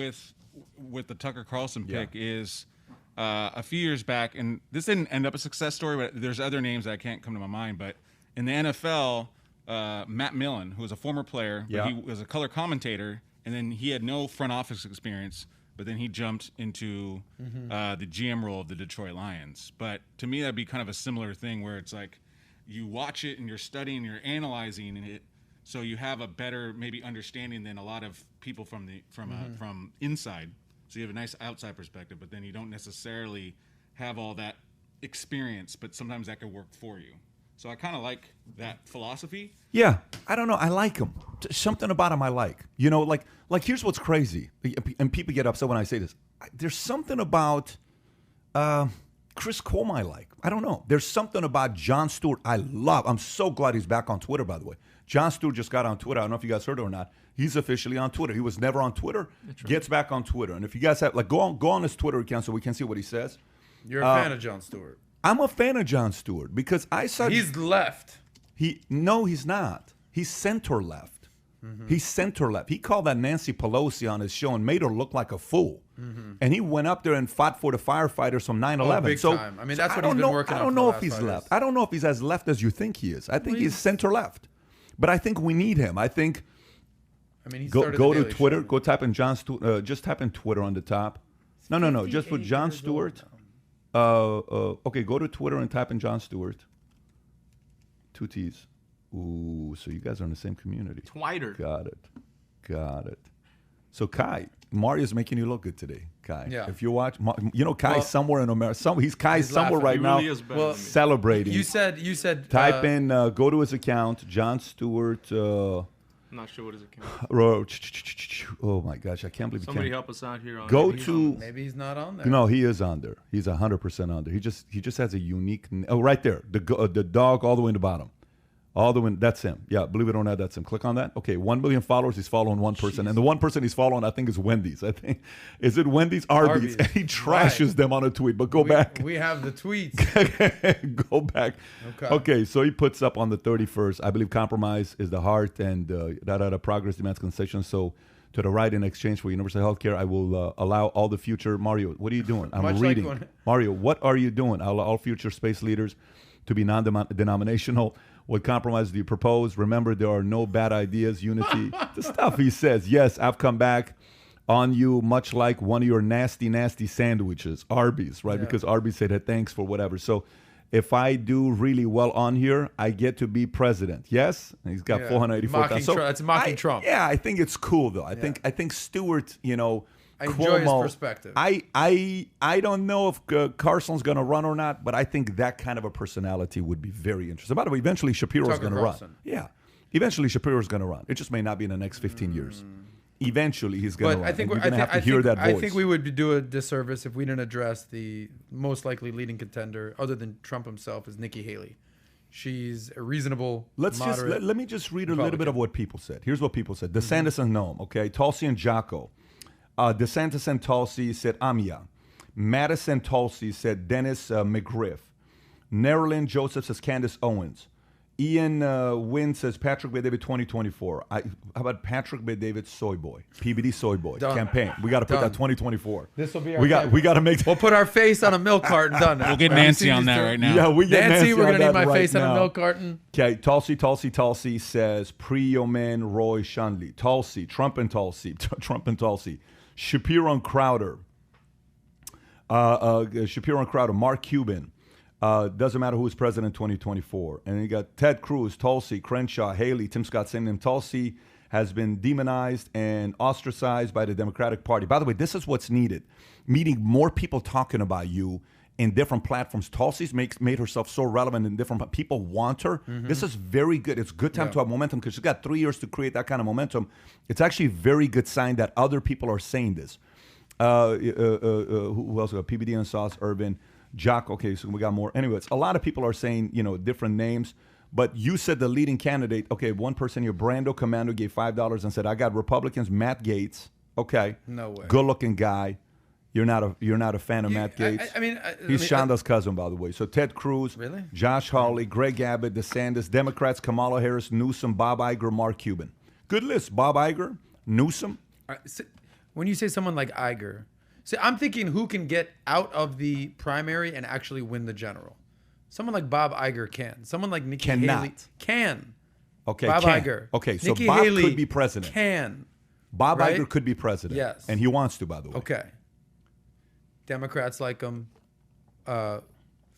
with the Tucker Carlson pick is a few years back, and this didn't end up a success story, but there's other names that I can't come to my mind, but in the NFL, Matt Millen, who was a former player, but he was a color commentator, and then he had no front office experience, but then he jumped into the GM role of the Detroit Lions. But to me, that'd be kind of a similar thing where it's like you watch it and you're studying, you're analyzing it, so you have a better maybe understanding than a lot of people from inside. So you have a nice outside perspective, but then you don't necessarily have all that experience, but sometimes that could work for you. So I kind of like that philosophy. Yeah, I don't know. I like him. Something about him I like. You know, like here's what's crazy, and people get upset when I say this. There's something about Chris Cuomo I like. I don't know. There's something about Jon Stewart I love. I'm so glad he's back on Twitter, by the way. Jon Stewart just got on Twitter. I don't know if you guys heard it or not. He's officially on Twitter. He was never on Twitter. Gets back on Twitter. And if you guys have, go on his Twitter account so we can see what he says. You're a fan of Jon Stewart. I'm a fan of Jon Stewart because I saw he's left. No, he's not. He's center left. Mm-hmm. He's center left. He called that Nancy Pelosi on his show and made her look like a fool. Mm-hmm. And he went up there and fought for the firefighters from 9/11. Big time. I mean, that's what he's been working on. I don't know if he's left. I don't know if he's as left as you think he is. I think he's center left. But I think we need him. I think. I mean, go to Twitter. Go type in Jon Stewart. Just type in Twitter on the top. No. Just put Jon Stewart. Okay, go to Twitter and type in Jon Stewart. 2 T's. Ooh, so you guys are in the same community. Twitter. Got it. So Kai, Mario's making you look good today, Kai. Yeah. If you watch, Kai's somewhere in America. He's somewhere right now celebrating. You said. Type in. Go to his account, Jon Stewart. I'm not sure what his account. Oh my gosh, I can't believe somebody help us out here. Maybe he's not on there. No, he is on there. He's 100% on there. He just has a unique. Oh, right there, the dog all the way in the bottom. All the way, that's him. Yeah, believe it or not, that's him. Click on that. Okay, 1 million followers. He's following one person. And the one person he's following, I think, is Wendy's. I think. Is it Wendy's? Arby's. And he trashes them on a tweet. But go back. We have the tweets. Go back. Okay, so he puts up on the 31st, I believe compromise is the heart and progress demands concessions. So to the right in exchange for universal health care, I will allow all the future. Mario, what are you doing? I'm reading. Mario, what are you doing? I'll allow all future space leaders to be non-denominational. What compromise do you propose? Remember, there are no bad ideas, unity. The stuff he says. Yes, I've come back on you much like one of your nasty, nasty sandwiches, Arby's, right? Yeah. Because Arby's said, hey, thanks for whatever. So if I do really well on here, I get to be president. Yes? And he's got 484,000. So that's mocking Trump. Yeah, I think it's cool, though. I think Stewart, I enjoy his perspective. I don't know if Carson's going to run or not, but I think that kind of a personality would be very interesting. By the way, eventually Shapiro's going to run. Yeah. Eventually Shapiro's going to run. It just may not be in the next 15 years. Eventually he's going to run. I think we're going to have to hear that voice. I think we would do a disservice if we didn't address the most likely leading contender, other than Trump himself, is Nikki Haley. She's a reasonable, moderate let me just read a little bit of what people said. Here's what people said. DeSantis and Noam, okay? Tulsi and Jocko. DeSantis and Tulsi said Amia. Madison Tulsi said Dennis McGriff. Nerlin Joseph says Candace Owens. Ian Wynn says Patrick Bet-David 2024. How about Patrick Bet-David Soy Boy? PBD Soy Boy campaign. We got to put that 2024. This will be our we got to make. We'll put our face on a milk carton. Done. We'll get Nancy on that right now. Yeah, we get Nancy. We're gonna need my right face now. on a milk carton. Okay, Tulsi says Priyoman Roy Shanley. Tulsi, Trump and Tulsi. Shapiro and Crowder. Mark Cuban. Doesn't matter who is president in 2024. And you got Ted Cruz, Tulsi, Crenshaw, Haley, Tim Scott, same name. Tulsi has been demonized and ostracized by the Democratic Party. By the way, this is what's needed. Meeting more people talking about you in different platforms. Tulsi's made herself so relevant in different people want her. Mm-hmm. This is very good. It's a good time to have momentum because she's got 3 years to create that kind of momentum. It's actually a very good sign that other people are saying this. Who else? PBD and Sauce, Urban, Jock. Okay, so we got more. Anyways, a lot of people are saying, different names. But you said the leading candidate. Okay, one person, your Brando Commando, gave $5 and said, I got Republicans, Matt Gaetz. Okay. No way. Good looking guy. You're not a fan of Matt Gaetz. He's Shonda's cousin, by the way. So Ted Cruz, really? Josh Hawley, Greg Abbott, DeSantis, Democrats, Kamala Harris, Newsom, Bob Iger, Mark Cuban. Good list. Bob Iger, Newsom. When you say someone like Iger, I'm thinking who can get out of the primary and actually win the general. Someone like Bob Iger can. Someone like Nikki Haley can. Okay, Bob Iger. Okay, so Nikki Bob Haley could be president. Can. Bob Iger could be president. Yes. And he wants to, by the way. Okay. Democrats like him.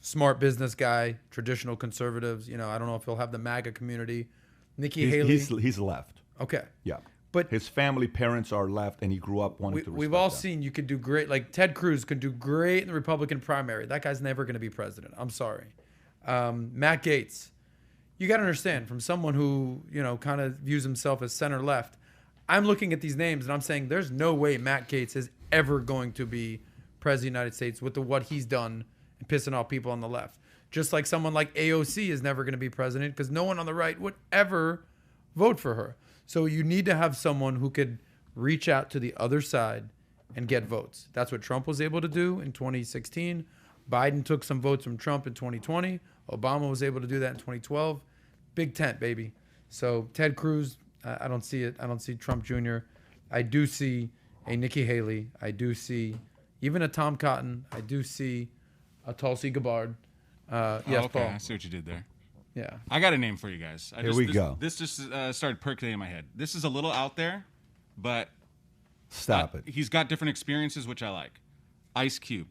Smart business guy. Traditional conservatives. I don't know if he'll have the MAGA community. Nikki Haley. He's left. Okay. Yeah. But his family, parents are left, and he grew up wanting to respect We've all that. seen you could do great. Like Ted Cruz could do great in the Republican primary. That guy's never going to be president. I'm sorry. Matt Gaetz. you got to understand, from someone who, kind of views himself as center left, I'm looking at these names and I'm saying there's no way Matt Gaetz is ever going to be president of the United States with what he's done and pissing off people on the left. Just like someone like AOC is never going to be president because no one on the right would ever vote for her. So you need to have someone who could reach out to the other side and get votes. That's what Trump was able to do in 2016. Biden took some votes from Trump in 2020. Obama was able to do that in 2012. Big tent, baby. So Ted Cruz, I don't see it. I don't see Trump Jr. I do see a Nikki Haley. I do see even a Tom Cotton. I do see a Tulsi Gabbard. Yes, okay. Paul. I see what you did there. Yeah. I got a name for you guys. Here we go. This just started percolating in my head. This is a little out there, but stop it. He's got different experiences, which I like. Ice Cube.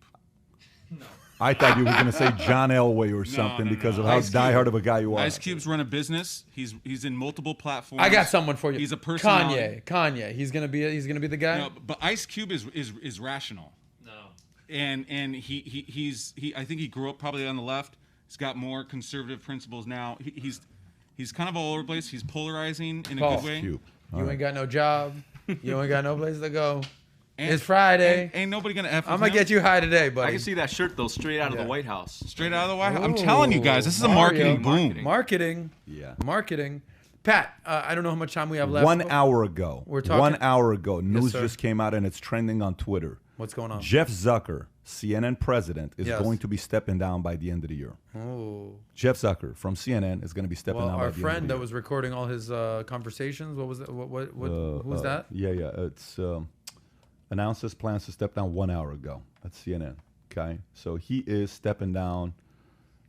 No. I thought you were going to say John Elway or something because of how diehard of a guy you are. Ice Cube's run a business. He's in multiple platforms. I got someone for you. He's a personality. Kanye. He's gonna be the guy. No, but Ice Cube is rational. No. And he's I think he grew up probably on the left. He's got more conservative principles now. He's kind of all over the place. He's polarizing in a good way. Cube. You ain't got no job. You ain't got no place to go. It's Friday. Ain't nobody gonna F with I'm gonna get you high today, buddy. I can see that shirt though, straight out of the White House. Straight out of the White House. I'm telling you guys, this is a marketing boom. Marketing. Yeah. Marketing. Pat, I don't know how much time we have left. 1 hour ago. We're talking. 1 hour ago, news sir. just came out and it's trending on Twitter. What's going on? Jeff Zucker, CNN president, is Yes. going to be stepping down by the end of the year. Oh. Jeff Zucker from CNN is going to be stepping down by the end of the year. Our friend that was recording all his conversations, what was it? Who's that? Yeah. It's announced his plans to step down 1 hour ago at CNN. Okay, so he is stepping down.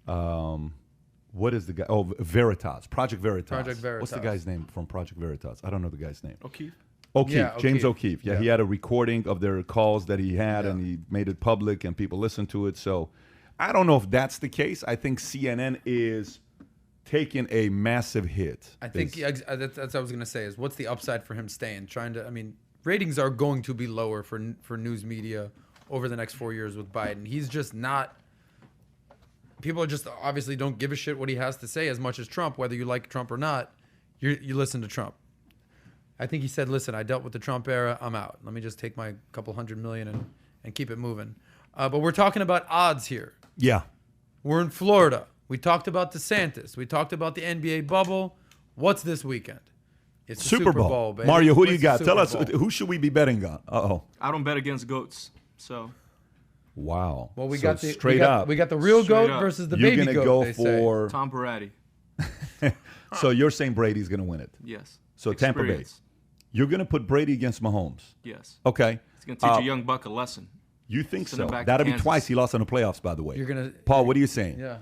What is the guy? Oh, Veritas, Project Veritas. Project Veritas. What's the guy's name from Project Veritas? I don't know the guy's name. O'Keefe. Yeah, James O'Keefe. O'Keefe. Yeah, he had a recording of their calls that he had, and he made it public, and people listened to it. So I don't know if that's the case. I think CNN is taking a massive hit. I think that's what I was going to say is what's the upside for him staying? Ratings are going to be lower for news media over the next 4 years with Biden. He's just not. People are just obviously don't give a shit what he has to say as much as Trump, whether you like Trump or not. You listen to Trump. I think he said, listen, I dealt with the Trump era. I'm out. Let me just take my couple $100 million and keep it moving. But we're talking about odds here. Yeah. We're in Florida. We talked about DeSantis. We talked about the NBA bubble. What's this weekend? It's the Super Bowl, baby. Mario, who do you What's got? the Tell Super us, Bowl? who should we be betting on? Uh-oh. I don't bet against goats, so. Wow. Well, we So got the straight up. We got the real Straight goat up. versus the You're baby gonna goat. go they say. for. Tom Brady. So you're saying Brady's going to win it? Yes. So Tampa Bay. Experience. You're going to put Brady against Mahomes? Yes. Okay. He's going to teach a young buck a lesson. You think Send him so? back to That'll be Kansas. twice he lost in the playoffs, by the way. You're gonna Paul, what are you saying? Yeah.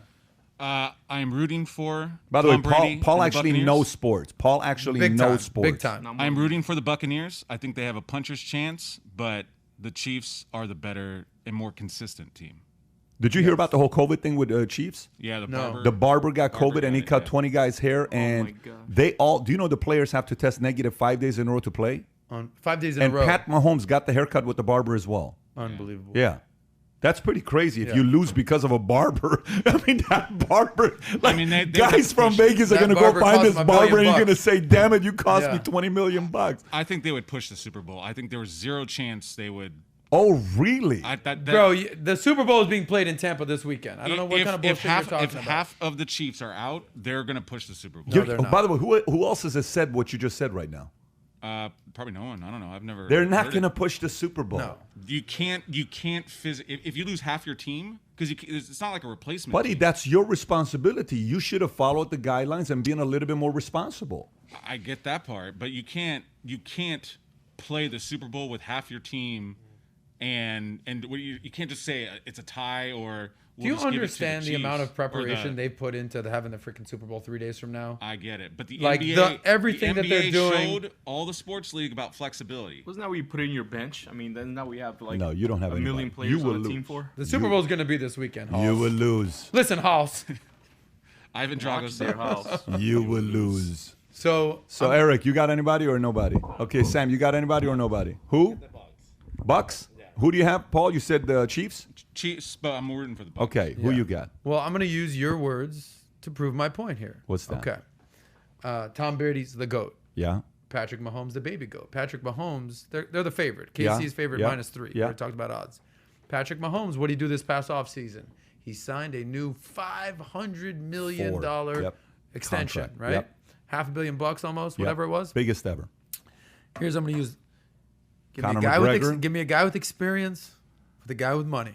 I'm rooting for. By the way, Tom Brady Paul and the actually Buccaneers. knows sports. Paul actually Big knows time. sports. Big time. Not I'm more. rooting for the Buccaneers. I think they have a puncher's chance, but the Chiefs are the better and more consistent team. Did you hear about the whole COVID thing with Chiefs? Yeah, the No. barber. The barber got Barber COVID and he got it, cut yeah. 20 guys' hair, my and God. they all. Do you know the players have to test negative 5 days in a row to play? On 5 days in And a row. Pat Mahomes got the haircut with the barber as well. Unbelievable. Yeah. That's pretty crazy if Yeah. you lose because of a barber. I mean, that barber, like, they guys from Vegas are That going to go barber find cost this him $1 barber and million you're going to bucks. say, damn it, you cost Yeah. me $20 million. I think they would push the Super Bowl. I think there was zero chance they would. Oh, really? Bro, the Super Bowl is being played in Tampa this weekend. I don't know what kind of bullshit you're talking if about. half of the Chiefs are out, they're going to push the Super Bowl. No, they're not. By the way, who else has said what you just said right now? Probably no one. I don't know. I've never. They're not heard going to it. push the Super Bowl. No. You can't if you lose half your team because it's not like a replacement. Buddy, team. that's your responsibility. You should have followed the guidelines and been a little bit more responsible. I get that part, but you can't play the Super Bowl with half your team, and you can't just say it's a tie or. Do you we'll just give it to understand the Chiefs amount of or preparation they've put into having the freaking Super Bowl 3 days from now? I get it, but the Like, NBA, everything the that they're NBA doing- showed all the sports league about flexibility. Wasn't that what you put in your bench? I mean, then now we have like No, you don't have a anybody. million You players will on a team lose. for. The Super Bowl is going to be this weekend, Hoss. You will lose. Listen, Hoss. Ivan Watch Drago's their house. You will lose. So Eric, you got anybody or nobody? Okay, Sam, you got anybody or nobody? Who? Bucks? Who do you have, Paul? You said the Chiefs? Chiefs, but I'm rooting for the Bucs. Okay, who Yeah. you got? Well, I'm going to use your words to prove my point here. What's that? Okay. Tom Brady's the GOAT. Yeah. Patrick Mahomes, the baby GOAT. Patrick Mahomes, they're the favorite. KC's favorite -3. Yeah. We talked about odds. Patrick Mahomes, what did he do this past offseason? He signed a new $500 million extension, contract. right? Yep. $500 million almost, whatever it was. Biggest ever. Here's I'm going to use. Give Conor me McGregor. give me a guy with experience, with a guy with money.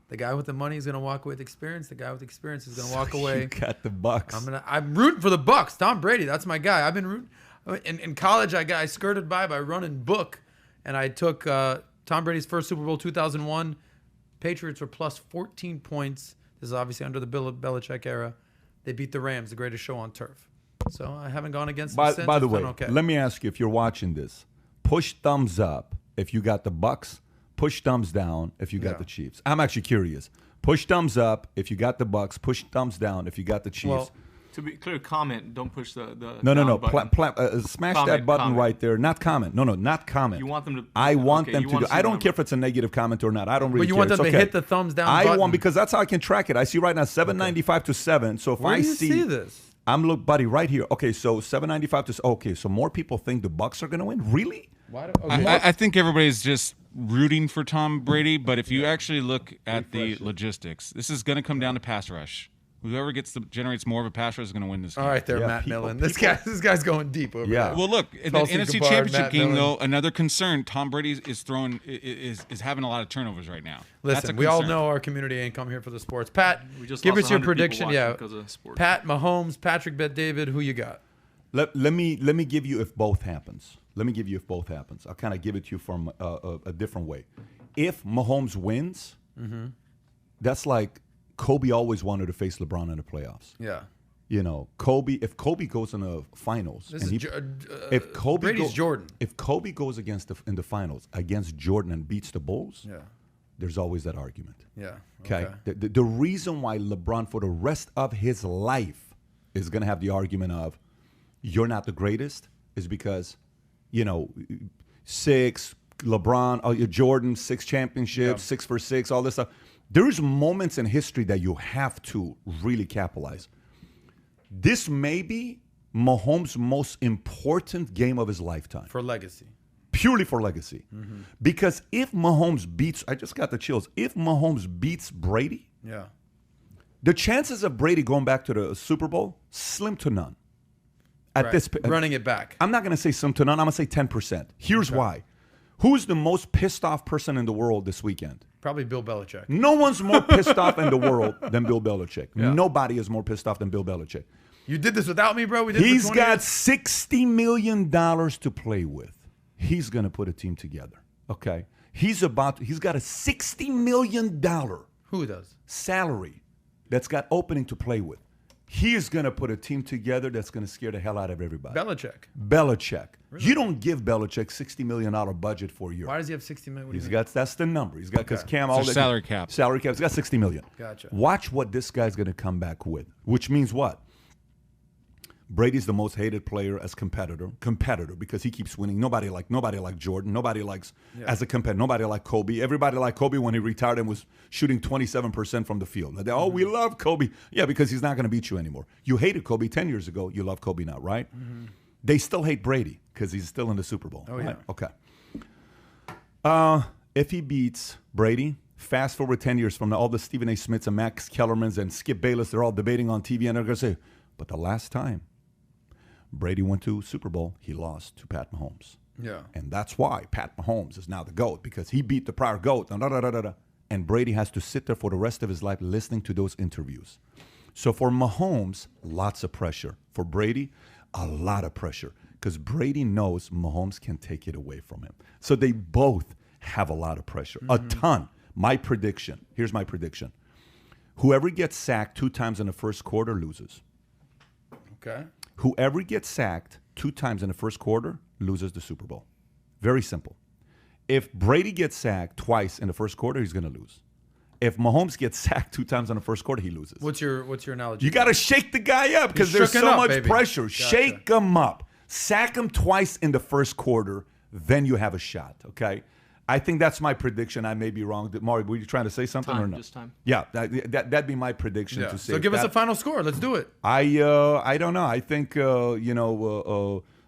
The guy with the money is going to walk away with experience. The guy with experience is going to walk away. You got the Bucks. I'm rooting for the Bucks. Tom Brady, that's my guy. I've been rooting. In college, I skirted by running book, and I took Tom Brady's first Super Bowl 2001. Patriots were plus 14 points. This is obviously under the Belichick era. They beat the Rams, the greatest show on turf. So I haven't gone against them since. By the way, okay. let me ask you, if you're watching this, push thumbs up if you got the Bucks. Push thumbs down if you got the Chiefs. I'm actually curious. Push thumbs up if you got the Bucks. Push thumbs down if you got the Chiefs. Well, to be clear, comment. Don't push the No. button. Smash Comment, that button comment. right there. Not comment. No, not comment. You want them to. I want okay, them you to want do. to see I the don't number. care if it's a negative comment or not. I don't really But you care. want them It's to okay. hit the thumbs down I button. want, because that's how I can track it. I see right now 795 to 7. So if Where I do you see this? I'm look, buddy, right here. Okay, so 795 to. Okay, so more people think the Bucks are going to win. Really? I think everybody's just rooting for Tom Brady, but if you actually look at the logistics, this is going to come down to pass rush. Whoever generates more of a pass rush is going to win this game. All right, there, Yeah, Matt people- Millen. This guy's going deep over Yeah. there. Well, look, in the Tulsi NFC Gabbard, Championship Matt game, Millen. though, another concern: Tom Brady is having a lot of turnovers right now. That's a Listen, we all concern. know our community ain't come here for the sports. Pat, We just give lost us your 100 people prediction. watching Yeah, because of sports. Pat Mahomes, Patrick Bet David. Who you got? Let me give you if both happens. Let me give you if both happens. I'll kind of give it to you from a different way. If Mahomes wins, that's like Kobe always wanted to face LeBron in the playoffs. Yeah. You know, if Kobe goes in the finals, This and is if Kobe Brady's Jordan. If Kobe goes in the finals against Jordan and beats the Bulls, Yeah. there's always that argument. Yeah. Okay. The reason why LeBron for the rest of his life is going to have the argument of you're not the greatest is because, you know, 6 LeBron, Jordan, 6 championships, 6 for 6, all this stuff. There's moments in history that you have to really capitalize. This may be Mahomes' most important game of his lifetime. For legacy. Purely for legacy. Because if Mahomes beats, I just got the chills, if Mahomes beats Brady, Yeah. the chances of Brady going back to the Super Bowl, slim to none. At this, running it back. I'm not going to say slim to none. I'm going to say 10%. Here's why. Who's the most pissed off person in the world this weekend? Probably Bill Belichick. No one's more pissed off in the world than Bill Belichick. Yeah. Nobody is more pissed off than Bill Belichick. You did this without me, bro. We did. He's this for 20 got years? $60 million to play with. He's going to put a team together. Okay. He's got a $60 million Who does? salary that's got opening to play with. He is going to put a team together that's going to scare the hell out of everybody. Belichick. Really? You don't give Belichick $60 million budget for a year. Why does he have 60 million? What do you He's mean? got, that's the number. He's got, because Okay. Cam, It's all their that. salary cap. Salary cap. He's got $60 million. Gotcha. Watch what this guy's going to come back with, which means what? Brady's the most hated player as competitor because he keeps winning. Nobody like Jordan. Nobody likes as a competitor. Nobody like Kobe. Everybody liked Kobe when he retired and was shooting 27% from the field. Like, we love Kobe. Yeah, because he's not going to beat you anymore. You hated Kobe 10 years ago. You love Kobe now, right? They still hate Brady because he's still in the Super Bowl. Oh, right? yeah. Okay. If he beats Brady, fast forward 10 years from now, all the Stephen A. Smiths and Max Kellermans and Skip Bayless, they're all debating on TV, and they're going to say, but the last time Brady went to Super Bowl, he lost to Pat Mahomes. Yeah. And that's why Pat Mahomes is now the GOAT, because he beat the prior GOAT. And Brady has to sit there for the rest of his life listening to those interviews. So for Mahomes, lots of pressure. For Brady, a lot of pressure, because Brady knows Mahomes can take it away from him. So they both have a lot of pressure, a ton. My prediction, here's my prediction. Whoever gets sacked 2 times in the first quarter loses. Okay. Whoever gets sacked 2 times in the first quarter loses the Super Bowl. Very simple. If Brady gets sacked twice in the first quarter, he's going to lose. If Mahomes gets sacked 2 times in the first quarter, he loses. What's your analogy? You got to shake the guy up because there's shook so him up, much baby. pressure. Gotcha. Shake him up. Sack him twice in the first quarter, then you have a shot, okay? I think that's my prediction. I may be wrong. Mario, were you trying to say something or no? Just time. Yeah, that'd be my prediction to say. So give us a final score. Let's do it. I don't know. I think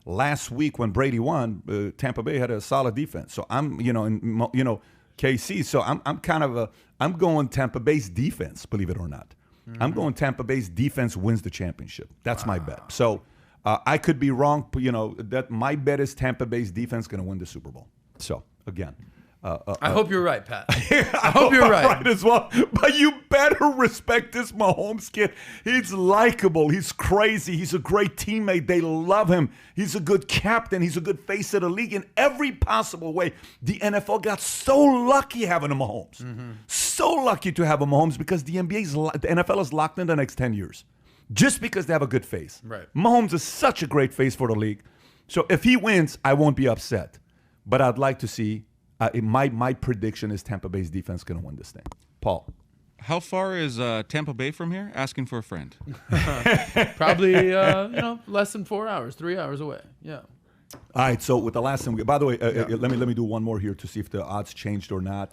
last week when Brady won, Tampa Bay had a solid defense. So I'm KC. So I'm going Tampa Bay's defense. Believe it or not, I'm going Tampa Bay's defense wins the championship. That's my bet. So I could be wrong. But, that my bet is Tampa Bay's defense going to win the Super Bowl. So again. I hope you're right, Pat. I hope you're right as well. But you better respect this Mahomes kid. He's likable. He's crazy. He's a great teammate. They love him. He's a good captain. He's a good face of the league in every possible way. The NFL got so lucky having a Mahomes. So lucky to have a Mahomes because the NFL is locked in the next 10 years. Just because they have a good face. Right. Mahomes is such a great face for the league. So if he wins, I won't be upset. But I'd like to see. My prediction is Tampa Bay's defense going to win this thing. Paul. How far is Tampa Bay from here? Asking for a friend. Probably, less than 4 hours, 3 hours away. Yeah. All right. So with the last thing, by the way, let me do one more here to see if the odds changed or not.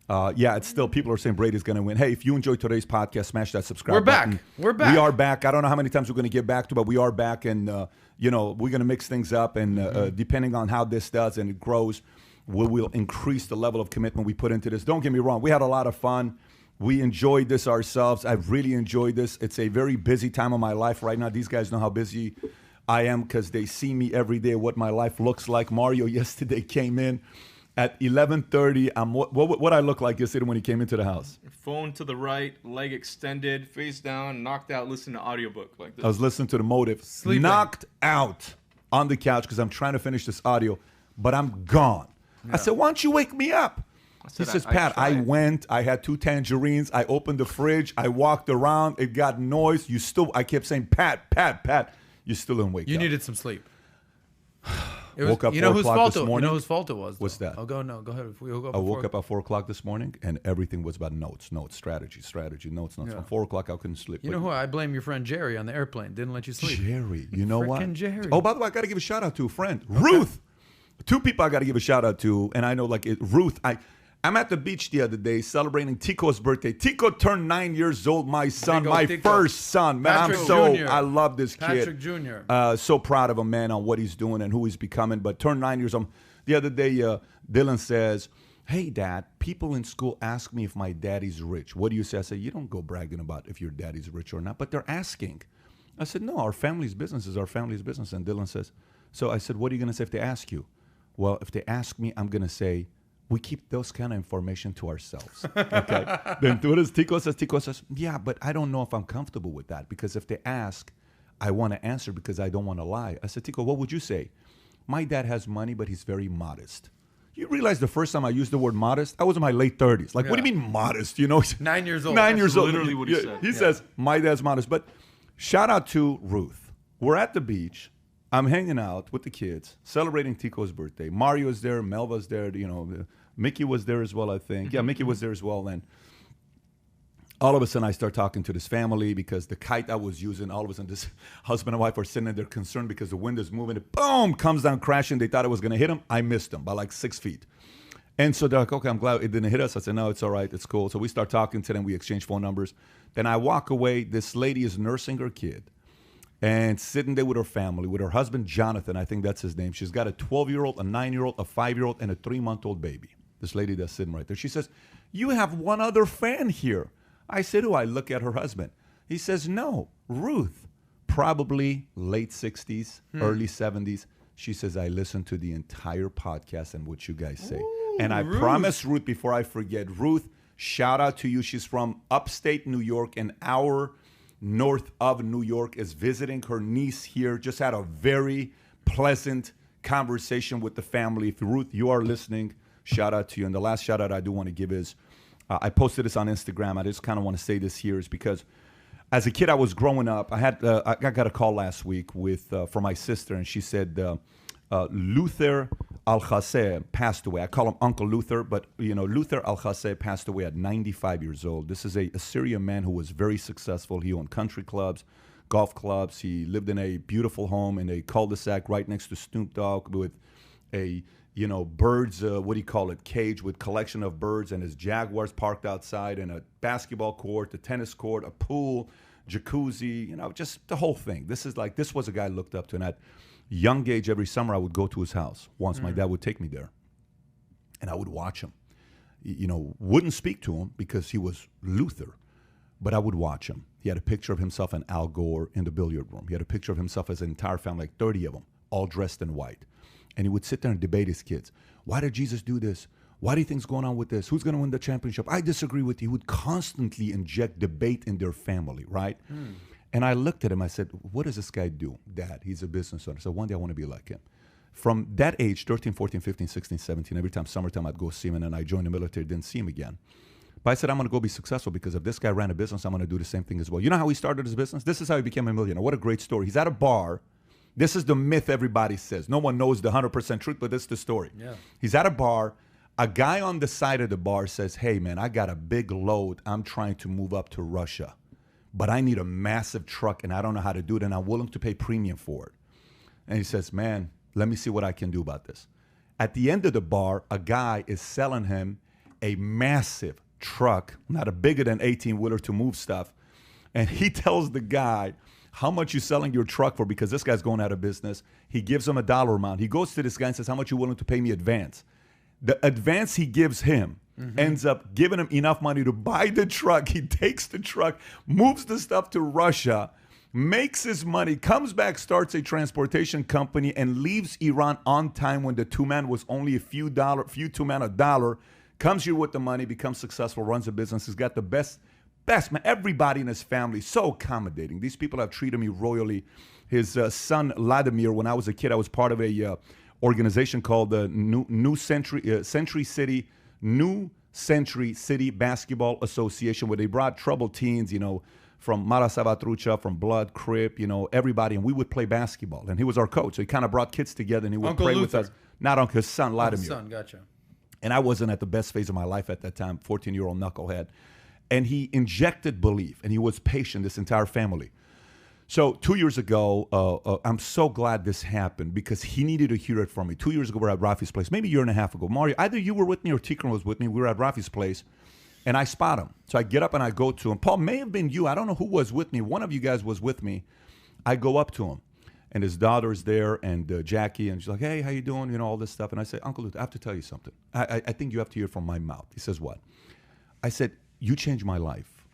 It's still people are saying Brady's going to win. Hey, if you enjoyed today's podcast, smash that subscribe button. We're back. We are back. I don't know how many times we're going to get back to, but we are back, and we're going to mix things up, and depending on how this does and it grows, we will increase the level of commitment we put into this. Don't get me wrong. We had a lot of fun. We enjoyed this ourselves. I've really enjoyed this. It's a very busy time of my life right now. These guys know how busy I am because they see me every day, what my life looks like. Mario yesterday came in at 11:30. What I look like yesterday when he came into the house? Phone to the right, leg extended, face down, knocked out, listening to audiobook like this. I was listening to The Motive. Sleeping. Knocked out on the couch because I'm trying to finish this audio, but I'm gone. Yeah. I said, why don't you wake me up? He says, Pat, I went, I had 2 tangerines, I opened the fridge, I walked around, it got noise. I kept saying, Pat, you still didn't wake up. You needed some sleep. Woke up 4 o'clock this morning. You know whose fault it was, though. What's that? Go ahead. I woke up at 4 o'clock this morning, and everything was about notes, strategy, notes. Yeah. From 4 o'clock, I couldn't sleep. You know who? I blame your friend Jerry on the airplane. Didn't let you sleep. Jerry. You know what? Frickin' Jerry. Oh, by the way, I got to give a shout out to a friend. Okay. Ruth. 2 people I got to give a shout out to, and I know Ruth. I'm at the beach the other day celebrating Tico's birthday. Tico turned 9 years old. My son, first son. Man, I love this kid. Patrick Jr. So proud of him, man, on what he's doing and who he's becoming. But turned 9 years old. The other day, Dylan says, hey, Dad, people in school ask me if my daddy's rich. What do you say? I say, you don't go bragging about if your daddy's rich or not, but they're asking. I said, no, our family's business is our family's business. And Dylan says, so I said, what are you going to say if they ask you? Well, if they ask me, I'm going to say, we keep those kind of information to ourselves. Okay. Then what does Tico says? Tico says, yeah, but I don't know if I'm comfortable with that because if they ask, I want to answer because I don't want to lie. I said, Tico, what would you say? My dad has money, but he's very modest. You realize the first time I used the word modest, I was in my late 30s. Like, what do you mean modest? 9 years old. 9 years old. Literally what he said. He says, my dad's modest. But shout out to Ruth. We're at the beach. I'm hanging out with the kids, celebrating Tico's birthday. Mario's there, Melva's there, Mickey was there as well, I think. Yeah, Mickey was there as well. Then all of a sudden I start talking to this family because the kite I was using, all of a sudden this husband and wife are sitting there concerned because the wind is moving. It, boom, comes down crashing. They thought it was going to hit them. I missed them by like 6 feet. And so they're like, okay, I'm glad it didn't hit us. I said, no, it's all right. It's cool. So we start talking to them. We exchange phone numbers. Then I walk away. This lady is nursing her kid. And sitting there with her family, with her husband, Jonathan, I think that's his name. She's got a 12-year-old, a 9-year-old, a 5-year-old, and a 3-month-old baby. This lady that's sitting right there. She says, you have one other fan here. I said, who? I look at her husband. He says, no, Ruth, probably late 60s, early 70s. She says, I listened to the entire podcast and what you guys say. Ooh, and I promise, Ruth, before I forget, Ruth, shout out to you. She's from upstate New York, an hour north of New York, is visiting her niece here. Just had a very pleasant conversation with the family. If Ruth, you are listening, shout out to you. And the last shout out I do want to give is, I posted this on Instagram. I just kind of want to say this here is because as a kid, I was growing up. I got a call last week from my sister, and she said Luther Alhasse passed away. I call him Uncle Luther, but Luther Alhasse passed away at 95 years old. This is a Syrian man who was very successful. He owned country clubs, golf clubs. He lived in a beautiful home in a cul-de-sac right next to Snoop Dogg with a birds, what do you call it, cage with collection of birds, and his Jaguars parked outside, and a basketball court, a tennis court, a pool, jacuzzi, just the whole thing. This was a guy I looked up to. And at young age, every summer I would go to his house. Once my dad would take me there, and I would watch him. Wouldn't speak to him because he was Luther, but I would watch him. He had a picture of himself and Al Gore in the billiard room. He had a picture of himself as an entire family, like 30 of them, all dressed in white. And he would sit there and debate his kids. Why did Jesus do this? Why do you think's going on with this? Who's going to win the championship? I disagree with you. He would constantly inject debate in their family, right? And I looked at him. I said, what does this guy do? Dad, he's a business owner. So one day I want to be like him. From that age, 13, 14, 15, 16, 17, every time summertime I'd go see him, and then I joined the military, didn't see him again. But I said, I'm going to go be successful, because if this guy ran a business, I'm going to do the same thing as well. You know how he started his business? This is how he became a millionaire. What a great story. He's at a bar. This is the myth everybody says. No one knows the 100% truth, but this is the story. Yeah. He's at a bar. A guy on the side of the bar says, hey, man, I got a big load. I'm trying to move up to Russia, but I need a massive truck, and I don't know how to do it, and I'm willing to pay premium for it. And he says, man, let me see what I can do about this. At the end of the bar, a guy is selling him a massive truck, not a bigger than 18-wheeler to move stuff. And he tells the guy how much you selling your truck for, because this guy's going out of business. He gives him a dollar amount. He goes to this guy and says, how much you willing to pay me advance? The advance he gives him ends up giving him enough money to buy the truck. He takes the truck, moves the stuff to Russia, makes his money, comes back, starts a transportation company, and leaves Iran on time when the two-man was only a few two-man $1, comes here with the money, becomes successful, runs a business. He's got the best man. Everybody in his family, so accommodating. These people have treated me royally. His son, Vladimir, when I was a kid, I was part of a organization called the New Century City Basketball Association, where they brought troubled teens, from Mara Salvatrucha, from Blood, Crip, everybody, and we would play basketball. And he was our coach, so he kind of brought kids together, and he would play with us. Not Uncle, his son, Vladimir. His son, gotcha. And I wasn't at the best phase of my life at that time, 14-year-old knucklehead. And he injected belief, and he was patient, this entire family. So 2 years ago, I'm so glad this happened, because he needed to hear it from me. 2 years ago, we were at Rafi's place, maybe a year and a half ago. Mario, either you were with me or Tikran was with me. We were at Rafi's place, and I spot him. So I get up and I go to him. Paul, may have been you. I don't know who was with me. One of you guys was with me. I go up to him, and his daughter's there, and Jackie, and she's like, hey, how you doing? All this stuff. And I say, Uncle Luther, I have to tell you something. I think you have to hear it from my mouth. He says, what? I said, you changed my life.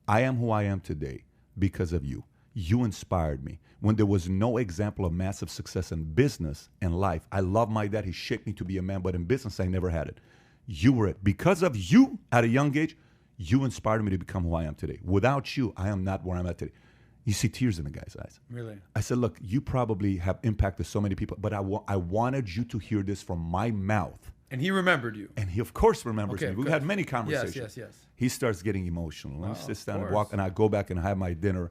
I am who I am today because of you. You inspired me. When there was no example of massive success in business and life, I love my dad. He shaped me to be a man, but in business, I never had it. You were it. Because of you, at a young age, you inspired me to become who I am today. Without you, I am not where I'm at today. You see tears in the guy's eyes. Really? I said, look, you probably have impacted so many people, but I wanted you to hear this from my mouth. And he remembered you. And he, of course, remembers me. We've had many conversations. Yes. He starts getting emotional. And he sits down and walk, and I go back and I have my dinner.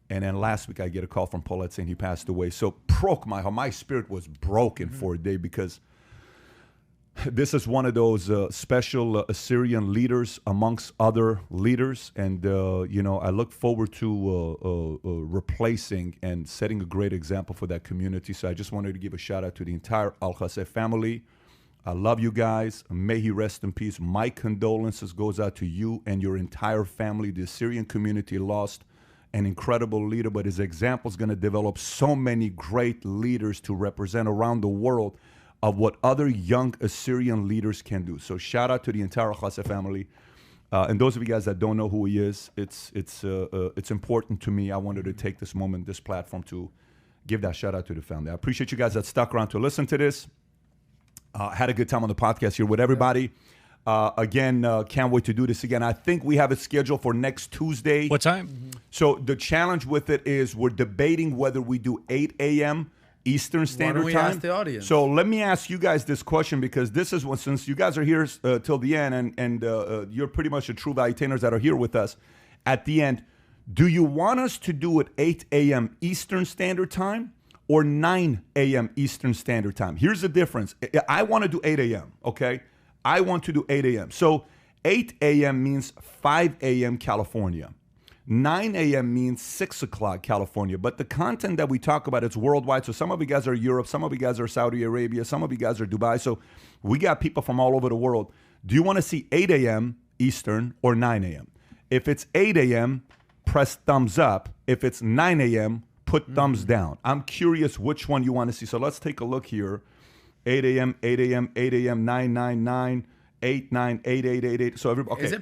And then last week I get a call from Paulette saying he passed away. So broke my heart. My spirit was broken for a day, because this is one of those special Assyrian leaders amongst other leaders. And, I look forward to replacing and setting a great example for that community. So I just wanted to give a shout out to the entire Al-Khaseh family. I love you guys. May he rest in peace. My condolences goes out to you and your entire family. The Assyrian community lost an incredible leader, but his example is going to develop so many great leaders to represent around the world of what other young Assyrian leaders can do. So shout out to the entire Khaseh family. And those of you guys that don't know who he is, it's important to me. I wanted to take this moment, this platform, to give that shout out to the family. I appreciate you guys that stuck around to listen to this. Had a good time on the podcast here with everybody. Again, can't wait to do this again. I think we have it scheduled for next Tuesday. What time? So the challenge with it is we're debating whether we do 8 a.m. Eastern Standard Time. Why don't we ask the audience? So let me ask you guys this question, because this is one, since you guys are here till the end, and you're pretty much the true valuetainers that are here with us at the end. Do you want us to do it 8 a.m. Eastern Standard Time or 9 a.m. Eastern Standard Time? Here's the difference. I want to do 8 a.m., okay? I want to do 8 a.m. So 8 a.m. means 5 a.m. California. 9 a.m. means 6 o'clock California. But the content that we talk about, it's worldwide. So some of you guys are Europe, some of you guys are Saudi Arabia, some of you guys are Dubai. So we got people from all over the world. Do you want to see 8 a.m. Eastern or 9 a.m.? If it's 8 a.m., press thumbs up. If it's 9 a.m., put thumbs down. I'm curious which one you want to see. So let's take a look here. 8 a.m., 8 a.m., 8 a.m., 9, 9, 9. 8, 9, 8, 8, 8, 8. So everybody, okay, is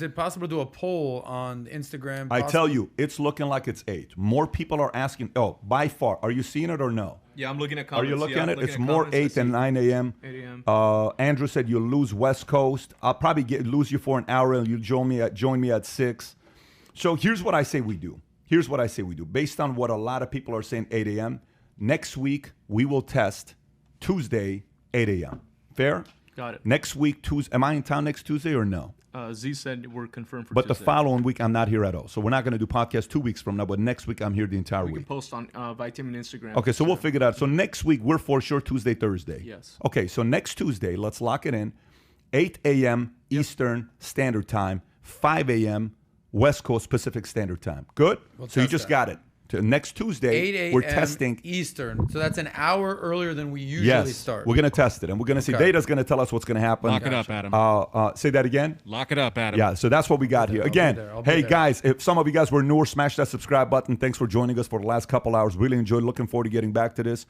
it possible to do a poll on Instagram? I tell you, it's looking like it's 8. More people are asking. Oh, by far. Are you seeing it or no? Yeah, I'm looking at comments. Are you looking at it? It's more 8 than 9 a.m. 8 a.m. Andrew said you'll lose West Coast. I'll probably lose you for an hour and you'll join me at 6. So here's what I say we do. Here's what I say we do. Based on what a lot of people are saying, 8 a.m. Next week, we will test Tuesday, 8 a.m. Fair? Got it. Next week, Tuesday. Am I in town next Tuesday or no? Z said we're confirmed for But Tuesday. the following week, I'm not here at all. So we're not going to do podcast 2 weeks from now, but next week, I'm here the entire week. We can post on Valuetainment Instagram. Okay, so we'll figure it out. So next week, we're for sure Tuesday, Thursday. Yes. Okay, so next Tuesday, let's lock it in. 8 a.m. Eastern Standard Time, 5 a.m. West Coast Pacific Standard Time. Good? So you just got it. Next Tuesday, 8 a.m. we're testing Eastern. So that's an hour earlier than we usually start. We're going to test it. And we're going to see. Data's going to tell us what's going to happen. Lock it up, Adam. Say that again? Lock it up, Adam. Yeah, so that's what we got here. Again, hey, guys, if some of you guys were newer, smash that subscribe button. Thanks for joining us for the last couple hours. Really enjoyed. Looking forward to getting back to this.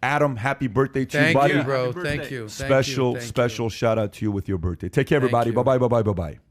Adam, happy birthday to you, buddy. Thank you, bro. Thank you. Special shout out to you with your birthday. Take care, everybody. Bye-bye, bye-bye, bye-bye.